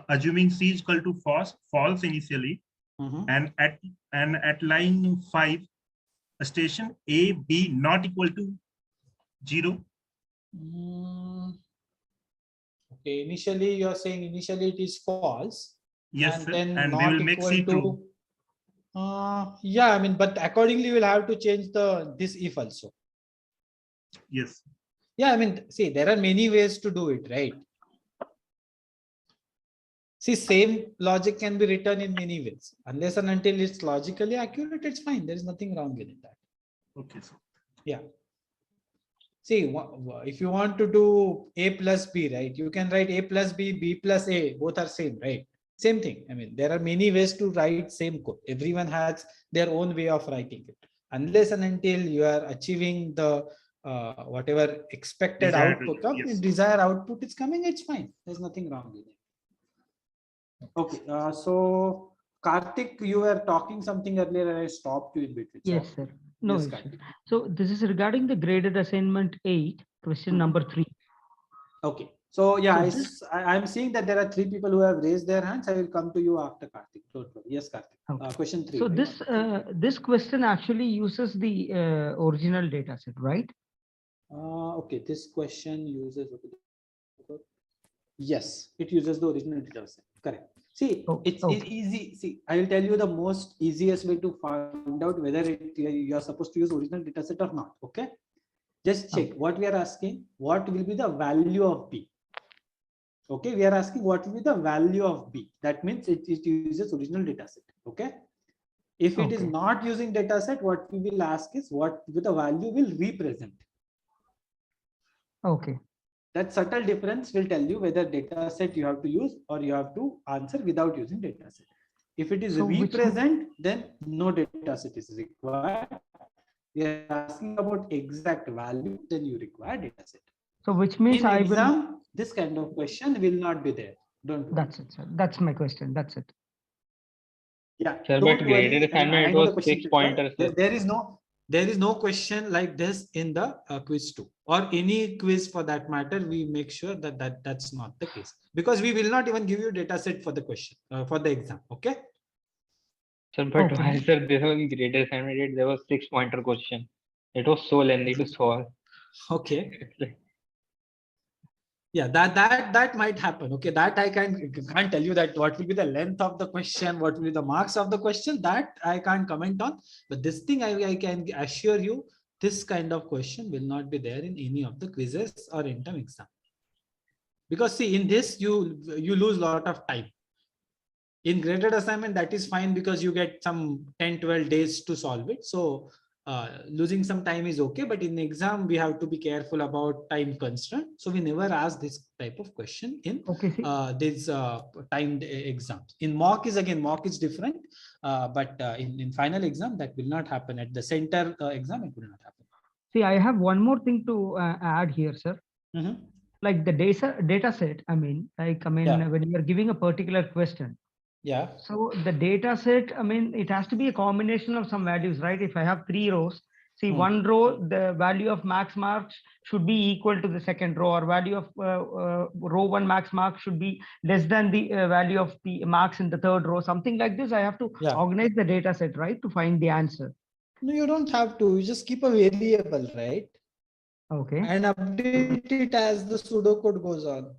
assuming C is equal to false initially, and at line 5, a station A, B not equal to 0? Okay, initially you are saying initially it is false. Yes, and sir. then And not we will make equal C to true. Yeah, I mean, but accordingly we'll have to change this if also. Yes. Yeah, I mean, see, there are many ways to do it, right? See, same logic can be written in many ways. Unless and until it's logically accurate, it's fine. There is nothing wrong with that. Okay, sir. Yeah. See, if you want to do A plus B, right? You can write A plus B, B plus A. Both are same, right? Same thing. I mean, there are many ways to write same code. Everyone has their own way of writing it. Unless and until you are achieving the whatever expected Desired output, result, desired output is coming, it's fine. There's nothing wrong with it. Okay, so Karthik, you were talking something earlier and I stopped you in between. Yes, sir. No Yes, issue. So this is regarding the graded assignment 8, question number 3. Okay. So yeah, So I'm seeing that there are 3 people who have raised their hands. I will come to you after Karthik. Don't worry. Yes, Karthik. Okay. Question 3. So right? this question actually uses the original data set, right? Okay, this question uses. Yes, it uses the original data set. Correct. See, it's easy. See, I will tell you the most easiest way to find out whether you are supposed to use original data set or not. Okay. Just check what we are asking. What will be the value of B? Okay, we are asking what will be the value of B. That means it uses original data set. Okay. If it is not using data set, what we will ask is what the value will represent. Okay. That subtle difference will tell you whether data set you have to use or you have to answer without using data set. If it is represent, then no data set is required. We are asking about exact value, then you require data set. So which means in exam, this kind of question will not be there. Don't worry. That's it, sir. That's my question. That's it. Yeah. Sir, don't but worry. graded I mean, assignment I it know was the question 6 pointers. there is no there is no question like this in the quiz 2 or any quiz for that matter. We make sure that that's not the case, because we will not even give you data set for the question for the exam. Okay. Sir, but why, sir, this was greater assignment, there was 6-pointer question. It was so lengthy to solve. Okay. Yeah, that might happen. Okay, that I can't tell you that what will be the length of the question, what will be the marks of the question, that I can't comment on. But this thing I can assure you, this kind of question will not be there in any of the quizzes or interim exam. Because see, in this you lose a lot of time. In graded assignment, that is fine because you get some 10-12 days to solve it. So losing some time is okay, but in exam we have to be careful about time constraint. So we never ask this type of question in these timed exams. In mock is different, but in final exam that will not happen. At the center exam it will not happen. See, I have one more thing to add here, sir. Like the data set. When you are giving a particular question. Yeah. So the data set, it has to be a combination of some values, right? If I have 3 rows, see one row, the value of max marks should be equal to the second row, or value of row 1 max marks should be less than the value of the marks in the third row, something like this. I have to organize the data set, right, to find the answer. No, you don't have to. You just keep a variable, right? Okay. And update it as the pseudocode goes on.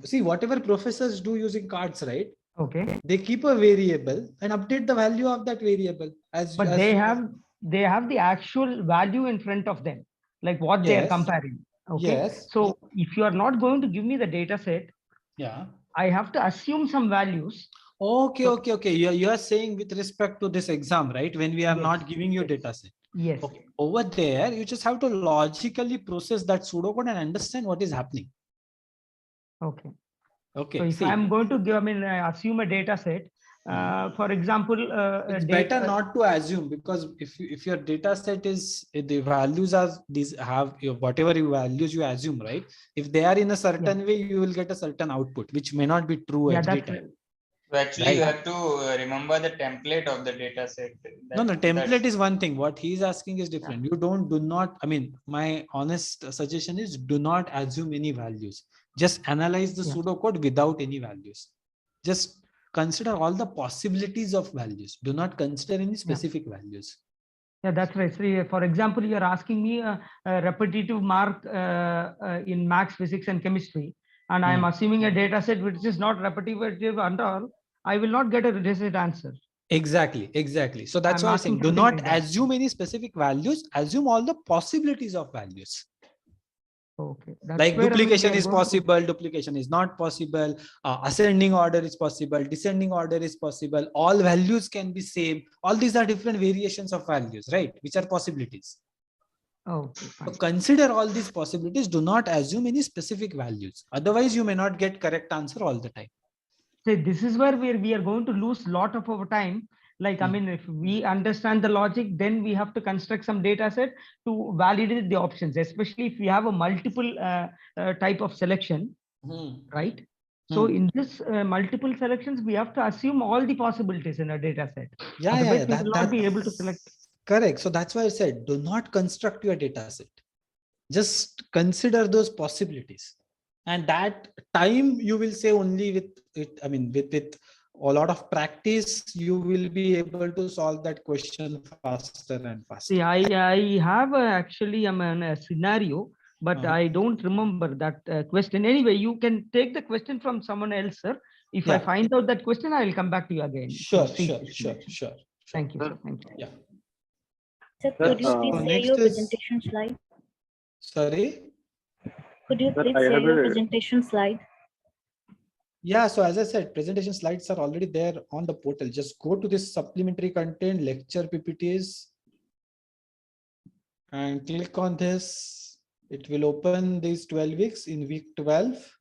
See, whatever professors do using cards, right? Okay. They keep a variable and update the value of that variable But they have the actual value in front of them, like what they are comparing. Okay. Yes. So if you are not going to give me the data set, I have to assume some values. Okay. You are saying with respect to this exam, right? When we are not giving you data set. Yes. Okay. Over there, you just have to logically process that pseudocode and understand what is happening. Okay. Okay. So if I'm going to give, assume a data set, for example, it's better not to assume, because if your data set is the values are these have whatever values you assume, right? If they are in a certain way, you will get a certain output, which may not be true every time. So actually, you have to remember the template of the data set. No, template is one thing. What he's asking is different. You do not, my honest suggestion is do not assume any values. Just analyze the pseudocode without any values. Just consider all the possibilities of values. Do not consider any specific values. Yeah, that's right. So, for example, you're asking me a repetitive mark in maths, physics, and chemistry, and I'm assuming a data set which is not repetitive at all. I will not get a data answer. Exactly. So that's why I'm saying do not assume any specific values. Assume all the possibilities of values. Okay. Like duplication is possible, duplication is not possible, ascending order is possible, descending order is possible, all values can be same. All these are different variations of values, right? Which are possibilities. Okay. So consider all these possibilities. Do not assume any specific values. Otherwise, you may not get correct answer all the time. So this is where we are going to lose a lot of our time. Like, if we understand the logic, then we have to construct some data set to validate the options, especially if we have a multiple type of selection, right? So in this multiple selections, we have to assume all the possibilities in a data set. Otherwise, we will not be able to select. Correct. So that's why I said, do not construct your data set. Just consider those possibilities. And that time you will say only with it, with a lot of practice, you will be able to solve that question faster and faster. See, I have actually a scenario, but I don't remember that question. Anyway, you can take the question from someone else, sir. If I find out that question, I will come back to you again. Sure. Thank you, sir. Thank you. Yeah. Sir, could you please share your presentation slide? Sorry? Could you please share your presentation slide? Yeah, so as I said, presentation slides are already there on the portal. Just go to this supplementary content, lecture PPTs, and click on this. It will open these 12 weeks in week 12.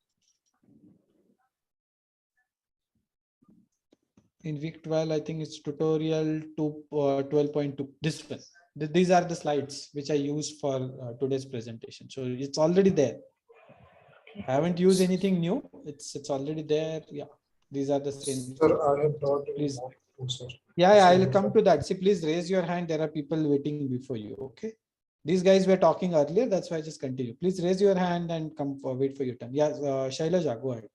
In week 12, I think it's tutorial 12.2. This one. These are the slides which I used for today's presentation. So it's already there. I haven't used anything new. It's already there. Yeah, these are the same. Sir, I have brought Please. sir. Yeah, I'll come to that. See, please raise your hand. There are people waiting before you. Okay. These guys were talking earlier. That's why I just continue. Please raise your hand and come for wait for your turn. Yeah, Shailaja, go ahead.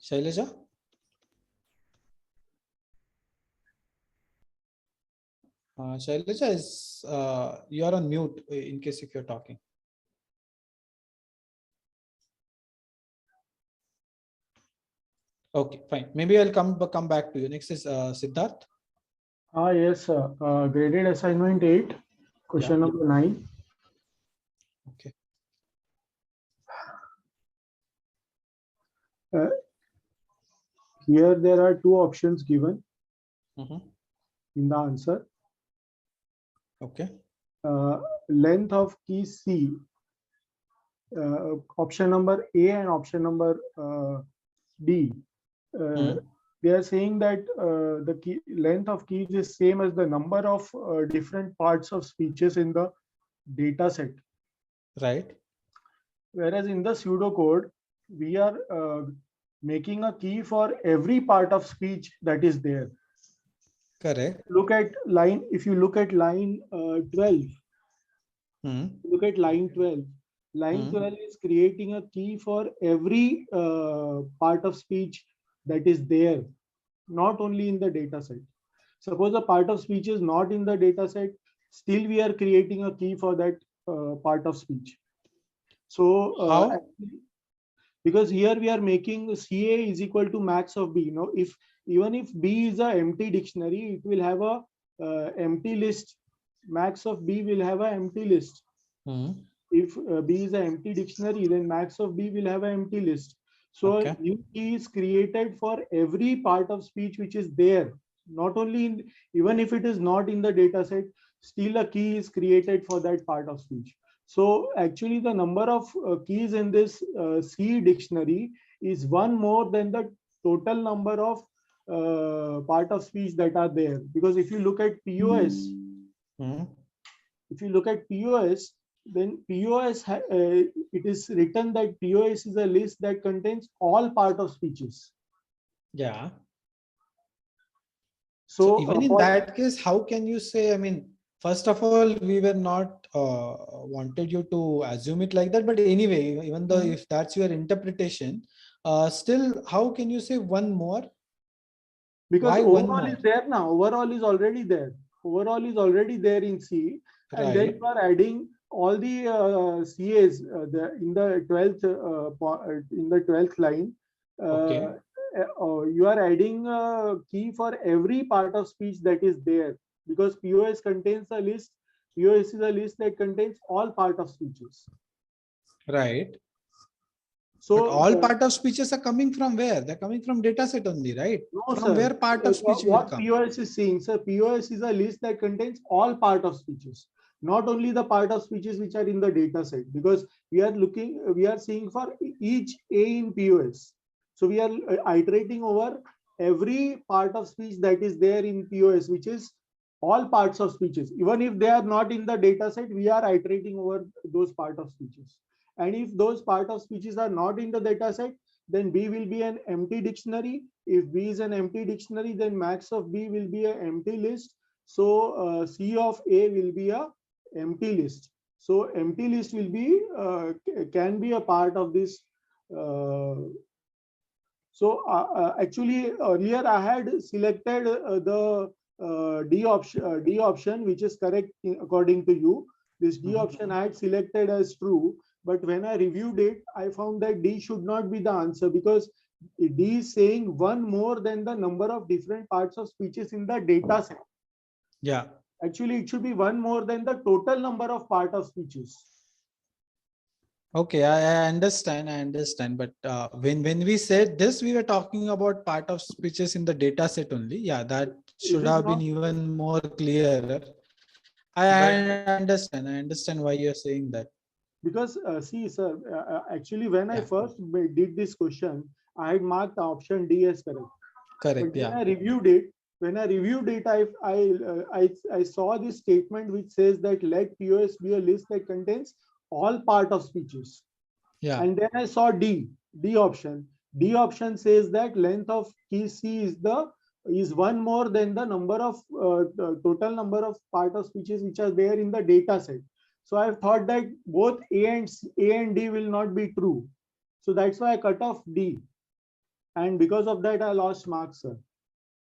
Shailaja? Shailaja is you are on mute in case if you're talking. Okay, fine. Maybe I'll come back to you. Next is Siddharth. Yes, sir. Graded assignment 8, question number 9. Okay. Here there are two options given in the answer. Okay. Length of key C, option number A and option number D. They are saying that the key length of keys is same as the number of different parts of speeches in the data set. Right. Whereas in the pseudocode, we are making a key for every part of speech that is there. Correct. Look at line, if you look at line 12, look at line 12. Line 12 is creating a key for every part of speech that is there, not only in the data set. Suppose a part of speech is not in the data set, still we are creating a key for that part of speech. So because here we are making CA is equal to max of B. Now, even if B is an empty dictionary, it will have a empty list. Max of B will have an empty list. If B is an empty dictionary, then max of B will have an empty list. So a new key is created for every part of speech which is there. Not only in, even if it is not in the data set, still a key is created for that part of speech. So actually the number of keys in this C dictionary is one more than the total number of part of speech that are there. Because if you look at POS, then POS, it is written that POS is a list that contains all part of speeches. Yeah. So even in that case, how can you say, I mean, first of all, we were not wanted you to assume it like that. But anyway, even though if that's your interpretation, still, how can you say one more? Because overall is there now. Overall is already there. Overall is already there in C. And then you are adding all the CAs in the 12th line. You are adding a key for every part of speech that is there. Because POS contains a list. POS is a list that contains all part of speeches. Right. So but all part of speeches are coming from where? They're coming from data set only, right? No, from sir. Where part of speech will come? POS is saying, sir, POS is a list that contains all part of speeches, not only the part of speeches which are in the data set, because we are seeing for each A in POS. So we are iterating over every part of speech that is there in POS, which is all parts of speeches. Even if they are not in the data set, we are iterating over those part of speeches. And if those part of speeches are not in the data set, then B will be an empty dictionary. If B is an empty dictionary, then max of B will be an empty list. So C of A will be a empty list. So empty list will be can be a part of this. Actually earlier I had selected the D option, which is correct according to you. This D option I had selected as true. But when I reviewed it, I found that D should not be the answer, because D is saying one more than the number of different parts of speeches in the data set. Yeah. Actually, it should be one more than the total number of part of speeches. Okay, I understand. But when we said this, we were talking about part of speeches in the data set only. Yeah, that should have been even more clearer. I understand why you're saying that. Because see, sir, actually, when I first did this question, I had marked option D as correct. Correct. But when I reviewed it, I saw this statement which says that let POS be a list that contains all part of speeches. Yeah. And then I saw D option. D option says that length of key C is one more than the number of the total number of part of speeches which are there in the data set. So I've thought that both A and D will not be true. So that's why I cut off D. And because of that, I lost marks, sir.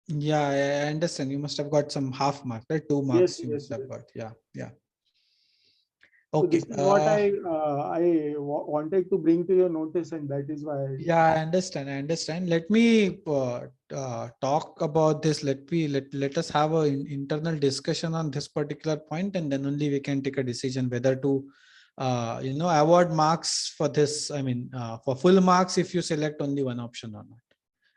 Yeah, I understand. You must have got some half mark, right? 2 marks you must have got. Yeah, yeah. So Okay. this is what I wanted to bring to your notice, and that is why. Yeah, I understand. I understand. Let me talk about this. Let us have an internal discussion on this particular point, and then only we can take a decision whether to award marks for this. I mean, for full marks if you select only one option or not.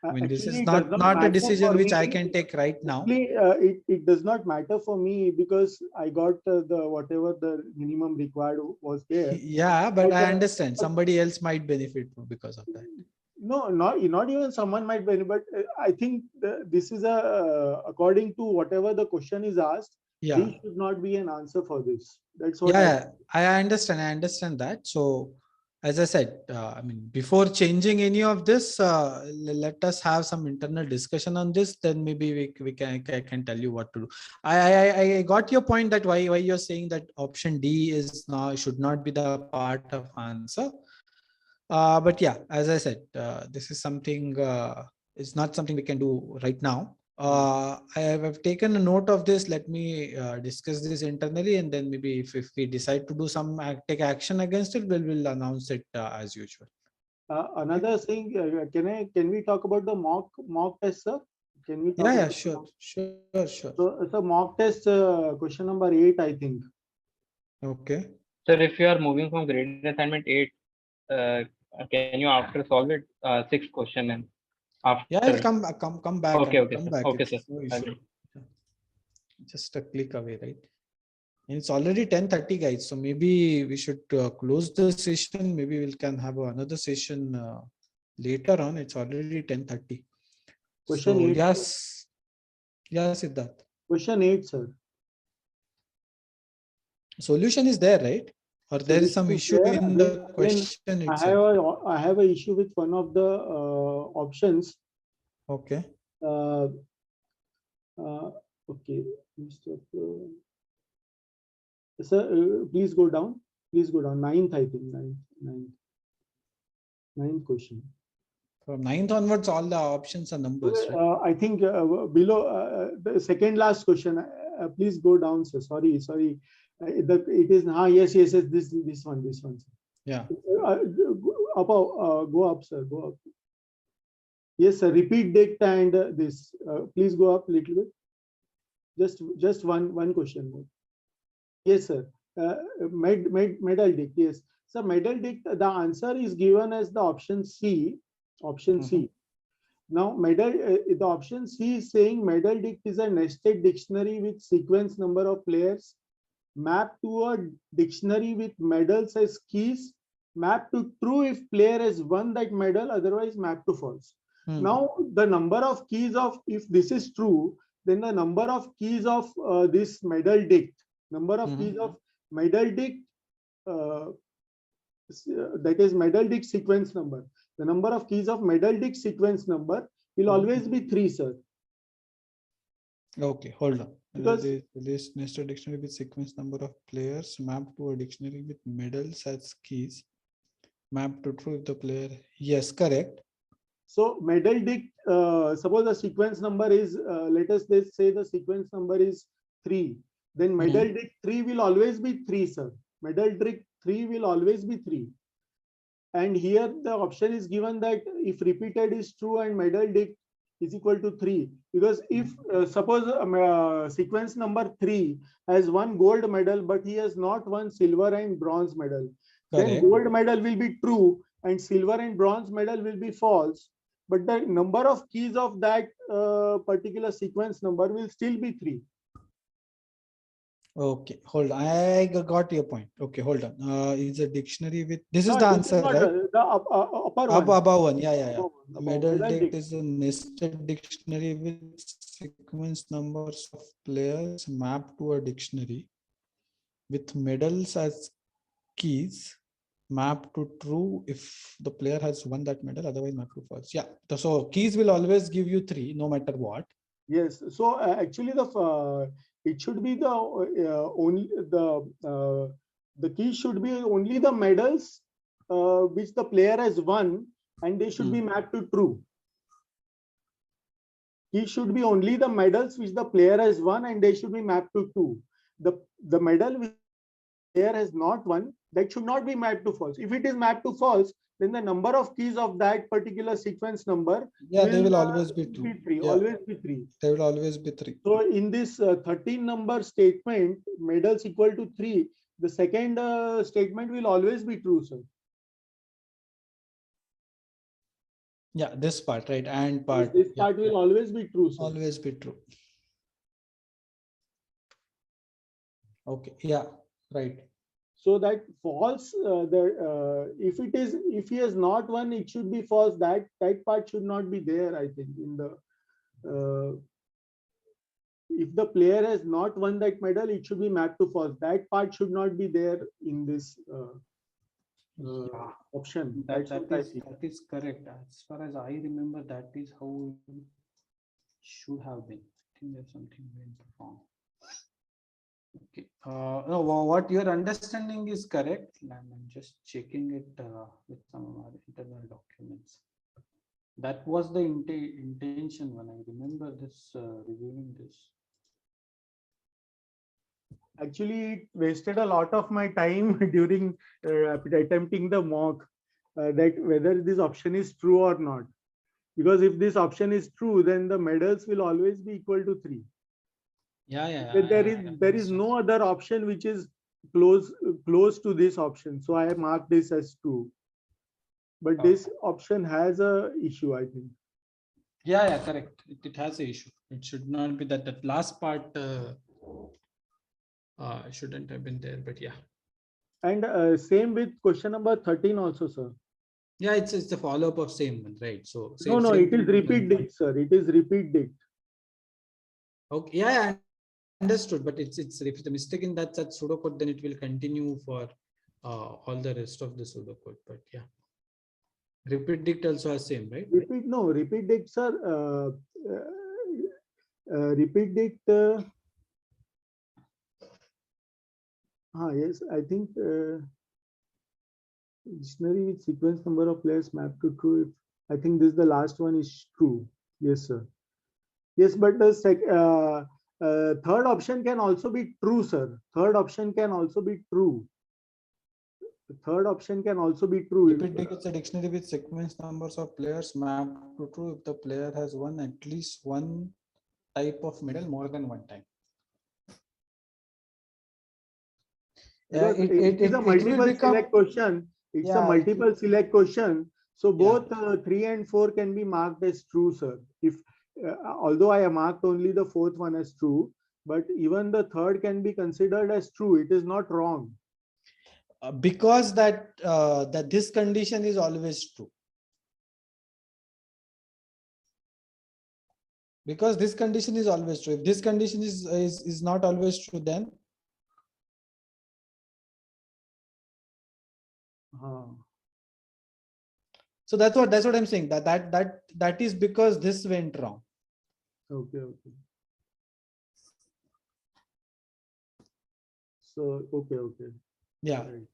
I mean, this is Actually, not a decision which I can take right now. Actually, it does not matter for me because I got the whatever the minimum required was there. Yeah, but I understand somebody else might benefit because of that. No, not even someone might benefit, but I think this is according to whatever the question is asked. Yeah. There should not be an answer for this. That's what. Yeah, I understand. I understand that. So, as I said, I mean, before changing any of this, let us have some internal discussion on this. Then maybe I can tell you what to do. I got your point that why you're saying that option D should not be the part of answer. But yeah, as I said, this is something. It's not something we can do right now. I have taken a note of this. Let me discuss this internally, and then maybe if we decide to do take action against it, we'll announce it as usual. Another thing, can we talk about the mock test, sir? Can we? Talk Yeah, sure. So mock test question number 8, I think. Okay. Sir, if you are moving from graded assignment 8, can you after solve it 6th question and after? Yeah, I'll come back. Okay, come back. Okay, sir. No issue. Just a click away, right? And it's already 10:30, guys. So maybe we should close the session. Maybe we can have another session later on. It's already 10:30. Question 8. Yes, Siddharth. Question 8, sir. Solution is there, right? Or there is some issue in the question itself? I have an issue with one of the options. Okay. Okay. Sir, please go down. Please go down. 9th, I think. 9th question. From 9th onwards, all the options are numbers, right? I think below the second last question. Please go down, sir. Sorry. It is yes. This one. Sir. Yeah. Go up, sir. Go up. Yes, sir. Repeat date and this. Please go up a little bit. Just one question more. Yes, sir. Medal dict. Yes, so medal dict. The answer is given as the option C. Option C. Now, the option C is saying medal dict is a nested dictionary with sequence number of players, mapped to a dictionary with medals as keys, mapped to true if player has won that medal, otherwise mapped to false. Now, the number of keys of, if this is true, then the number of keys of this medal dict, number of keys of medal dict, that is medal dict sequence number. The number of keys of medal dict sequence number will always be 3, sir. Okay, hold on. Because this nested dictionary with sequence number of players mapped to a dictionary with medals as keys, mapped to true if the player. Yes, correct. So medal dict, suppose the sequence number is, let us say the sequence number is 3. Then medal dict 3 will always be 3, sir. Medal dict 3 will always be 3. And here the option is given that if repeated is true and medal dict is equal to 3. Because if suppose sequence number 3 has one gold medal, but he has not one silver and bronze medal, then gold medal will be true and silver and bronze medal will be false. But the number of keys of that particular sequence number will still be 3. Okay, hold on. I got your point. Okay, hold on. Is a dictionary with this is the answer, right? The upper one. Above one. Yeah. Medal dict is a nested dictionary with sequence numbers of players mapped to a dictionary with medals as keys, map to true if the player has won that medal, otherwise map to false. Yeah. So keys will always give you 3 no matter what. Yes. So actually, it should be the only the key should be only the medals which the player has won, and they should be mapped to true. Key should be only the medals which the player has won, and they should be mapped to true. The medal which the player has not won, that should not be mapped to false. If it is mapped to false, then the number of keys of that particular sequence number they will always be true. Three, Yeah. always be 3. They will always be 3. So in this 13 number statement, medals equal to 3, the second statement will always be true, sir. Yeah, this part, right? And part. This part will always be true, sir. Always be true. Okay. Yeah. Right. So that false, if he has not won, it should be false. That part should not be there, I think. In the if the player has not won that medal, it should be mapped to false. That part should not be there in this option. That is correct. As far as I remember, that is how it should have been. I think there's something went wrong. Okay. No, what your understanding is correct. I'm just checking it with some of our internal documents. That was the intention when I remember this reviewing this. Actually, it wasted a lot of my time during attempting the mock, that whether this option is true or not. Because if this option is true, then the medals will always be equal to 3. There is no other option which is close to this option. So I have marked this as true. But this option has a issue, I think. Yeah, correct. It has a issue. It should not be that last part shouldn't have been there, but yeah. And same with question number 13 also, sir. Yeah, it's the follow-up of same one, right? So no, it is repeat dict, sir. It is repeat dict. Okay, yeah, understood. But if the mistake in that pseudocode, then it will continue for all the rest of the pseudocode. But yeah, repeat dict also has same, right? Repeat dict, sir. Repeat dict. Yes, I think dictionary with sequence number of players mapped to true. I think this the last one is true. Yes, sir. Yes, but the third option can also be true, sir. Third option can also be true. The third option can also be true. Repeat dict is a dictionary with sequence numbers of players mapped to true if the player has won at least one type of medal more than one time. It is a multiple select question. It's a multiple select question. So both 3 and 4 can be marked as true, sir. If although I have marked only the fourth one as true, but even the third can be considered as true. It is not wrong. Because that this condition is always true. Because this condition is always true. If this condition is not always true, then so that's what I'm saying. That is because this went wrong. Okay. So okay. Yeah. Right.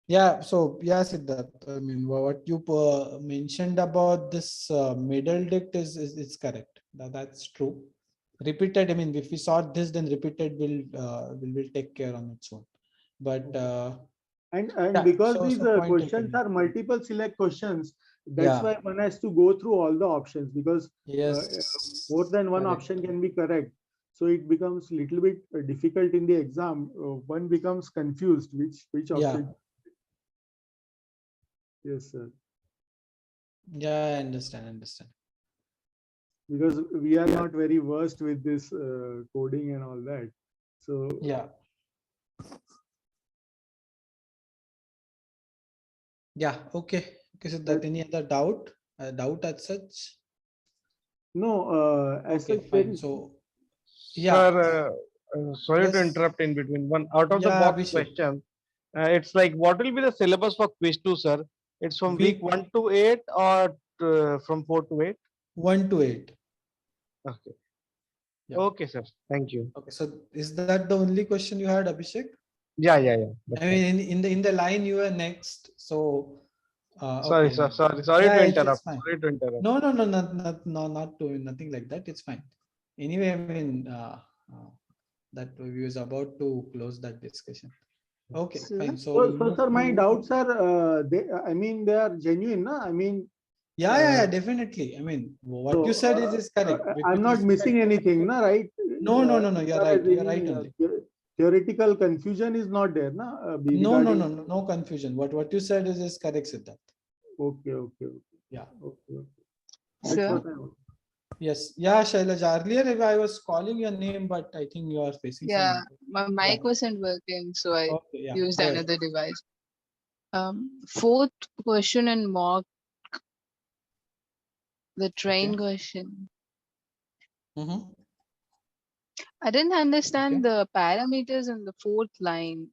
Yeah. So yeah, Siddharth. I mean, what you mentioned about this middle dict is correct. That's true. Repeated. I mean, if we sort this, then repeated will take care on its own. But and because these questions are multiple select questions, that's why one has to go through all the options, because more than one option can be correct. So it becomes a little bit difficult in the exam. One becomes confused which option. Yes, sir. Yeah, I understand. Because we are not very versed with this coding and all that. So yeah. Okay. So that any other doubt as such? No, as such. Fine. So Sir, sorry to interrupt in between. One out of the box question. It's like, what will be the syllabus for quiz 2, sir? It's from week 1 to 8 or from 4 to 8? 1 to 8. Okay. Yeah. Okay, sir. Thank you. Okay, so is that the only question you had, Abhishek? Yeah. I mean, in the line you were next. So Sorry, okay. sir. Sorry Yeah, to it's interrupt. fine. Sorry to interrupt. No, not doing nothing like that. It's fine. Anyway, I mean, that we was about to close that discussion. Okay, fine. So, So sir, my doubts are, I mean, they are genuine, no? I mean. Yeah, definitely. I mean, what So, you said is correct. I'm not missing anything, no, right? No. You're right. You're right only. Theoretical confusion is not there, no? No confusion. What you said is correct, Siddharth. Okay. Yeah. Okay. Sir? Yes. Yeah, Shailaja. Earlier I was calling your name, but I think you are facing Yeah, some. my mic wasn't working, so I used go ahead. another device. Fourth question in mock, the train question. I didn't understand the parameters in the fourth line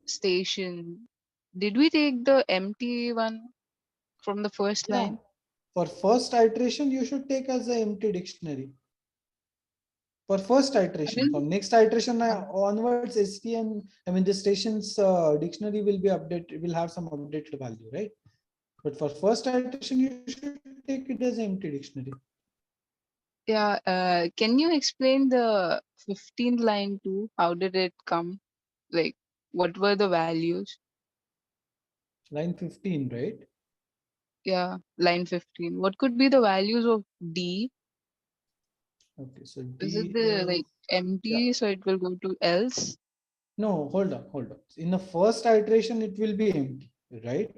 station. Did we take the empty one from the first line? For first iteration, you should take as an empty dictionary. For first iteration, from next iteration onwards, STM, I mean, the station's dictionary will be updated, will have some updated value, right? But for first iteration, you should take it as an empty dictionary. Yeah, can you explain the 15th line too? How did it come? Like, what were the values? Line 15, right? Yeah, line 15. What could be the values of D? Okay, so D is it the like empty, so it will go to else? No, hold on. In the first iteration, it will be empty, right?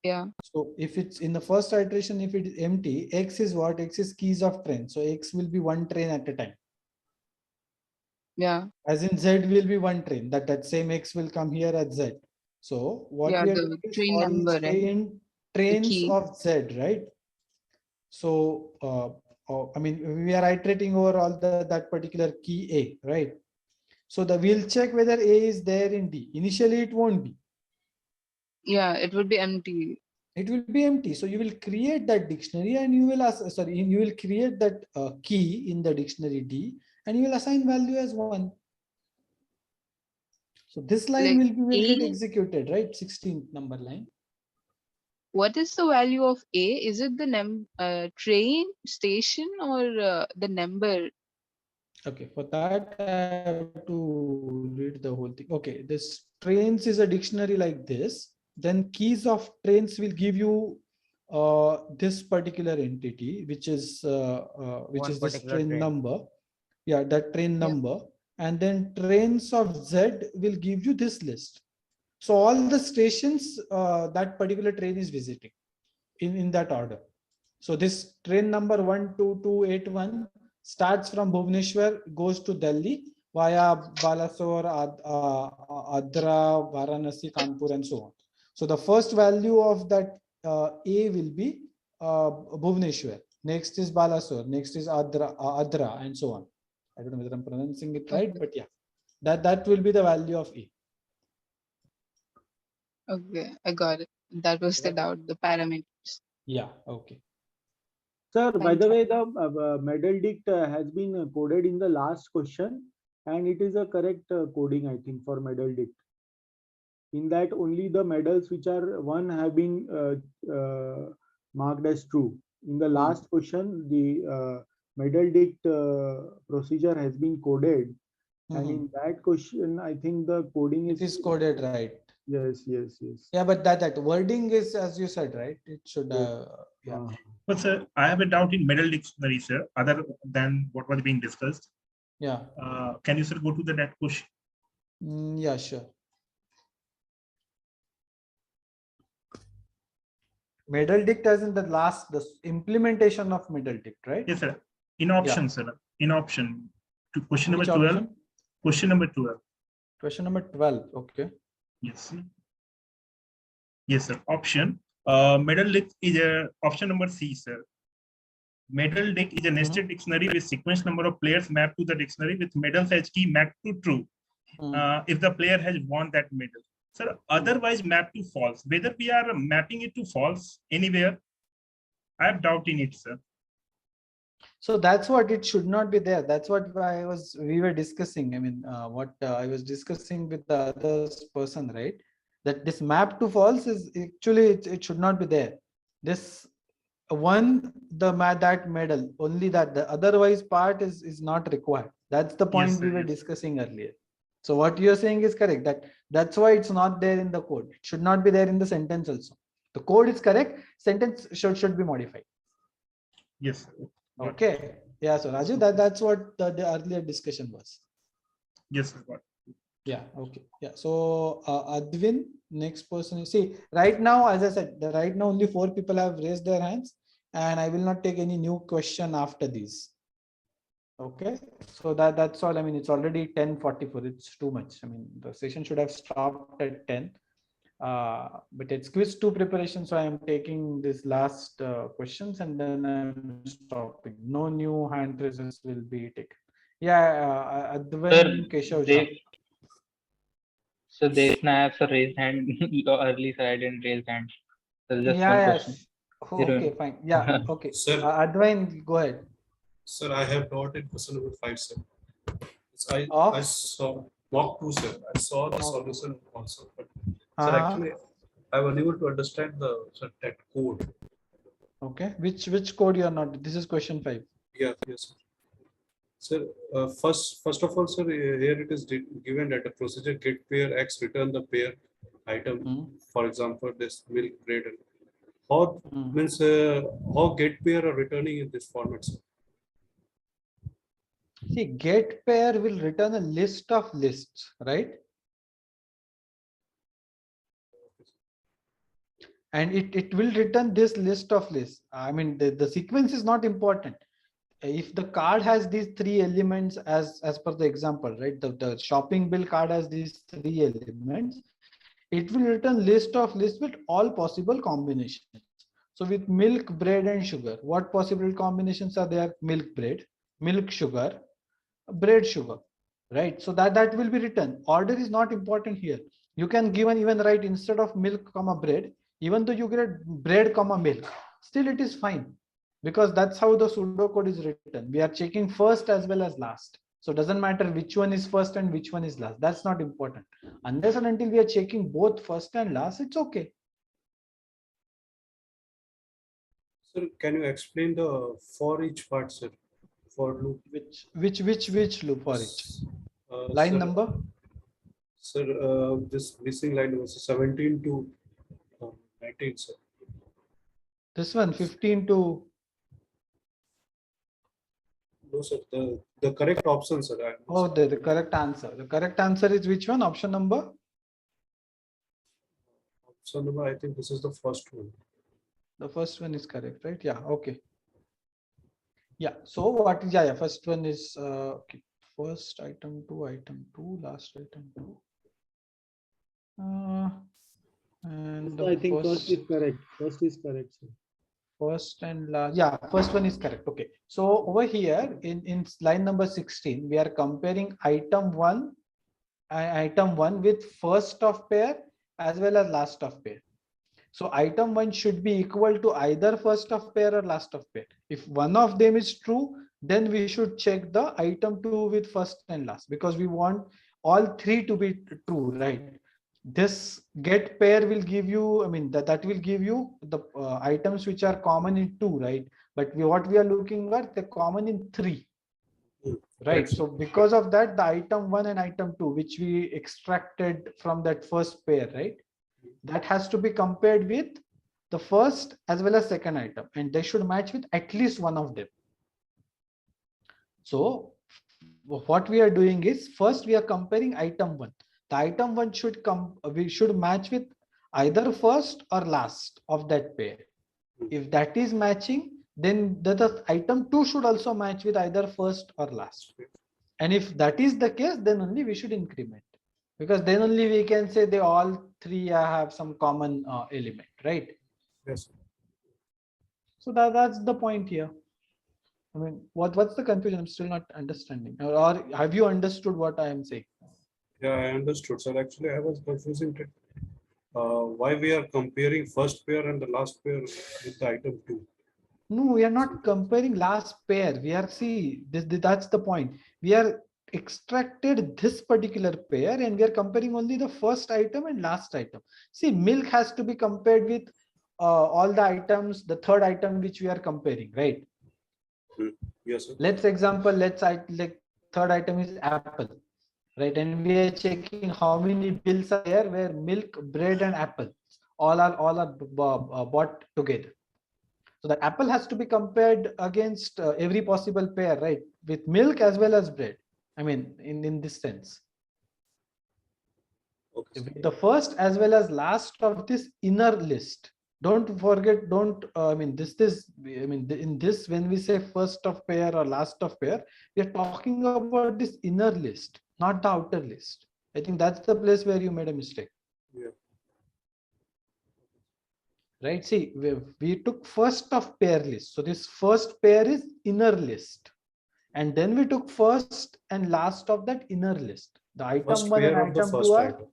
Yeah. So if it's in the first iteration, if it is empty, X is what? X is keys of train. So X will be one train at a time. Yeah. As in Z will be one train. That same X will come here at Z. So what we are doing is train for number, each trains of Z, right? So I mean, we are iterating over all that particular key A, right? So we'll check whether A is there in D. Initially, it won't be. Yeah, it would be empty. It will be empty. So you will create that dictionary and you will you will create that key in the dictionary D and you will assign value as 1. So this line will get executed, right? 16th number line. What is the value of A? Is it the train station or the number? Okay, for that I have to read the whole thing. Okay, this trains is a dictionary like this. Then keys of trains will give you this particular entity, which is this train number. Yeah, that train number. And then trains of Z will give you this list. So all the stations that particular train is visiting in that order. So this train number 12281 starts from Bhubaneswar, goes to Delhi via Balasore, Adra, Varanasi, Kanpur, and so on. So the first value of that A will be Bhubaneswar. Next is Balasore. Next is Adra, and so on. I don't know whether I'm pronouncing it right, but yeah, that will be the value of A. Okay, I got it. That was the doubt, the parameters. Yeah, okay. Sir, by the way, the medal dict has been coded in the last question, and it is a correct coding, I think, for medal dict. In that, only the medals which are 1 have been marked as true. In the last question, the medal dict procedure has been coded, and in that question, I think the coding is coded right. Yes. Yeah, but that wording is, as you said, right? It should, yeah. But sir, I have a doubt in medal dictionary, sir, other than what was being discussed. Yeah. Can you, sir, go to that question? Yeah, sure. Medal dict as in the implementation of medal dict, right? Yes, sir. In option, sir. In option. To question number 12. Option? Question number 12. Question number 12. Okay. Yes. Yes, sir. Option. Medal dict is option number C, sir. Medal dict is a nested dictionary with sequence number of players mapped to the dictionary with medals as key mapped to true. if the player has won that medal. Sir, otherwise map to false. Whether we are mapping it to false anywhere, I have doubt in it, sir. So that's what it should not be there. That's what we were discussing. I mean, I was discussing with the other person, right? That this map to false is actually it should not be there. This one, that medal, only that the otherwise part is not required. That's the point we were discussing earlier. So what you're saying is correct. That's why it's not there in the code. It should not be there in the sentence also. The code is correct. Sentence should be modified. Yes. Okay. Yeah. So Raju, that's what the earlier discussion was. Yes, sir. Yeah. Okay. Yeah. So Advin, next person. See, right now, as I said, right now only 4 people have raised their hands, and I will not take any new question after these. Okay. So that's all. I mean, it's already 10:44. It's too much. I mean, the session should have stopped at 10. But it's quiz 2 preparation, so I am taking this last questions and then I'm stopping. No new hand raises will be taken. Yeah, Advan Keshav. So they snaps a raised hand early, so I didn't raise hand. So just one question. Okay, fine. Yeah, okay. Sir, Advan, go ahead. Sir, I have brought in question number 5, sir. I saw mock 2, sir. I saw the solution also, but sir, actually, I was unable to understand that code. Okay, which code you are not? This is question 5. Yeah, yes, sir. First of all, sir, here it is given that the procedure get pair X return the pair item. For example, this milk bread. How means how get pair are returning in this format, sir? See, get pair will return a list of lists, right? And it will return this list of lists. I mean, the sequence is not important. If the card has these 3 elements as per the example, right? The shopping bill card has these 3 elements. It will return list of lists with all possible combinations. So with milk, bread, and sugar, what possible combinations are there? Milk, bread, milk, sugar, bread, sugar, right? So that will be written. Order is not important here. You can even write instead of milk comma bread, even though you get bread comma milk, still it is fine, because that's how the pseudocode is written. We are checking first as well as last. So it doesn't matter which one is first and which one is last. That's not important. Unless and until we are checking both first and last, it's okay. Sir, can you explain the for each part, sir? For loop. Which loop for each? Line sir, number? Sir, this missing line was 17 to 19, sir. This one 15 to. No, sir. The correct option, sir. Oh, the correct answer. The correct answer is which one? Option number? Option number. I think this is the first one. The first one is correct, right? Yeah. Okay. Yeah. So what is, yeah, first one is okay. First item 2, last item 2. And I think first is correct. First is correct, sir. First and last, yeah, first one is correct. Okay. So over here in line number 16, we are comparing item 1 with first of pair as well as last of pair. So item 1 should be equal to either first of pair or last of pair. If one of them is true, then we should check the item 2 with first and last, because we want all 3 to be true, right? This get pair will give you, I mean, that will give you the items which are common in 2, right? But what we are looking at, they're common in 3. Right. So because of that, the item 1 and item 2, which we extracted from that first pair, right? That has to be compared with the first as well as second item, and they should match with at least one of them. So what we are doing is, first we are comparing item 1. The item 1 should match with either first or last of that pair. If that is matching, then the item 2 should also match with either first or last. And if that is the case, then only we should increment, because then only we can say they all 3 have some common element, right? Yes. So that's the point here. I mean, what's the confusion? I'm still not understanding. Or have you understood what I am saying? Yeah, I understood, sir. Actually, I was confusing it. Why we are comparing first pair and the last pair with the item 2. No, we are not comparing last pair. We are, see, that's the point. We are extracted this particular pair and we are comparing only the first item and last item. See, milk has to be compared with all the items, the third item which we are comparing, right? Yes, sir. Let's like third item is apple, right? And we are checking how many bills are there where milk, bread, and apple all are bought together. So the apple has to be compared against every possible pair, right? With milk as well as bread. I mean, in this sense. Okay. With the first as well as last of this inner list. Don't forget, I mean, in this, when we say first of pair or last of pair, we are talking about this inner list, not the outer list. I think that's the place where you made a mistake. Yeah. Right, see, we took first of pair list. So this first pair is inner list. And then we took first and last of that inner list. The item First 1 and pair of the item 2 first are. item.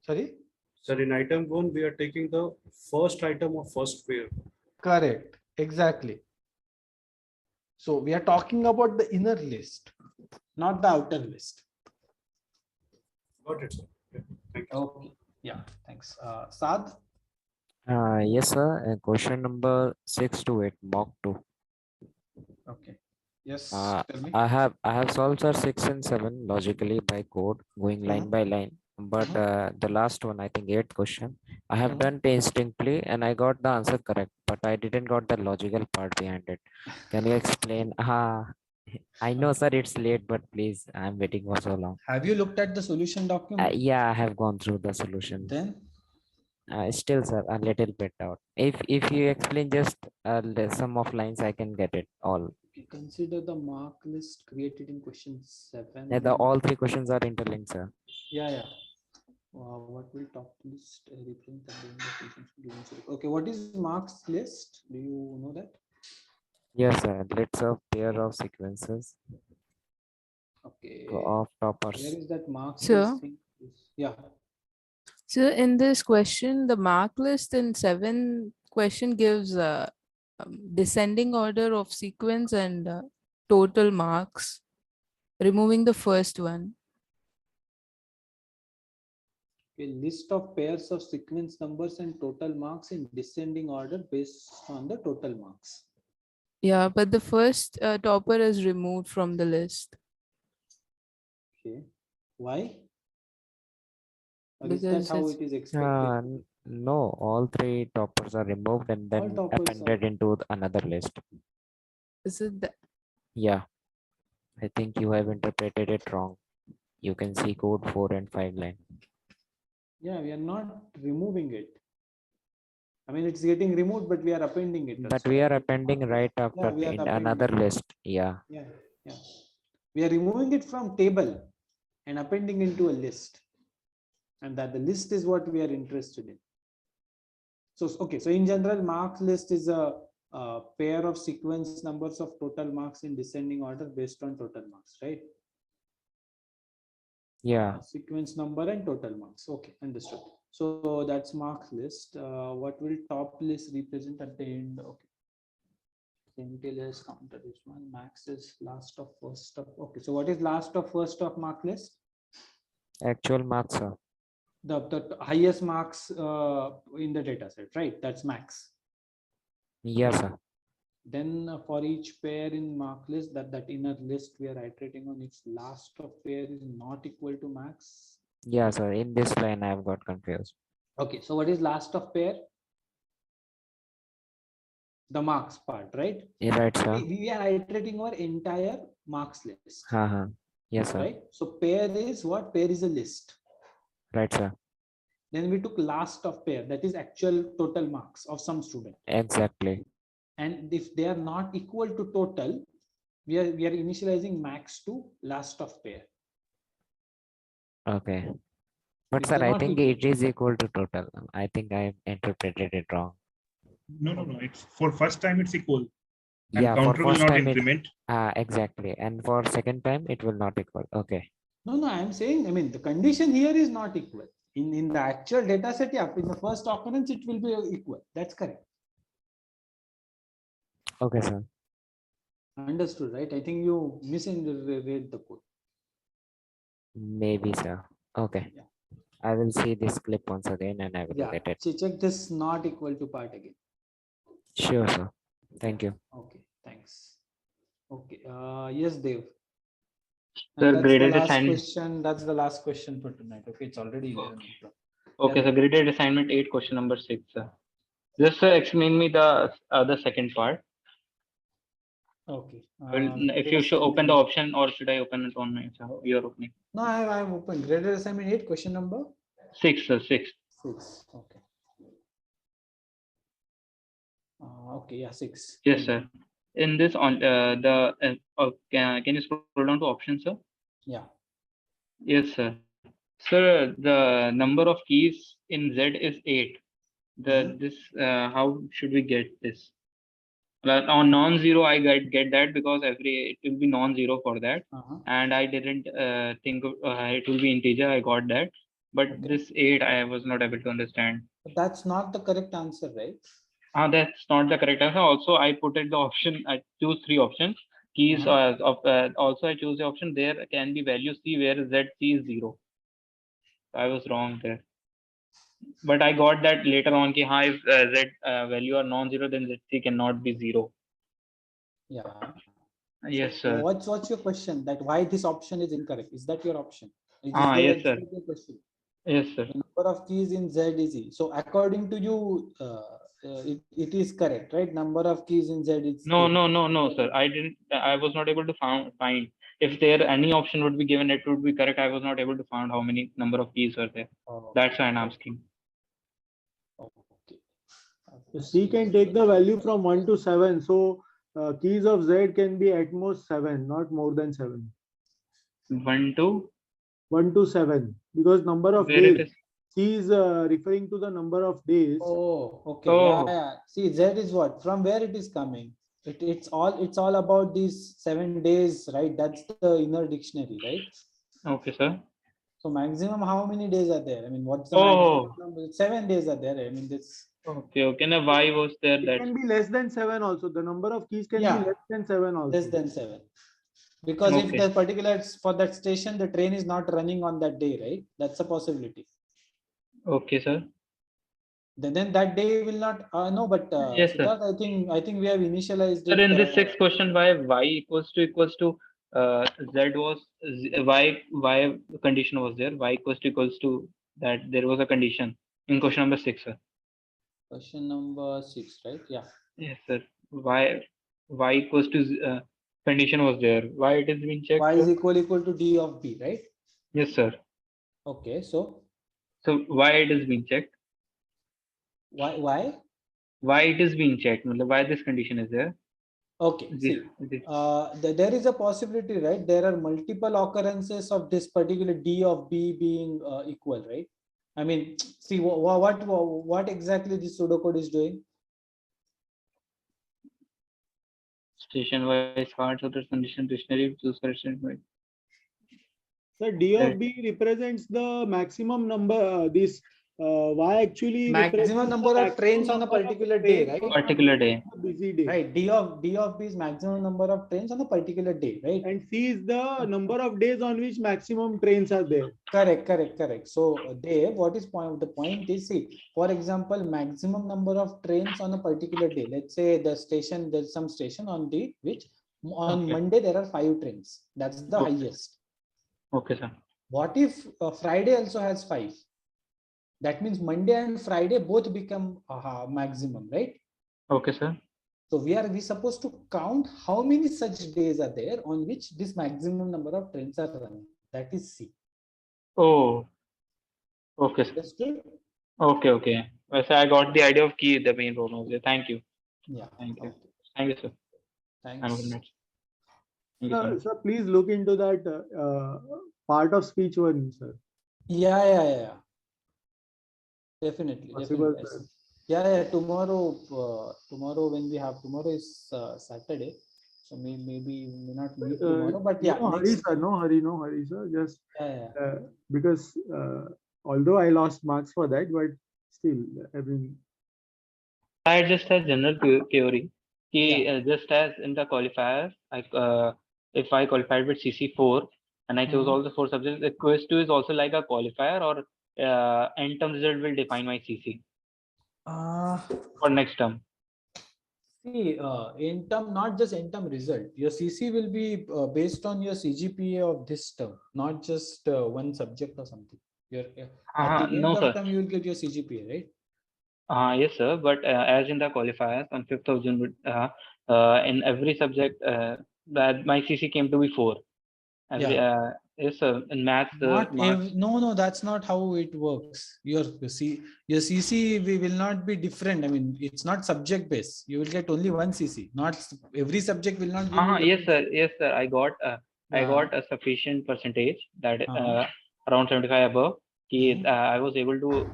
Sorry? Sir, in item 1, we are taking the first item of first pair. Correct, exactly. So we are talking about the inner list, not the outer list. Got it, sir. Yeah. Thank you. Okay, yeah, thanks. Saad? Yes, sir. Question number 6 to 8, mock 2. Okay. Yes. I Tell me. have solved sir 6 and 7 logically by code, going line by line. But the last one, I think 8th question, I have done painstakingly and I got the answer correct, but I didn't got the logical part behind it. Can you explain? I know, sir, it's late, but please, I'm waiting for so long. Have you looked at the solution document? Yeah, I have gone through the solution. Then? Still, sir, a little bit out. If you explain just some of lines, I can get it all. Consider the mark list created in question 7. Yeah, all 3 questions are interlinked, sir. Yeah. What will top list represent the given? Okay, what is marks list? Do you know that? Yes, sir. Let's a pair of sequences. Okay. Of toppers. Where is that marks Sir? list thing? Yeah. So in this question, the mark list in 7 question gives descending order of sequence and total marks, removing the first one. A list of pairs of sequence numbers and total marks in descending order based on the total marks. Yeah, but the first topper is removed from the list. Okay. Why? Or Because is that how it is expected? No, all 3 toppers are removed and then appended into another list. Is it that? Yeah, I think you have interpreted it wrong. You can see code 4 and 5 line. Yeah, we are not removing it. I mean, it's getting removed, but we are appending it. But we are appending right after in another list. Yeah. Yeah. We are removing it from table and appending into a list. And that the list is what we are interested in. So, okay. So in general, marks list is a pair of sequence numbers of total marks in descending order based on total marks, right? Yeah. Sequence number and total marks. Okay, understood. So that's marks list. What will top list represent at the end? Okay. Quintile counter this one. Max is last of first of. Okay. So what is last of first of mark list? Actual marks, sir. The highest marks in the data set, right? That's max. Yes, sir. Then for each pair in mark list, that inner list we are iterating on, its last of pair is not equal to max. Yeah, sir. In this line, I have got confused. Okay, so what is last of pair? The marks part, right? Yeah, right, sir. We are iterating our entire marks list. Yes, sir. Right. So pair is what? Pair is a list. Right, sir. Then we took last of pair, that is actual total marks of some student. Exactly. And if they are not equal to total, we are initializing max to last of pair. Okay. But sir, I think it is equal to total. I think I interpreted it wrong. No. It's for first time it's equal. And Yeah, counter for will first not time increment. exactly. And for second time it will not equal. Okay. No, I am saying, I mean, the condition here is not equal. In the actual data set, yeah, in the first occurrence, it will be equal. That's correct. Okay, sir. Understood, right? I think you misread the code. Maybe, sir. Okay. Yeah. I will see this clip once again and I will Yeah, get it. so check this not equal to part again. Sure, sir. Thank you. Okay, thanks. Okay, yes, Dev. Sir, And that's the graded last assignment. question. That's the last question for tonight. Okay, it's already 11 o'clock. Okay, so graded assignment 8, question number 6, sir. Just explain me the second part. Okay. If you should open the option or should I open it on my your opening? No, I have open graded assignment 8, question number 6, sir. 6. 6. Okay. Okay, yeah, 6. Yes, sir. In this on can you scroll down to option, sir? Yeah. Yes, sir. Sir, the number of keys in Z is 8. This how should we get this? On non-zero, I get that because it will be non-zero for that, and I didn't think it will be integer. I got that, but this 8 I was not able to understand. But that's not the correct answer, right? That's not the correct answer. Also, I put it the option. I choose 3 options. Keys also I choose the option. There can be value C where ZC is 0. I was wrong there. But I got that later on. Ki, if Z value are non-zero, then ZC cannot be 0. Yeah. Yes, So sir. what's your question? That why this option is incorrect? Is that your option? Yes, sir. Your question? Yes, sir. The number of keys in Z is E. So according to you, it is correct, right? Number of keys in Z is No, sir. I was not able to find if there any option would be given, it would be correct. I was not able to find how many number of keys were there. That's why I'm asking. Okay. So C can take the value from 1 to 7. So keys of Z can be at most 7, not more than 7. 1 to 7, because number of where days. it is. C is referring to the number of days. Oh, okay. Yeah. See, Z is what? From where it is coming? It's all about these 7 days, right? That's the inner dictionary, right? Okay, sir. So maximum, how many days are there? I mean, what's the maximum number? 7 days are there. I mean, this. Okay. Now why was there It that? can be less than 7 also. The number of keys can be less than 7 also. Less than 7. Because if the particular for that station, the train is not running on that day, right? That's a possibility. Okay, sir. Then that day will not no, but yes, Siddharth, sir. I think we have initialized Sir, it. in this 6th question, why y equals to Z was y condition was there. Y equals to that there was a condition in question number 6, sir. Question number 6, right? Yeah. Yes, sir. Y equals to condition was there. Why it is being checked? Y is equal to D of B, right? Yes, sir. Okay, so why it is being checked? Why? Why it is being checked? Why this condition is there? Okay, see, there is a possibility, right? There are multiple occurrences of this particular D of B being equal, right? I mean, see what exactly this pseudocode is doing. Station wise cards of the condition dictionary choose correction. So D of B represents the maximum number. This Y actually maximum number of trains on a particular day, right? Particular day. Busy day. Right. D of B is maximum number of trains on a particular day, right? And C is the number of days on which maximum trains are there. Correct. So there, what is point? The point is, see, for example, maximum number of trains on a particular day. Let's say there's some station on which on Monday there are 5 trains. That's the highest. Okay, sir. What if Friday also has 5? That means Monday and Friday both become maximum, right? Okay, sir. So we supposed to count how many such days are there on which this maximum number of trains are running. That is C. Oh. Okay, sir. Understood? Okay. Well, so I got the idea of key, the main problem. Thank you. Yeah. Thank you. Thank you, sir. Thanks. Sir, please look into that part of speech one, sir. Yeah. Definitely. Possible, Definitely. Yeah. Tomorrow when we have tomorrow is Saturday. So maybe we may not meet tomorrow, but yeah, no hurry, sir. No hurry, sir. Just because although I lost marks for that, but still, I mean. I just had general theory. Just as in the qualifiers, if I qualified with CC4 and I chose all the 4 subjects, the quiz 2 is also like a qualifier, or end term result will define my CC for next term. See, in term, not just in term result, your CC will be based on your CGPA of this term, not just one subject or something. At the end of term, you will get your CGPA, right? Yes, sir. But as in the qualifiers on 5th of June, in every subject, that my CC came to be 4. Yes, sir. In maths, no, that's not how it works. Your CC will not be different. I mean, it's not subject based. You will get only one CC. Not every subject will not give you. Yes, sir. Yes, sir. I got a sufficient percentage, that around 75 above. I was able to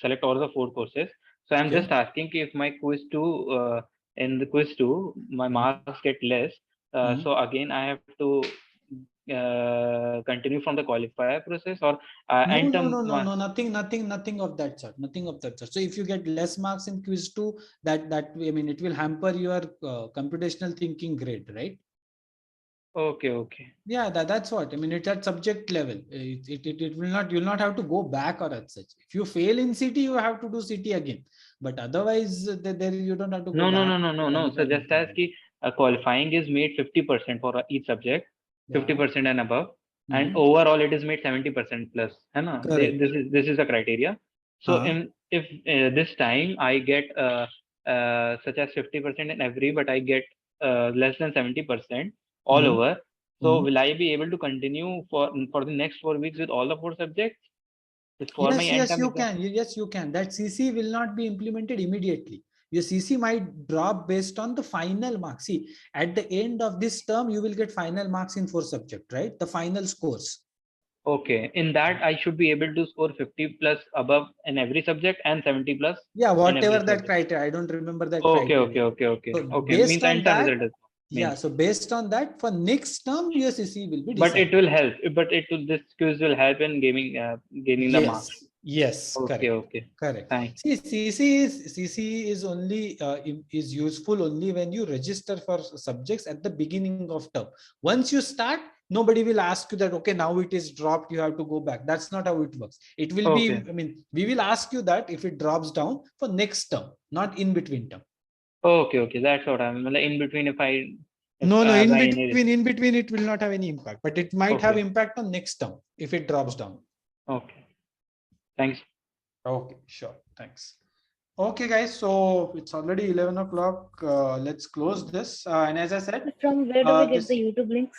select all the 4 courses. So I'm just asking if my quiz 2, in the quiz 2, my marks get less. So again, I have to continue from the qualifier process, or no, nothing of that sort. Nothing of that sort. So if you get less marks in quiz 2, that I mean, it will hamper your computational thinking grade, right? Okay. Yeah, that's what I mean. It's at subject level. It will not. You'll not have to go back or as such. If you fail in CT, you have to do CT again. But otherwise, there you don't have to go back. No. So just as qualifying is made 50% for each subject, 50% and above, and overall it is made 70% plus. This is the criteria. So if this time I get such as 50% in every, but I get less than 70% all over. So will I be able to continue for the next 4 weeks with all the 4 subjects? Yes, you can. Yes, you can. That CC will not be implemented immediately. Your CC might drop based on the final marks. See, at the end of this term, you will get final marks in 4 subjects, right? The final scores. Okay. In that, I should be able to score 50 plus above in every subject and 70 plus. Yeah, whatever that criteria. I don't remember that. Okay. So based on that, so based on that, for next term, your CC will be decided. But it will help. This quiz will help in gaining the marks. Yes. Okay. Correct. Thanks. See, CC is only is useful only when you register for subjects at the beginning of term. Once you start, nobody will ask you that, okay, now it is dropped, you have to go back. That's not how it works. It will be, I mean, we will ask you that if it drops down for next term, not in between term. Okay. That's what I'm in between. In between, it will not have any impact, but it might have impact on next term if it drops down. Okay. Thanks. Okay, sure. Thanks. Okay, guys. So it's already 11 o'clock. Let's close this. And as I said, from where do we get the YouTube links?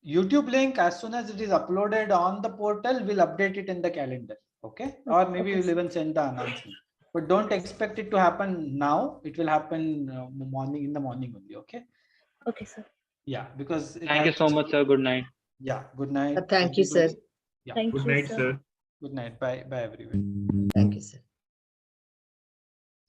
YouTube link, as soon as it is uploaded on the portal, we'll update it in the calendar. Okay. Or maybe we'll even send the announcement. But don't expect it to happen now. It will happen in the morning only. Okay. Okay, sir. Yeah, because thank you so much, sir. Good night. Yeah, good night. Thank you, sir. Yeah. Thank Good you, night, sir. sir. Good night. Bye, everyone.